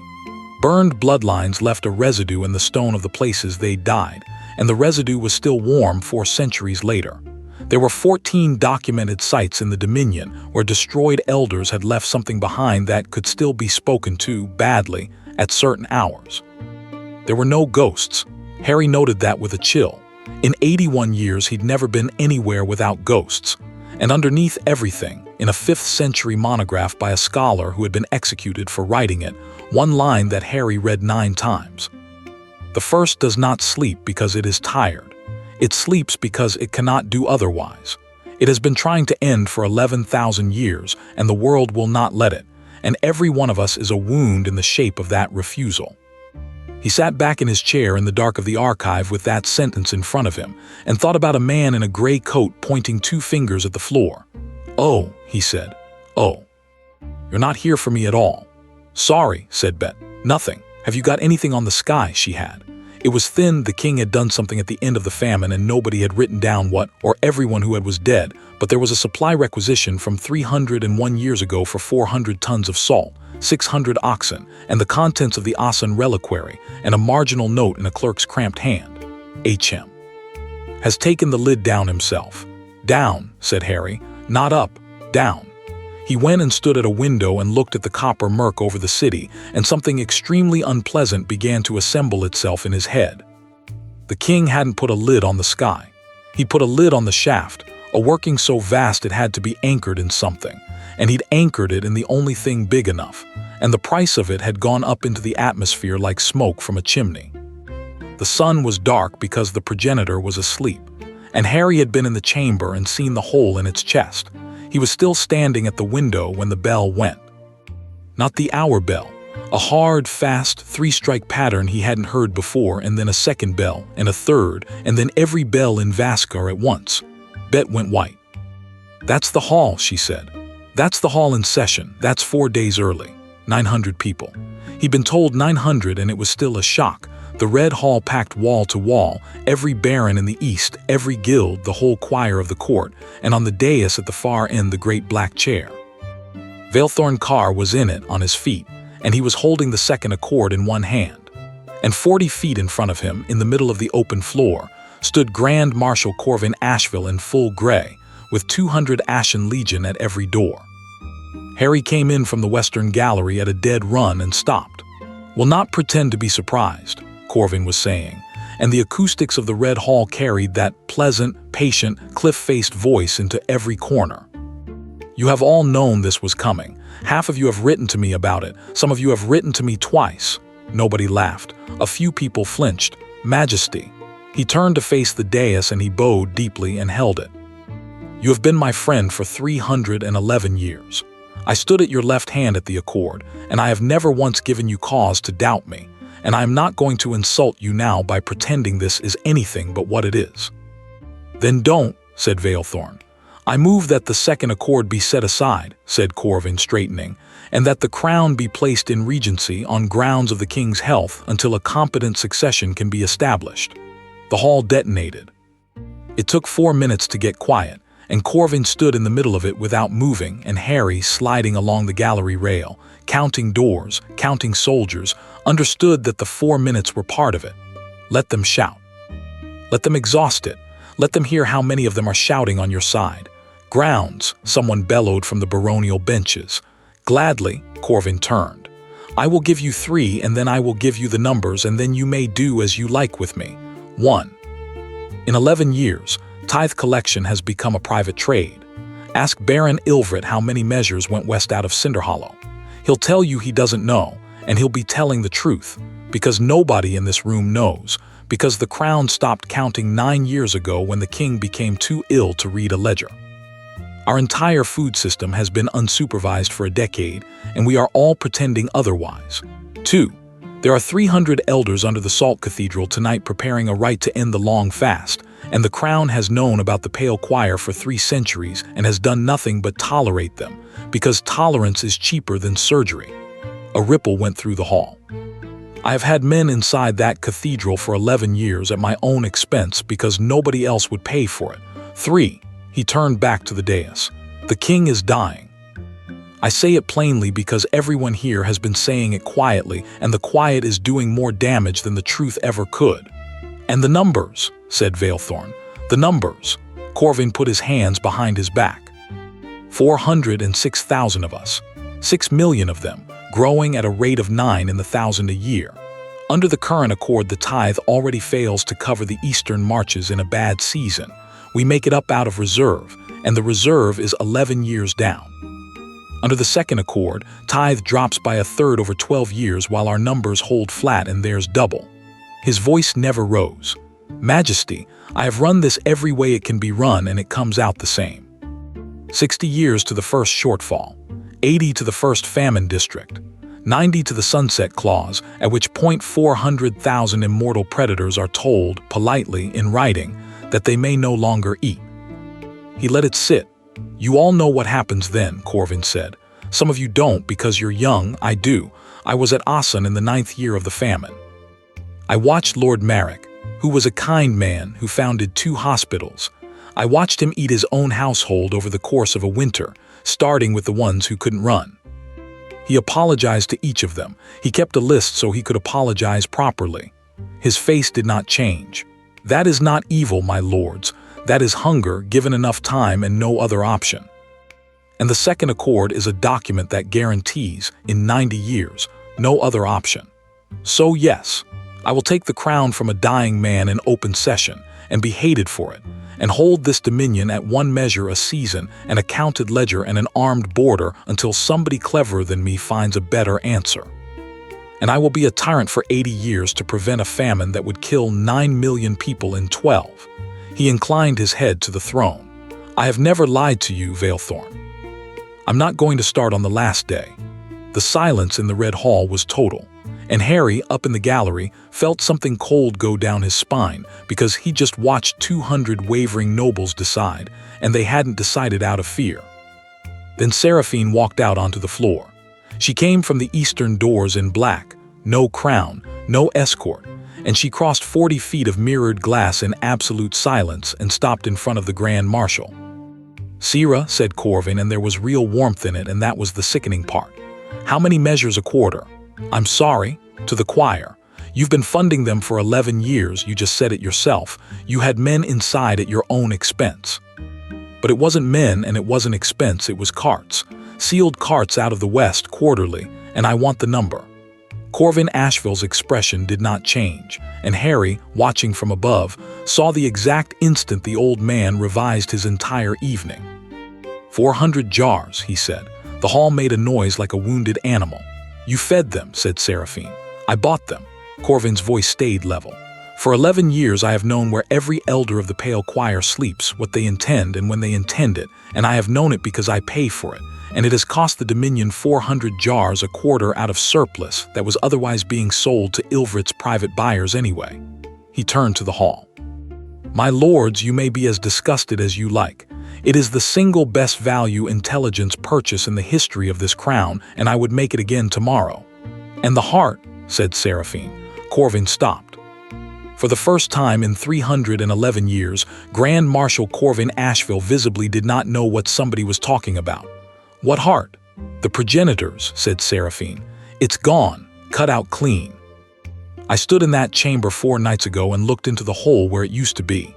Burned bloodlines left a residue in the stone of the places they died, and the residue was still warm 4 centuries later. There were 14 documented sites in the Dominion where destroyed elders had left something behind that could still be spoken to badly at certain hours. There were no ghosts. Harry noted that with a chill. In 81 years he'd never been anywhere without ghosts. And underneath everything, in a 5th century monograph by a scholar who had been executed for writing it, one line that Harry read 9 times. The first does not sleep because it is tired. It sleeps because it cannot do otherwise. It has been trying to end for 11,000 years, and the world will not let it, and every one of us is a wound in the shape of that refusal. He sat back in his chair in the dark of the archive with that sentence in front of him, and thought about a man in a gray coat pointing 2 fingers at the floor. Oh, he said. Oh. You're not here for me at all. Sorry, said Bet. Nothing. Have you got anything on the sky? She had. It was thin. The king had done something at the end of the famine and nobody had written down what, or everyone who was dead, but there was a supply requisition from 301 years ago for 400 tons of salt, 600 oxen, and the contents of the oxen reliquary, and a marginal note in a clerk's cramped hand. H.M. has taken the lid down himself. Down, said Harry, not up, down. He went and stood at a window and looked at the copper murk over the city, and something extremely unpleasant began to assemble itself in his head. The king hadn't put a lid on the sky. He put a lid on the shaft, a working so vast it had to be anchored in something, and he'd anchored it in the only thing big enough, and the price of it had gone up into the atmosphere like smoke from a chimney. The sun was dark because the progenitor was asleep, and Harry had been in the chamber and seen the hole in its chest. He was still standing at the window when the bell went. Not the hour bell, a hard, fast, three-strike pattern he hadn't heard before, and then a second bell, and a third, and then every bell in Vascar at once. Bet went white. That's the hall, she said. That's the hall in session. That's 4 days early. 900 people. He'd been told 900 and it was still a shock. The red hall packed wall to wall, every baron in the east, every guild, the whole choir of the court, and on the dais at the far end the great black chair. Vailthorn Carr was in it, on his feet, and he was holding the second accord in one hand. And 40 feet in front of him, in the middle of the open floor, stood Grand Marshal Corvin Asheville in full gray, with 200 Ashen Legion at every door. Harry came in from the western gallery at a dead run and stopped. "Will not pretend to be surprised," Corvin was saying, and the acoustics of the Red Hall carried that pleasant, patient, cliff-faced voice into every corner. "You have all known this was coming. Half of you have written to me about it. Some of you have written to me twice." Nobody laughed. A few people flinched. "Majesty." He turned to face the dais and he bowed deeply and held it. "You have been my friend for 311 years. I stood at your left hand at the accord, and I have never once given you cause to doubt me, and I am not going to insult you now by pretending this is anything but what it is." "Then don't," said Vailthorn. "I move that the second accord be set aside," said Corvin, straightening, "and that the crown be placed in regency on grounds of the king's health until a competent succession can be established." The hall detonated. It took 4 minutes to get quiet, and Corvin stood in the middle of it without moving, and Harry, sliding along the gallery rail, counting doors, counting soldiers, understood that the 4 minutes were part of it. Let them shout. Let them exhaust it. Let them hear how many of them are shouting on your side. "Grounds," someone bellowed from the baronial benches. "Gladly," Corvin turned. "I will give you 3, and then I will give you the numbers, and then you may do as you like with me. 1. In 11 years, tithe collection has become a private trade. Ask Baron Ilvret how many measures went west out of Cinderhollow. He'll tell you he doesn't know, and he'll be telling the truth, because nobody in this room knows, because the crown stopped counting 9 years ago when the king became too ill to read a ledger. Our entire food system has been unsupervised for a decade, and we are all pretending otherwise. 2. There are 300 elders under the Salt Cathedral tonight preparing a rite to end the long fast, and the crown has known about the Pale Choir for 3 centuries and has done nothing but tolerate them, because tolerance is cheaper than surgery." A ripple went through the hall. "I have had men inside that cathedral for 11 years at my own expense because nobody else would pay for it. 3. He turned back to the dais. "The king is dying. I say it plainly because everyone here has been saying it quietly, and the quiet is doing more damage than the truth ever could." "And the numbers," said Vailthorn. "The numbers." Corvin put his hands behind his back. 406,000 of us. 6 million of them, growing at a rate of 9 in the 1,000 a year. Under the current accord, the tithe already fails to cover the eastern marches in a bad season. We make it up out of reserve, and the reserve is 11 years down. Under the second accord, tithe drops by a third over 12 years while our numbers hold flat and theirs double. His voice never rose. "Majesty, I have run this every way it can be run and it comes out the same. 60 years to the first shortfall, 80 to the first famine district, 90 to the sunset clause, at which point 400,000 immortal predators are told, politely, in writing, that they may no longer eat." He let it sit. "You all know what happens then," Corvin said. "Some of you don't because you're young. I do. I was at Assen in the 9th year of the famine. I watched Lord Marek, who was a kind man who founded 2 hospitals. I watched him eat his own household over the course of a winter, starting with the ones who couldn't run. He apologized to each of them. He kept a list so he could apologize properly. His face did not change. That is not evil, my lords. That is hunger given enough time and no other option. And the second accord is a document that guarantees, in 90 years, no other option. So yes, I will take the crown from a dying man in open session and be hated for it, and hold this dominion at 1 measure a season and a counted ledger and an armed border until somebody cleverer than me finds a better answer. And I will be a tyrant for 80 years to prevent a famine that would kill 9 million people in 12. He inclined his head to the throne. I have never lied to you, Valethorn. I'm not going to start on the last day. The silence in the Red Hall was total, and Harry, up in the gallery, felt something cold go down his spine because he just watched 200 wavering nobles decide, and they hadn't decided out of fear. Then Seraphine walked out onto the floor. She came from the eastern doors in black, no crown, no escort, and she crossed 40 feet of mirrored glass in absolute silence and stopped in front of the Grand Marshal. "Sira," said Corvin, and there was real warmth in it, and that was the sickening part. "How many measures a quarter?" "I'm sorry," to the choir. "You've been funding them for 11 years, you just said it yourself. You had men inside at your own expense." But it wasn't men and it wasn't expense, it was carts. Sealed carts out of the West quarterly, and I want the number. Corvin Asheville's expression did not change, and Harry, watching from above, saw the exact instant the old man revised his entire evening. 400 jars, he said. The hall made a noise like a wounded animal. "You fed them," said Seraphine. "I bought them." Corvin's voice stayed level. "For 11 years I have known where every elder of the Pale Choir sleeps, what they intend and when they intend it, and I have known it because I pay for it, and it has cost the Dominion 400 jars a quarter out of surplus that was otherwise being sold to Ilvrit's private buyers anyway." He turned to the hall. "My lords, you may be as disgusted as you like. It is the single best value intelligence purchase in the history of this crown, and I would make it again tomorrow." "And the heart," said Seraphine. Corvin stopped. For the first time in 311 years, Grand Marshal Corvin Asheville visibly did not know what somebody was talking about. "What heart?" "The progenitors," said Seraphine. "It's gone, cut out clean. I stood in that chamber 4 nights ago and looked into the hole where it used to be."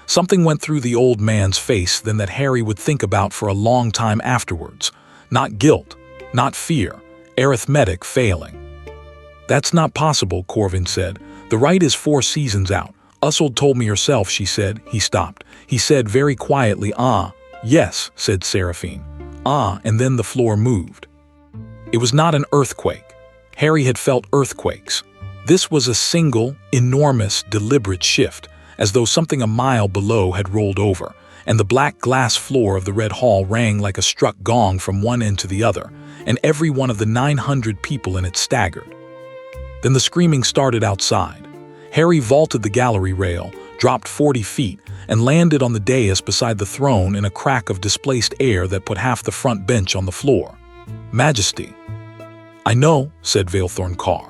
Something went through the old man's face then that Harry would think about for a long time afterwards. Not guilt, not fear, arithmetic failing. "That's not possible," Corvin said. "The right is 4 seasons out. Ussold told me herself," she said. He stopped. He said very quietly, "Ah, yes," said Seraphine. "Ah," and then the floor moved. It was not an earthquake. Harry had felt earthquakes. This was a single, enormous, deliberate shift, as though something a mile below had rolled over, and the black glass floor of the Red Hall rang like a struck gong from one end to the other, and every one of the 900 people in it staggered. Then the screaming started outside. Harry vaulted the gallery rail, dropped 40 feet, and landed on the dais beside the throne in a crack of displaced air that put half the front bench on the floor. "Majesty." "I know," said Valethorn Carr.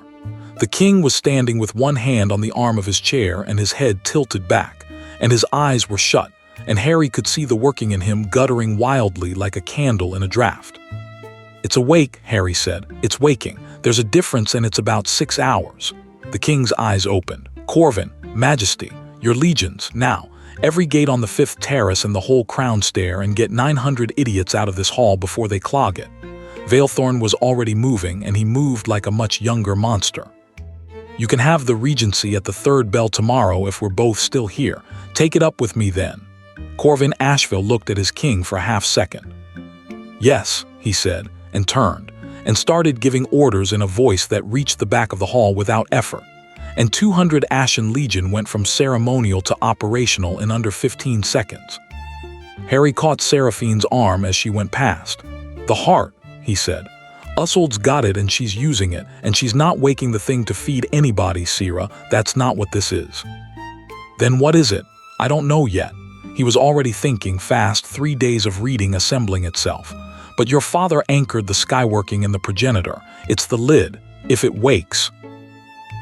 The king was standing with one hand on the arm of his chair and his head tilted back, and his eyes were shut, and Harry could see the working in him guttering wildly like a candle in a draught. "It's awake," Harry said. "It's waking. There's a difference and it's about 6 hours." The king's eyes opened. "Corvin, Majesty, your legions, now. Every gate on the 5th terrace and the whole crown stair, and get 900 idiots out of this hall before they clog it." Valethorn was already moving, and he moved like a much younger monster. "You can have the regency at the 3rd bell tomorrow if we're both still here. Take it up with me then." Corvin Asheville looked at his king for a half-second. "Yes," he said, and turned, and started giving orders in a voice that reached the back of the hall without effort. And 200 Ashen Legion went from ceremonial to operational in under 15 seconds. Harry caught Seraphine's arm as she went past. "The heart," he said. "Ussold's got it and she's using it, and she's not waking the thing to feed anybody, Sira. That's not what this is." "Then what is it?" "I don't know yet." He was already thinking fast, 3 days of reading assembling itself. "But your father anchored the skyworking in the progenitor. It's the lid. If it wakes."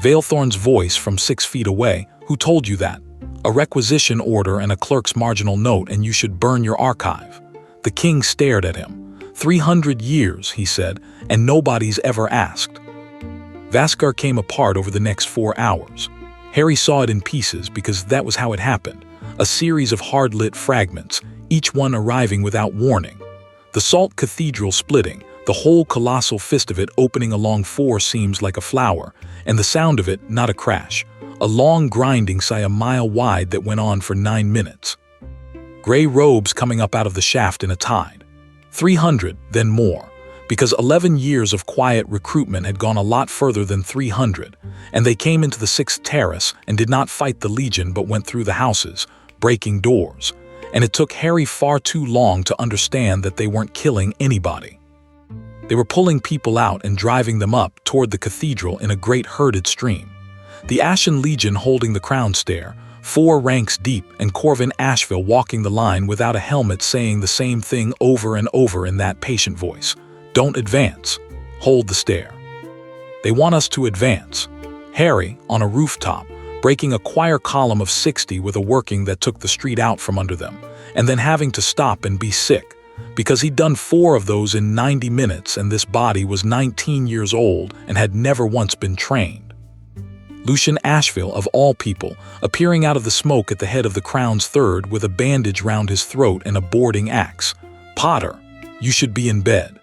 Veilthorn's voice from 6 feet away. Who told you that? A requisition order and a clerk's marginal note, and you should burn your archive. The king stared at him. 300 years, he said, and nobody's ever asked. Vaskar came apart over the next 4 hours. Harry saw it in pieces because that was how it happened. A series of hard-lit fragments, each one arriving without warning. The salt cathedral splitting, the whole colossal fist of it opening along 4 seams like a flower, and the sound of it, not a crash. A long grinding sigh a mile wide that went on for 9 minutes. Gray robes coming up out of the shaft in a tide. 300, then more. Because 11 years of quiet recruitment had gone a lot further than 300, and they came into the 6th terrace and did not fight the Legion but went through the houses, breaking doors. And it took Harry far too long to understand that they weren't killing anybody. They were pulling people out and driving them up toward the cathedral in a great herded stream. The Ashen Legion holding the crown stair, 4 ranks deep, and Corvin Asheville walking the line without a helmet saying the same thing over and over in that patient voice. Don't advance. Hold the stair. They want us to advance. Harry, on a rooftop, breaking a choir column of 60 with a working that took the street out from under them, and then having to stop and be sick, because he'd done 4 of those in 90 minutes and this body was 19 years old and had never once been trained. Lucian Asheville, of all people, appearing out of the smoke at the head of the Crown's Third with a bandage round his throat and a boarding axe. Potter, you should be in bed.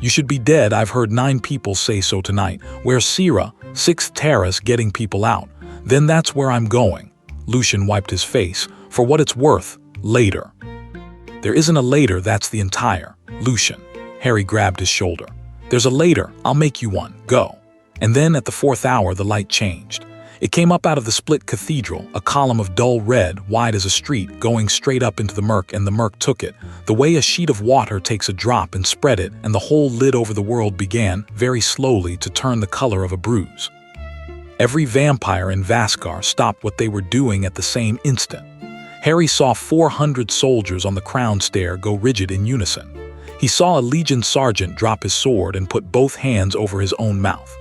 You should be dead. I've heard 9 people say so tonight. Where's Sierra? 6th terrace getting people out. Then that's where I'm going. Lucian wiped his face. For what it's worth, later. There isn't a later, that's the entire. Lucian. Harry grabbed his shoulder. There's a later, I'll make you one. Go. And then at the 4th hour the light changed. It came up out of the split cathedral, a column of dull red, wide as a street, going straight up into the murk, and the murk took it, the way a sheet of water takes a drop, and spread it, and the whole lid over the world began, very slowly, to turn the color of a bruise. Every vampire in Vaskar stopped what they were doing at the same instant. Harry saw 400 soldiers on the crown stair go rigid in unison. He saw a Legion sergeant drop his sword and put both hands over his own mouth.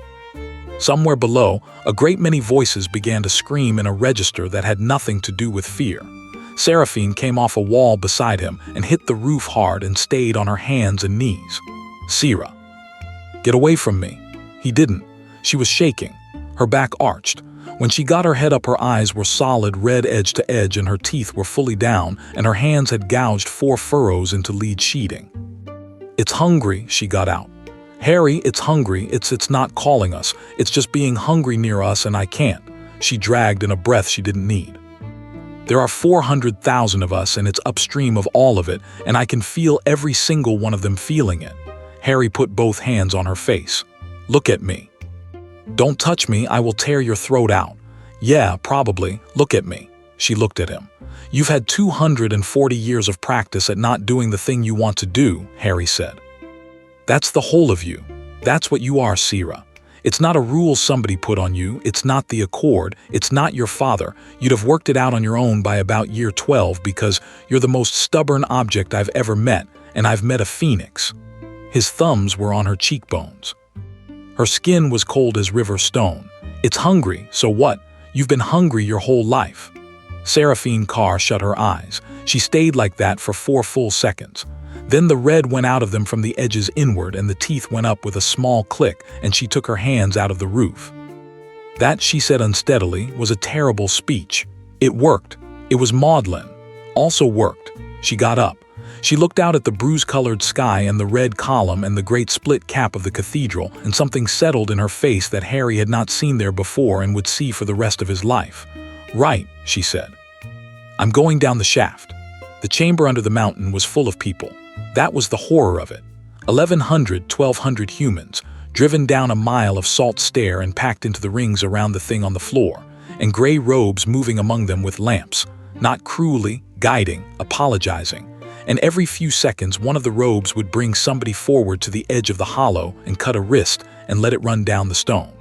Somewhere below, a great many voices began to scream in a register that had nothing to do with fear. Seraphine came off a wall beside him and hit the roof hard and stayed on her hands and knees. Sierra. Get away from me. He didn't. She was shaking. Her back arched. When she got her head up, her eyes were solid red edge to edge and her teeth were fully down, and her hands had gouged 4 furrows into lead sheeting. It's hungry, she got out. Harry, it's hungry, it's not calling us, it's just being hungry near us and I can't. She dragged in a breath she didn't need. There are 400,000 of us and it's upstream of all of it, and I can feel every single one of them feeling it. Harry put both hands on her face. Look at me. Don't touch me, I will tear your throat out. Yeah, probably, look at me. She looked at him. You've had 240 years of practice at not doing the thing you want to do, Harry said. That's the whole of you. That's what you are, Sierra. It's not a rule somebody put on you, it's not the Accord, it's not your father. You'd have worked it out on your own by about year 12 because you're the most stubborn object I've ever met, and I've met a phoenix. His thumbs were on her cheekbones. Her skin was cold as river stone. It's hungry, so what? You've been hungry your whole life. Seraphine Carr shut her eyes. She stayed like that for 4 full seconds. Then the red went out of them from the edges inward and the teeth went up with a small click, and she took her hands out of the roof. That, she said unsteadily, was a terrible speech. It worked. It was maudlin. Also worked. She got up. She looked out at the bruise-colored sky and the red column and the great split cap of the cathedral, and something settled in her face that Harry had not seen there before and would see for the rest of his life. Right, she said. I'm going down the shaft. The chamber under the mountain was full of people. That was the horror of it. 1,100, 1,200 humans, driven down a mile of salt stair and packed into the rings around the thing on the floor, and gray robes moving among them with lamps, not cruelly, guiding, apologizing. And every few seconds one of the robes would bring somebody forward to the edge of the hollow and cut a wrist and let it run down the stone.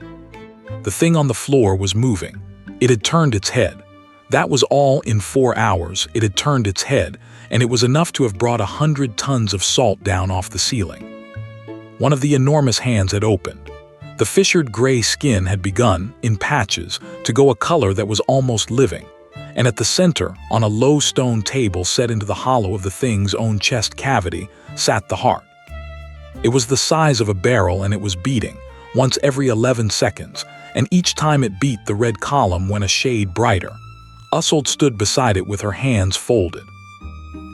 The thing on the floor was moving. It had turned its head. That was all in 4 hours. It had turned its head, and it was enough to have brought 100 tons of salt down off the ceiling. One of the enormous hands had opened. The fissured gray skin had begun, in patches, to go a color that was almost living, and at the center, on a low stone table set into the hollow of the thing's own chest cavity, sat the heart. It was the size of a barrel and it was beating, once every 11 seconds, and each time it beat the red column went a shade brighter. Isolde stood beside it with her hands folded.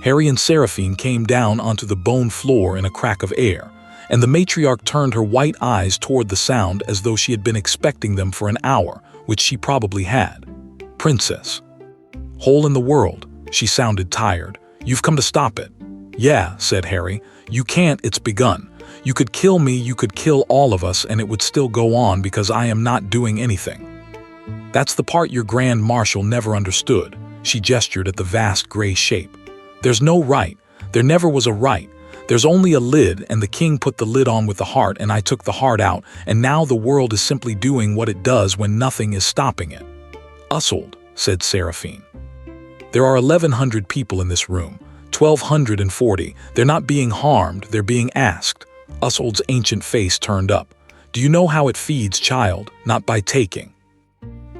Harry and Seraphine came down onto the bone floor in a crack of air, and the matriarch turned her white eyes toward the sound as though she had been expecting them for an hour, which she probably had. "Princess." "Hole in the world." She sounded tired. "You've come to stop it." "Yeah," said Harry. "You can't, it's begun. You could kill me, you could kill all of us, and it would still go on because I am not doing anything." "That's the part your Grand Marshal never understood." She gestured at the vast gray shape. "There's no right. There never was a right. There's only a lid, and the king put the lid on with the heart, and I took the heart out, and now the world is simply doing what it does when nothing is stopping it." "Isolde," said Seraphine. "There are 1,100 people in this room, 1,240. They're not being harmed, they're being asked." Isolde's ancient face turned up. "Do you know how it feeds, child? Not by taking.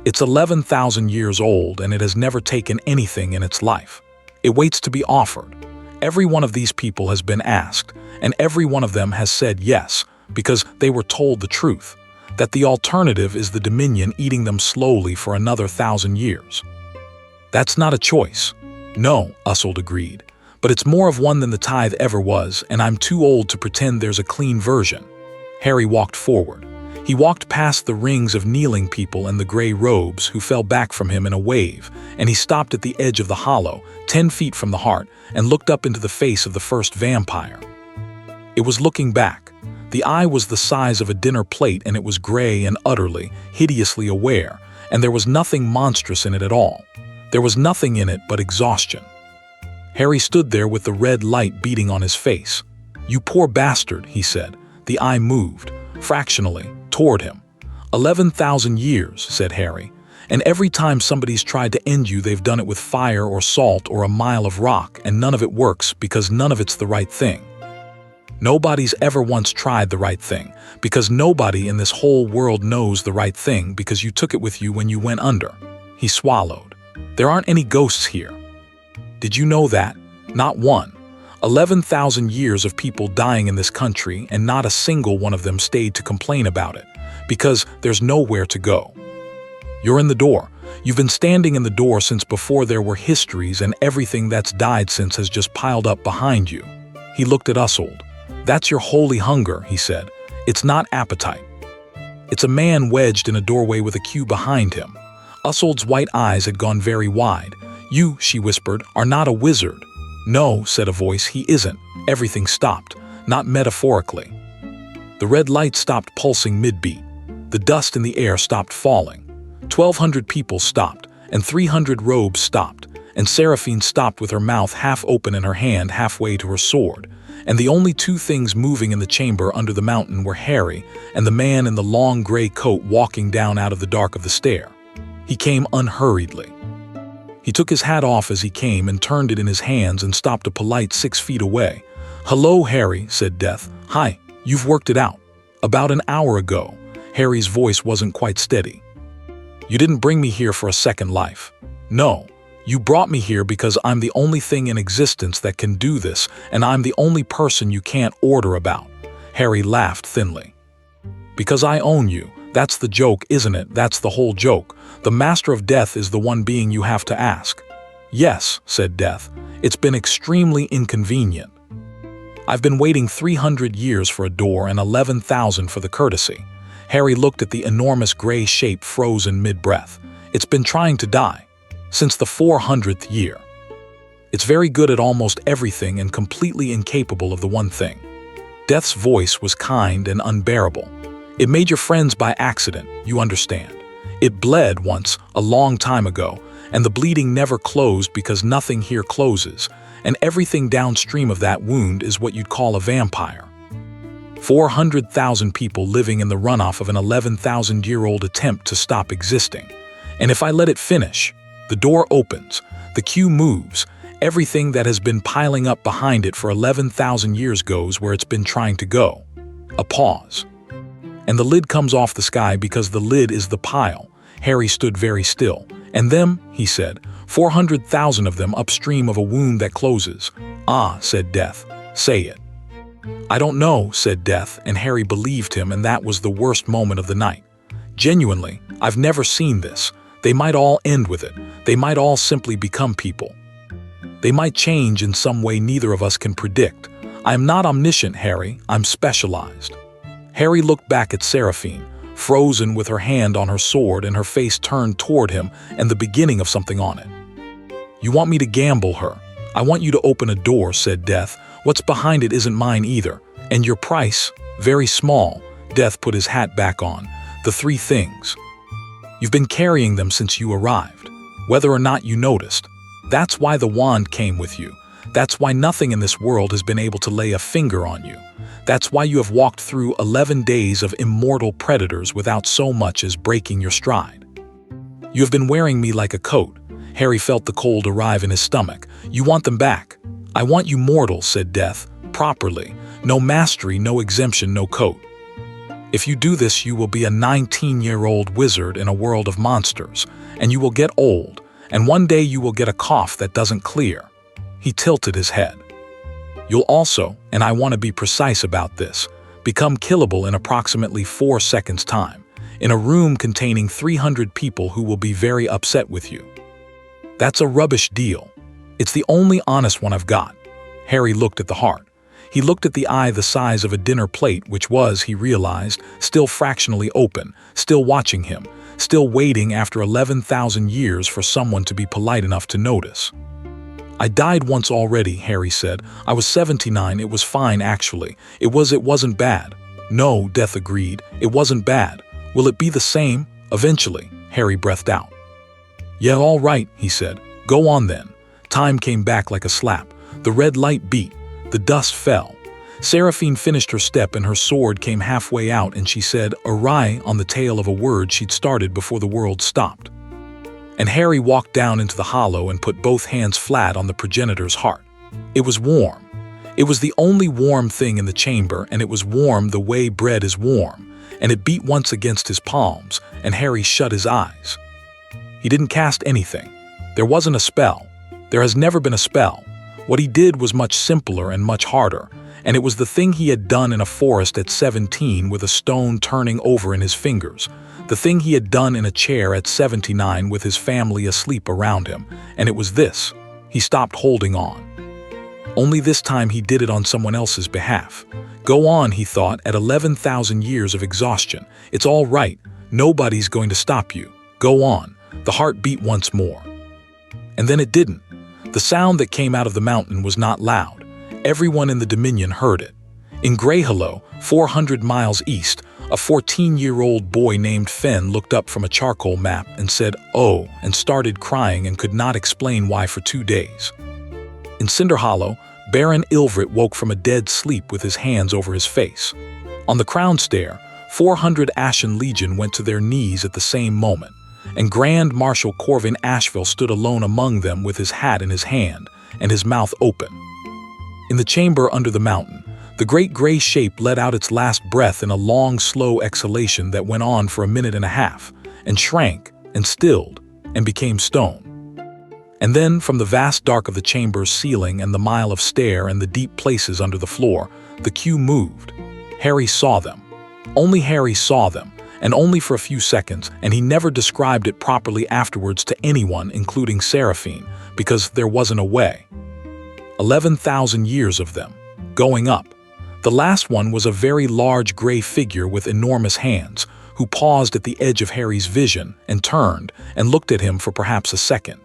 It's 11,000 years old, and it has never taken anything in its life. It waits to be offered. Every one of these people has been asked, and every one of them has said yes, because they were told the truth, that the alternative is the Dominion eating them slowly for another 1,000 years. That's not a choice." "No," Isolde agreed, "but it's more of one than the tithe ever was, and I'm too old to pretend there's a clean version." Harry walked forward. He walked past the rings of kneeling people and the gray robes who fell back from him in a wave, and he stopped at the edge of the hollow, 10 feet from the heart, and looked up into the face of the first vampire. It was looking back. The eye was the size of a dinner plate, and it was gray and utterly, hideously aware, and there was nothing monstrous in it at all. There was nothing in it but exhaustion. Harry stood there with the red light beating on his face. "You poor bastard," he said. The eye moved, fractionally, toward him. 11,000 years, said Harry, and every time somebody's tried to end you, they've done it with fire or salt or a mile of rock, and none of it works because none of it's the right thing. Nobody's ever once tried the right thing, because nobody in this whole world knows the right thing because you took it with you when you went under. He swallowed. There aren't any ghosts here. Did you know that? Not one. 11,000 years of people dying in this country, and not a single one of them stayed to complain about it, because there's nowhere to go. You're in the door. You've been standing in the door since before there were histories, and everything that's died since has just piled up behind you. He looked at Isolde. That's your holy hunger, he said. It's not appetite. It's a man wedged in a doorway with a queue behind him. Isolde's white eyes had gone very wide. You, she whispered, are not a wizard. No, said a voice, he isn't. Everything stopped, not metaphorically. The red light stopped pulsing mid-beat. The dust in the air stopped falling. 1,200 people stopped, and 300 robes stopped, and Seraphine stopped with her mouth half open and her hand halfway to her sword. And the only two things moving in the chamber under the mountain were Harry and the man in the long gray coat walking down out of the dark of the stair. He came unhurriedly. He took his hat off as he came and turned it in his hands and stopped a polite 6 feet away. Hello, Harry, said Death. Hi, you've worked it out. About an hour ago. Harry's voice wasn't quite steady. You didn't bring me here for a second life. No. You brought me here because I'm the only thing in existence that can do this, and I'm the only person you can't order about. Harry laughed thinly. Because I own you. That's the joke, isn't it? That's the whole joke. The Master of Death is the one being you have to ask. Yes, said Death. It's been extremely inconvenient. I've been waiting 300 years for a door and 11,000 for the courtesy. Harry looked at the enormous gray shape frozen mid-breath. It's been trying to die. Since the 400th year. It's very good at almost everything and completely incapable of the one thing. Death's voice was kind and unbearable. It made your friends by accident, you understand. It bled once, a long time ago, and the bleeding never closed because nothing here closes, and everything downstream of that wound is what you'd call a vampire. 400,000 people living in the runoff of an 11,000-year-old attempt to stop existing. And if I let it finish, the door opens, the queue moves, everything that has been piling up behind it for 11,000 years goes where it's been trying to go. A pause. and the lid comes off the sky because the lid is the pile. Harry stood very still. And them, he said, 400,000 of them upstream of a wound that closes. Ah, said Death, say it. I don't know, said Death, and Harry believed him, and that was the worst moment of the night. Genuinely, I've never seen this. They might all end with it. They might all simply become people. They might change in some way neither of us can predict. I am not omniscient, Harry, I'm specialized. Harry looked back at Seraphine, frozen with her hand on her sword and her face turned toward him and the beginning of something on it. You want me to gamble her? I want you to open a door, said Death. What's behind it isn't mine either. And your price? Very small. Death put his hat back on. The 3 things. You've been carrying them since you arrived, whether or not you noticed. That's why the wand came with you. That's why nothing in this world has been able to lay a finger on you. That's why you have walked through 11 days of immortal predators without so much as breaking your stride. You have been wearing me like a coat. Harry felt the cold arrive in his stomach. You want them back. I want you mortal, said Death, properly. No mastery, no exemption, no coat. If you do this, you will be a 19-year-old wizard in a world of monsters, and you will get old, and one day you will get a cough that doesn't clear. He tilted his head. You'll also, and I want to be precise about this, become killable in approximately 4 seconds' time, in a room containing 300 people who will be very upset with you. That's a rubbish deal. It's the only honest one I've got. Harry looked at the heart. He looked at the eye the size of a dinner plate, which was, he realized, still fractionally open, still watching him, still waiting after 11,000 years for someone to be polite enough to notice. I died once already, Harry said. I was 79, it was fine actually. It wasn't bad. No, Death agreed, it wasn't bad. Will it be the same? Eventually, Harry breathed out. Yeah, all right, he said. Go on then. Time came back like a slap. The red light beat. The dust fell. Seraphine finished her step and her sword came halfway out and she said, awry, on the tail of a word she'd started before the world stopped. And Harry walked down into the hollow and put both hands flat on the progenitor's heart. It was warm. It was the only warm thing in the chamber, and it was warm the way bread is warm, and it beat once against his palms, and Harry shut his eyes. He didn't cast anything. There wasn't a spell. There has never been a spell. What he did was much simpler and much harder, and it was the thing he had done in a forest at 17 with a stone turning over in his fingers, the thing he had done in a chair at 79 with his family asleep around him, and it was this. He stopped holding on. Only this time he did it on someone else's behalf. Go on, he thought, at 11,000 years of exhaustion. It's all right. Nobody's going to stop you. Go on. The heart beat once more. And then it didn't. The sound that came out of the mountain was not loud. Everyone in the Dominion heard it. In Greyhollow, 400 miles east, a 14-year-old boy named Fenn looked up from a charcoal map and said, "Oh," and started crying and could not explain why for 2 days. In Cinder Hollow, Baron Ilvret woke from a dead sleep with his hands over his face. On the Crown Stair, 400 Ashen Legion went to their knees at the same moment, and Grand Marshal Corvin Asheville stood alone among them with his hat in his hand and his mouth open. In the chamber under the mountain, the great gray shape let out its last breath in a long, slow exhalation that went on for a minute and a half, and shrank, and stilled, and became stone. And then, from the vast dark of the chamber's ceiling and the mile of stair and the deep places under the floor, the queue moved. Harry saw them. Only Harry saw them, and only for a few seconds, and he never described it properly afterwards to anyone, including Seraphine, because there wasn't a way. 11,000 years of them, going up. The last one was a very large gray figure with enormous hands, who paused at the edge of Harry's vision and turned and looked at him for perhaps a second.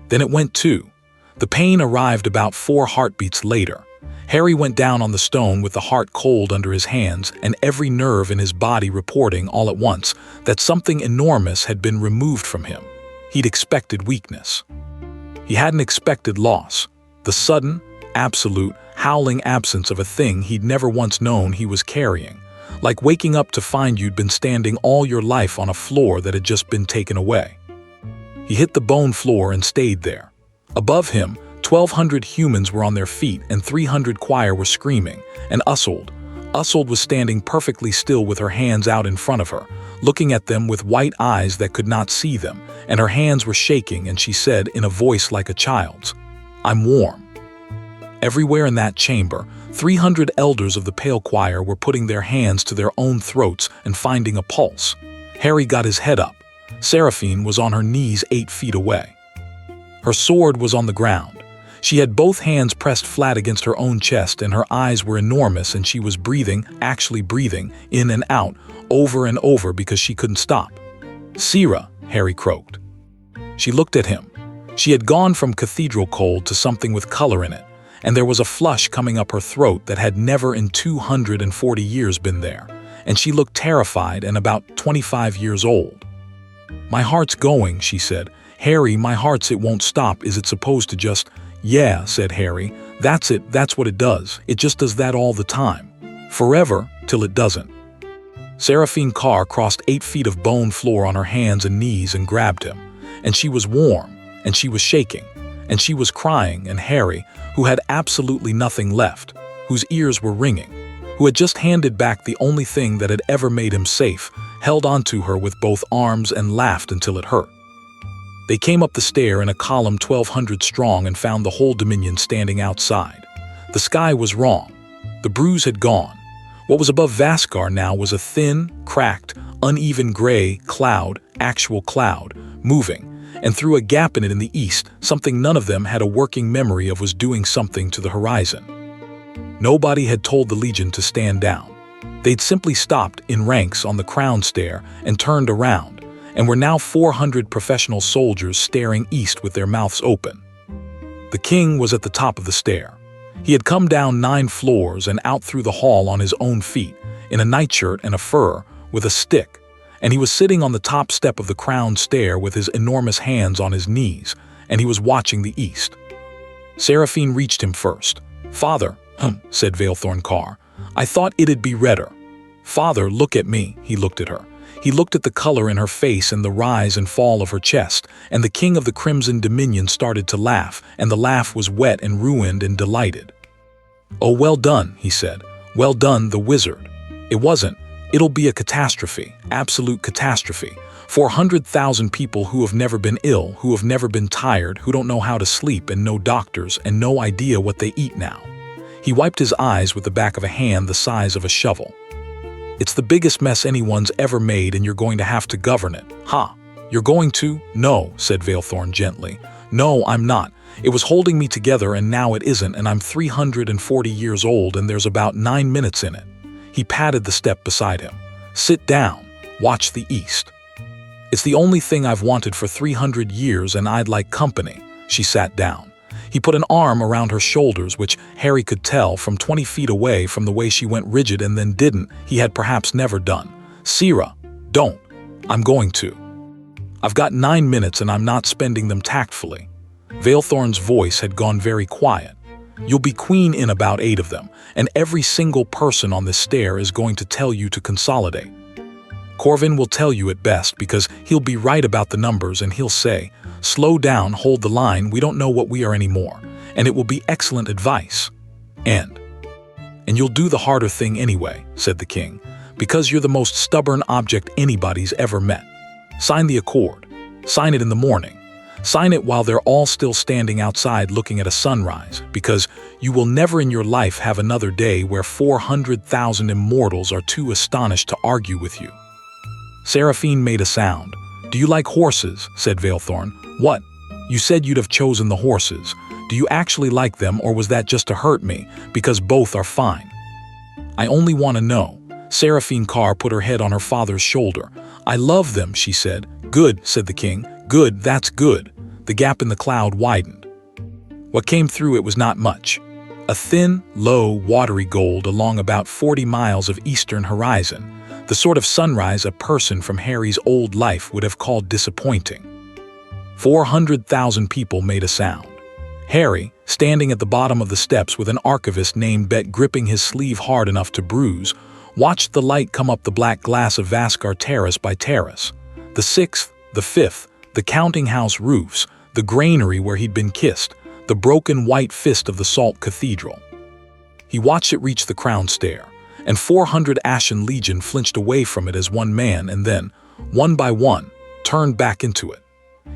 Then it went too. The pain arrived about 4 heartbeats later. Harry went down on the stone with the heart cold under his hands and every nerve in his body reporting all at once that something enormous had been removed from him. He'd expected weakness. He hadn't expected loss. The sudden, absolute, howling absence of a thing he'd never once known he was carrying, like waking up to find you'd been standing all your life on a floor that had just been taken away. He hit the bone floor and stayed there. Above him, 1,200 humans were on their feet and 300 choir were screaming and ustled, Usold was standing perfectly still with her hands out in front of her, looking at them with white eyes that could not see them, and her hands were shaking, and she said in a voice like a child's, "I'm warm." Everywhere in that chamber, 300 elders of the Pale Choir were putting their hands to their own throats and finding a pulse. Harry got his head up. Seraphine was on her knees 8 feet away. Her sword was on the ground. She had both hands pressed flat against her own chest, and her eyes were enormous, and she was breathing, actually breathing, in and out, over and over because she couldn't stop. "Sira," Harry croaked. She looked at him. She had gone from cathedral cold to something with color in it, and there was a flush coming up her throat that had never in 240 years been there, and she looked terrified and about 25 years old. "My heart's going," she said. "Harry, my heart's, it won't stop. Is it supposed to just—" "Yeah," said Harry. "That's it, that's what it does. It just does that all the time. Forever, till it doesn't." Seraphine Carr crossed 8 feet of bone floor on her hands and knees and grabbed him. And she was warm, and she was shaking, and she was crying, and Harry, who had absolutely nothing left, whose ears were ringing, who had just handed back the only thing that had ever made him safe, held onto her with both arms and laughed until it hurt. They came up the stair in a column 1,200 strong and found the whole Dominion standing outside. The sky was wrong. The bruise had gone. What was above Vaskar now was a thin, cracked, uneven gray cloud, actual cloud, moving, and through a gap in it in the east, something none of them had a working memory of was doing something to the horizon. Nobody had told the Legion to stand down. They'd simply stopped in ranks on the crown stair and turned around, and were now 400 professional soldiers staring east with their mouths open. The king was at the top of the stair. He had come down 9 floors and out through the hall on his own feet, in a nightshirt and a fur, with a stick, and he was sitting on the top step of the crown stair with his enormous hands on his knees, and he was watching the east. Seraphine reached him first. "Father," said Valethorn Carr, "I thought it'd be redder." "Father, look at me." He looked at her. He looked at the color in her face and the rise and fall of her chest, and the king of the Crimson Dominion started to laugh, and the laugh was wet and ruined and delighted. "Oh, well done," he said. "Well done, the wizard. It wasn't. It'll be a catastrophe, absolute catastrophe. 400,000 people who have never been ill, who have never been tired, who don't know how to sleep, and no doctors, and no idea what they eat now." He wiped his eyes with the back of a hand the size of a shovel. "It's the biggest mess anyone's ever made, and you're going to have to govern it." "Ha! You're going to?" "No," said Valethorn gently. "No, I'm not. It was holding me together, and now it isn't, and I'm 340 years old, and there's about 9 minutes in it." He patted the step beside him. "Sit down. Watch the east." "It's the only thing I've wanted for 300 years, and I'd like company." She sat down. He put an arm around her shoulders, which Harry could tell from 20 feet away from the way she went rigid and then didn't, he had perhaps never done. "Sira, don't. I'm going to. I've got 9 minutes and I'm not spending them tactfully." Valethorn's voice had gone very quiet. "You'll be queen in about 8 of them, and every single person on this stair is going to tell you to consolidate. Corvin will tell you it best because he'll be right about the numbers, and he'll say, 'Slow down, hold the line, we don't know what we are anymore,' and it will be excellent advice. And you'll do the harder thing anyway," said the king, "because you're the most stubborn object anybody's ever met. Sign the accord. Sign it in the morning. Sign it while they're all still standing outside looking at a sunrise, because you will never in your life have another day where 400,000 immortals are too astonished to argue with you." Seraphine made a sound. "Do you like horses?" said Valethorn. "What? You said you'd have chosen the horses. Do you actually like them, or was that just to hurt me? Because both are fine." "I only want to know." Seraphine Carr put her head on her father's shoulder. "I love them," she said. "Good," said the king. "Good, that's good." The gap in the cloud widened. What came through it was not much. A thin, low, watery gold along about 40 miles of eastern horizon, the sort of sunrise a person from Harry's old life would have called disappointing. 400,000 people made a sound. Harry, standing at the bottom of the steps with an archivist named Bet gripping his sleeve hard enough to bruise, watched the light come up the black glass of Vaskar terrace by terrace. The 6th, the 5th, the counting house roofs, the granary where he'd been kissed, the broken white fist of the Salt Cathedral. He watched it reach the crown stair, and 400 Ashen Legion flinched away from it as one man and then, one by one, turned back into it.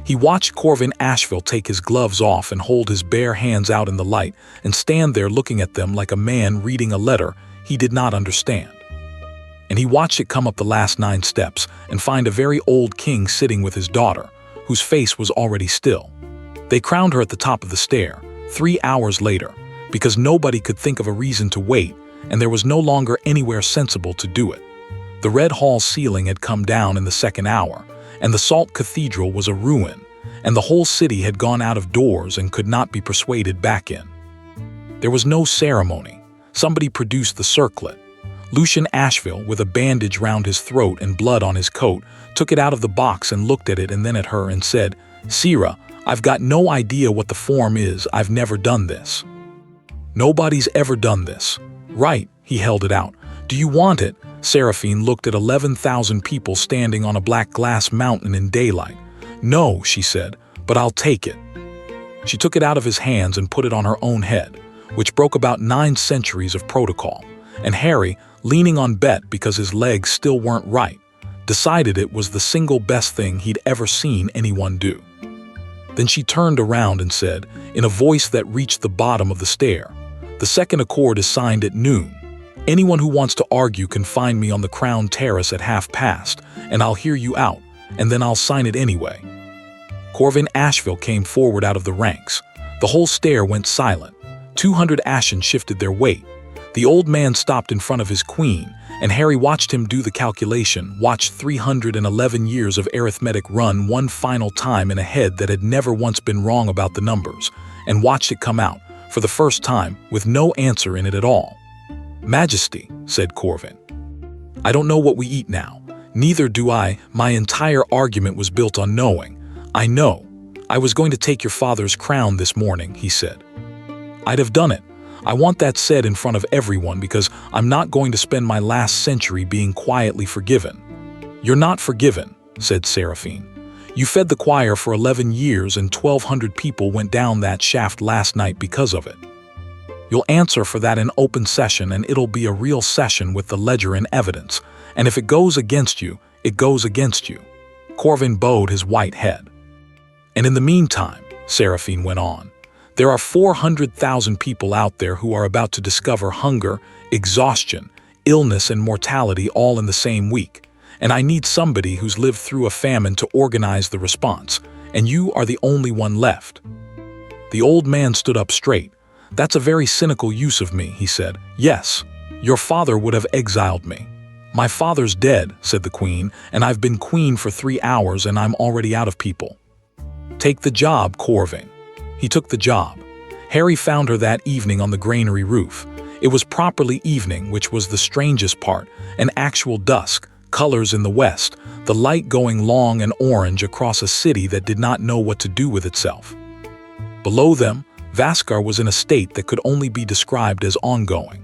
He watched Corvin Asheville take his gloves off and hold his bare hands out in the light and stand there looking at them like a man reading a letter he did not understand. And he watched it come up the last 9 steps and find a very old king sitting with his daughter, whose face was already still. They crowned her at the top of the stair, 3 hours later, because nobody could think of a reason to wait, and there was no longer anywhere sensible to do it. The red hall ceiling had come down in the 2nd hour, and the salt cathedral was a ruin, and the whole city had gone out of doors and could not be persuaded back in. There was no ceremony. Somebody produced the circlet. Lucian Asheville, with a bandage round his throat and blood on his coat, took it out of the box and looked at it and then at her and said, "Sira, I've got no idea what the form is. I've never done this." "Nobody's ever done this." "Right," he held it out. "Do you want it?" Seraphine looked at 11,000 people standing on a black glass mountain in daylight. "No," she said, "but I'll take it." She took it out of his hands and put it on her own head, which broke about 9 centuries of protocol, and Harry, leaning on Bet because his legs still weren't right, decided it was the single best thing he'd ever seen anyone do. Then she turned around and said, in a voice that reached the bottom of the stair, "The second accord is signed at noon. Anyone who wants to argue can find me on the Crown Terrace at 1:30, and I'll hear you out, and then I'll sign it anyway." Corvin Asheville came forward out of the ranks. The whole stair went silent. 200 Ashen shifted their weight. The old man stopped in front of his queen, and Harry watched him do the calculation, watched 311 years of arithmetic run one final time in a head that had never once been wrong about the numbers, and watched it come out, for the first time, with no answer in it at all. "Majesty," said Corvin, "I don't know what we eat now. Neither do I. My entire argument was built on knowing. I know. I was going to take your father's crown this morning," he said. "I'd have done it. I want that said in front of everyone because I'm not going to spend my last century being quietly forgiven." "You're not forgiven," said Seraphine. "You fed the choir for 11 years and 1,200 people went down that shaft last night because of it. You'll answer for that in open session, and it'll be a real session with the ledger and evidence, and if it goes against you, it goes against you." Corvin bowed his white head. "And in the meantime," Seraphine went on, "there are 400,000 people out there who are about to discover hunger, exhaustion, illness, and mortality all in the same week, and I need somebody who's lived through a famine to organize the response, and you are the only one left." The old man stood up straight. "That's a very cynical use of me," he said. "Yes, your father would have exiled me." "My father's dead," said the queen, "and I've been queen for 3 hours and I'm already out of people." "Take the job, Corvin." He took the job. Harry found her that evening on the granary roof. It was properly evening, which was the strangest part, an actual dusk, colors in the west, the light going long and orange across a city that did not know what to do with itself. Below them, Vaskar was in a state that could only be described as ongoing.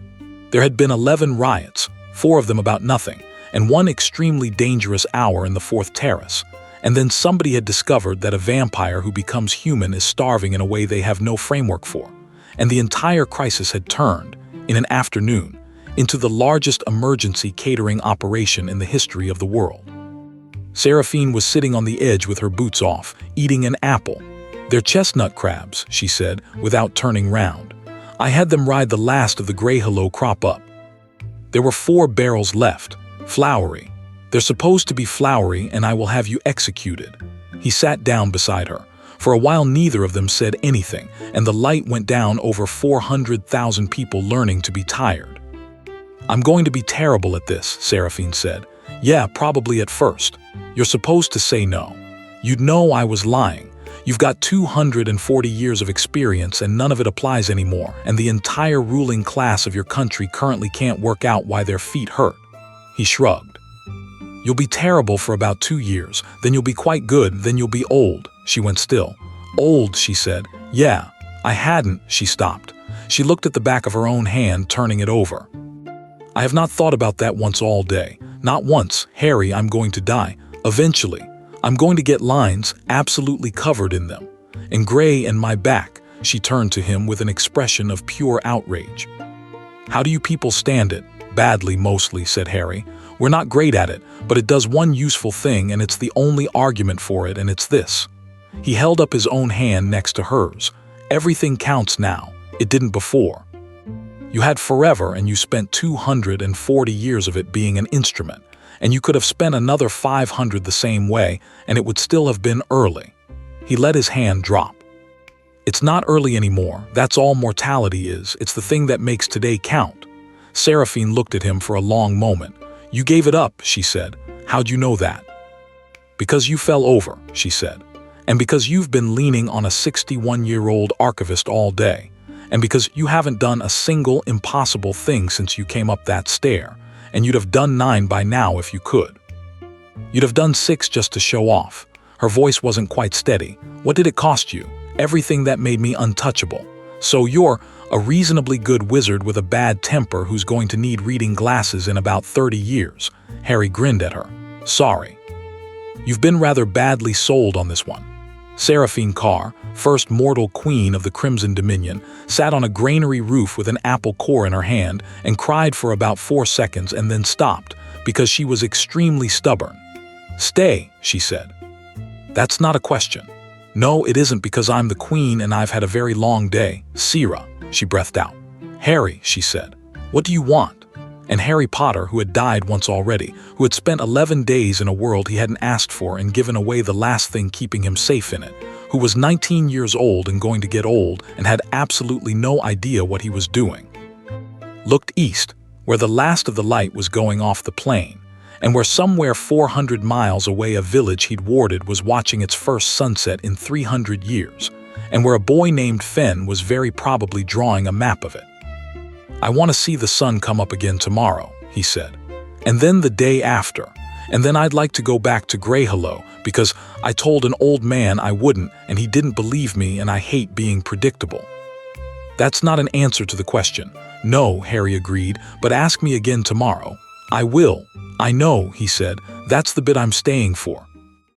There had been 11 riots, 4 of them about nothing, and 1 extremely dangerous hour in the 4th terrace. And then somebody had discovered that a vampire who becomes human is starving in a way they have no framework for. And the entire crisis had turned, in an afternoon, into the largest emergency catering operation in the history of the world. Seraphine was sitting on the edge with her boots off, eating an apple. "They're chestnut crabs," she said, without turning round. "I had them ride the last of the gray hello crop up. There were 4 barrels left, flowery. They're supposed to be flowery, and I will have you executed." He sat down beside her. For a while neither of them said anything, and the light went down over 400,000 people learning to be tired. "I'm going to be terrible at this," Seraphine said. "Yeah, probably at first. You're supposed to say no. You'd know I was lying. You've got 240 years of experience and none of it applies anymore, and the entire ruling class of your country currently can't work out why their feet hurt." He shrugged. "You'll be terrible for about 2 years, then you'll be quite good, then you'll be old." She went still. "Old," she said. "Yeah, I hadn't." She stopped. She looked at the back of her own hand, turning it over. "I have not thought about that once all day. Not once. Harry, I'm going to die. Eventually. I'm going to get lines absolutely covered in them. And gray in my back." She turned to him with an expression of pure outrage. "How do you people stand it? Badly, mostly, said Harry. We're not great at it, but it does one useful thing, and it's the only argument for it, and it's this. He held up his own hand next to hers. Everything counts now. It didn't before. You had forever, and you spent 240 years of it being an instrument, and you could have spent another 500 the same way, and it would still have been early. He let his hand drop. It's not early anymore. That's all mortality is. It's the thing that makes today count. Seraphine looked at him for a long moment. You gave it up, she said. How'd you know that? Because you fell over, she said. And because you've been leaning on a 61-year-old archivist all day. And because you haven't done a single impossible thing since you came up that stair. And you'd have done 9 by now if you could. You'd have done 6 just to show off. Her voice wasn't quite steady. What did it cost you? Everything that made me untouchable. So you're a reasonably good wizard with a bad temper who's going to need reading glasses in about 30 years. Harry grinned at her. Sorry. You've been rather badly sold on this one. Seraphine Carr, first mortal queen of the Crimson Dominion, sat on a granary roof with an apple core in her hand and cried for about 4 seconds and then stopped, because she was extremely stubborn. Stay, she said. That's not a question. No, it isn't, because I'm the queen and I've had a very long day. Sira, she breathed out. Harry, she said, what do you want? And Harry Potter, who had died once already, who had spent 11 days in a world he hadn't asked for and given away the last thing keeping him safe in it, who was 19 years old and going to get old and had absolutely no idea what he was doing, looked east, where the last of the light was going off the plain, and where somewhere 400 miles away a village he'd warded was watching its first sunset in 300 years, and where a boy named Fen was very probably drawing a map of it. I want to see the sun come up again tomorrow, he said, and then the day after, and then I'd like to go back to Greyhollow, because I told an old man I wouldn't, and he didn't believe me, and I hate being predictable. That's not an answer to the question. No, Harry agreed, but ask me again tomorrow. I will. I know, he said. That's the bit I'm staying for.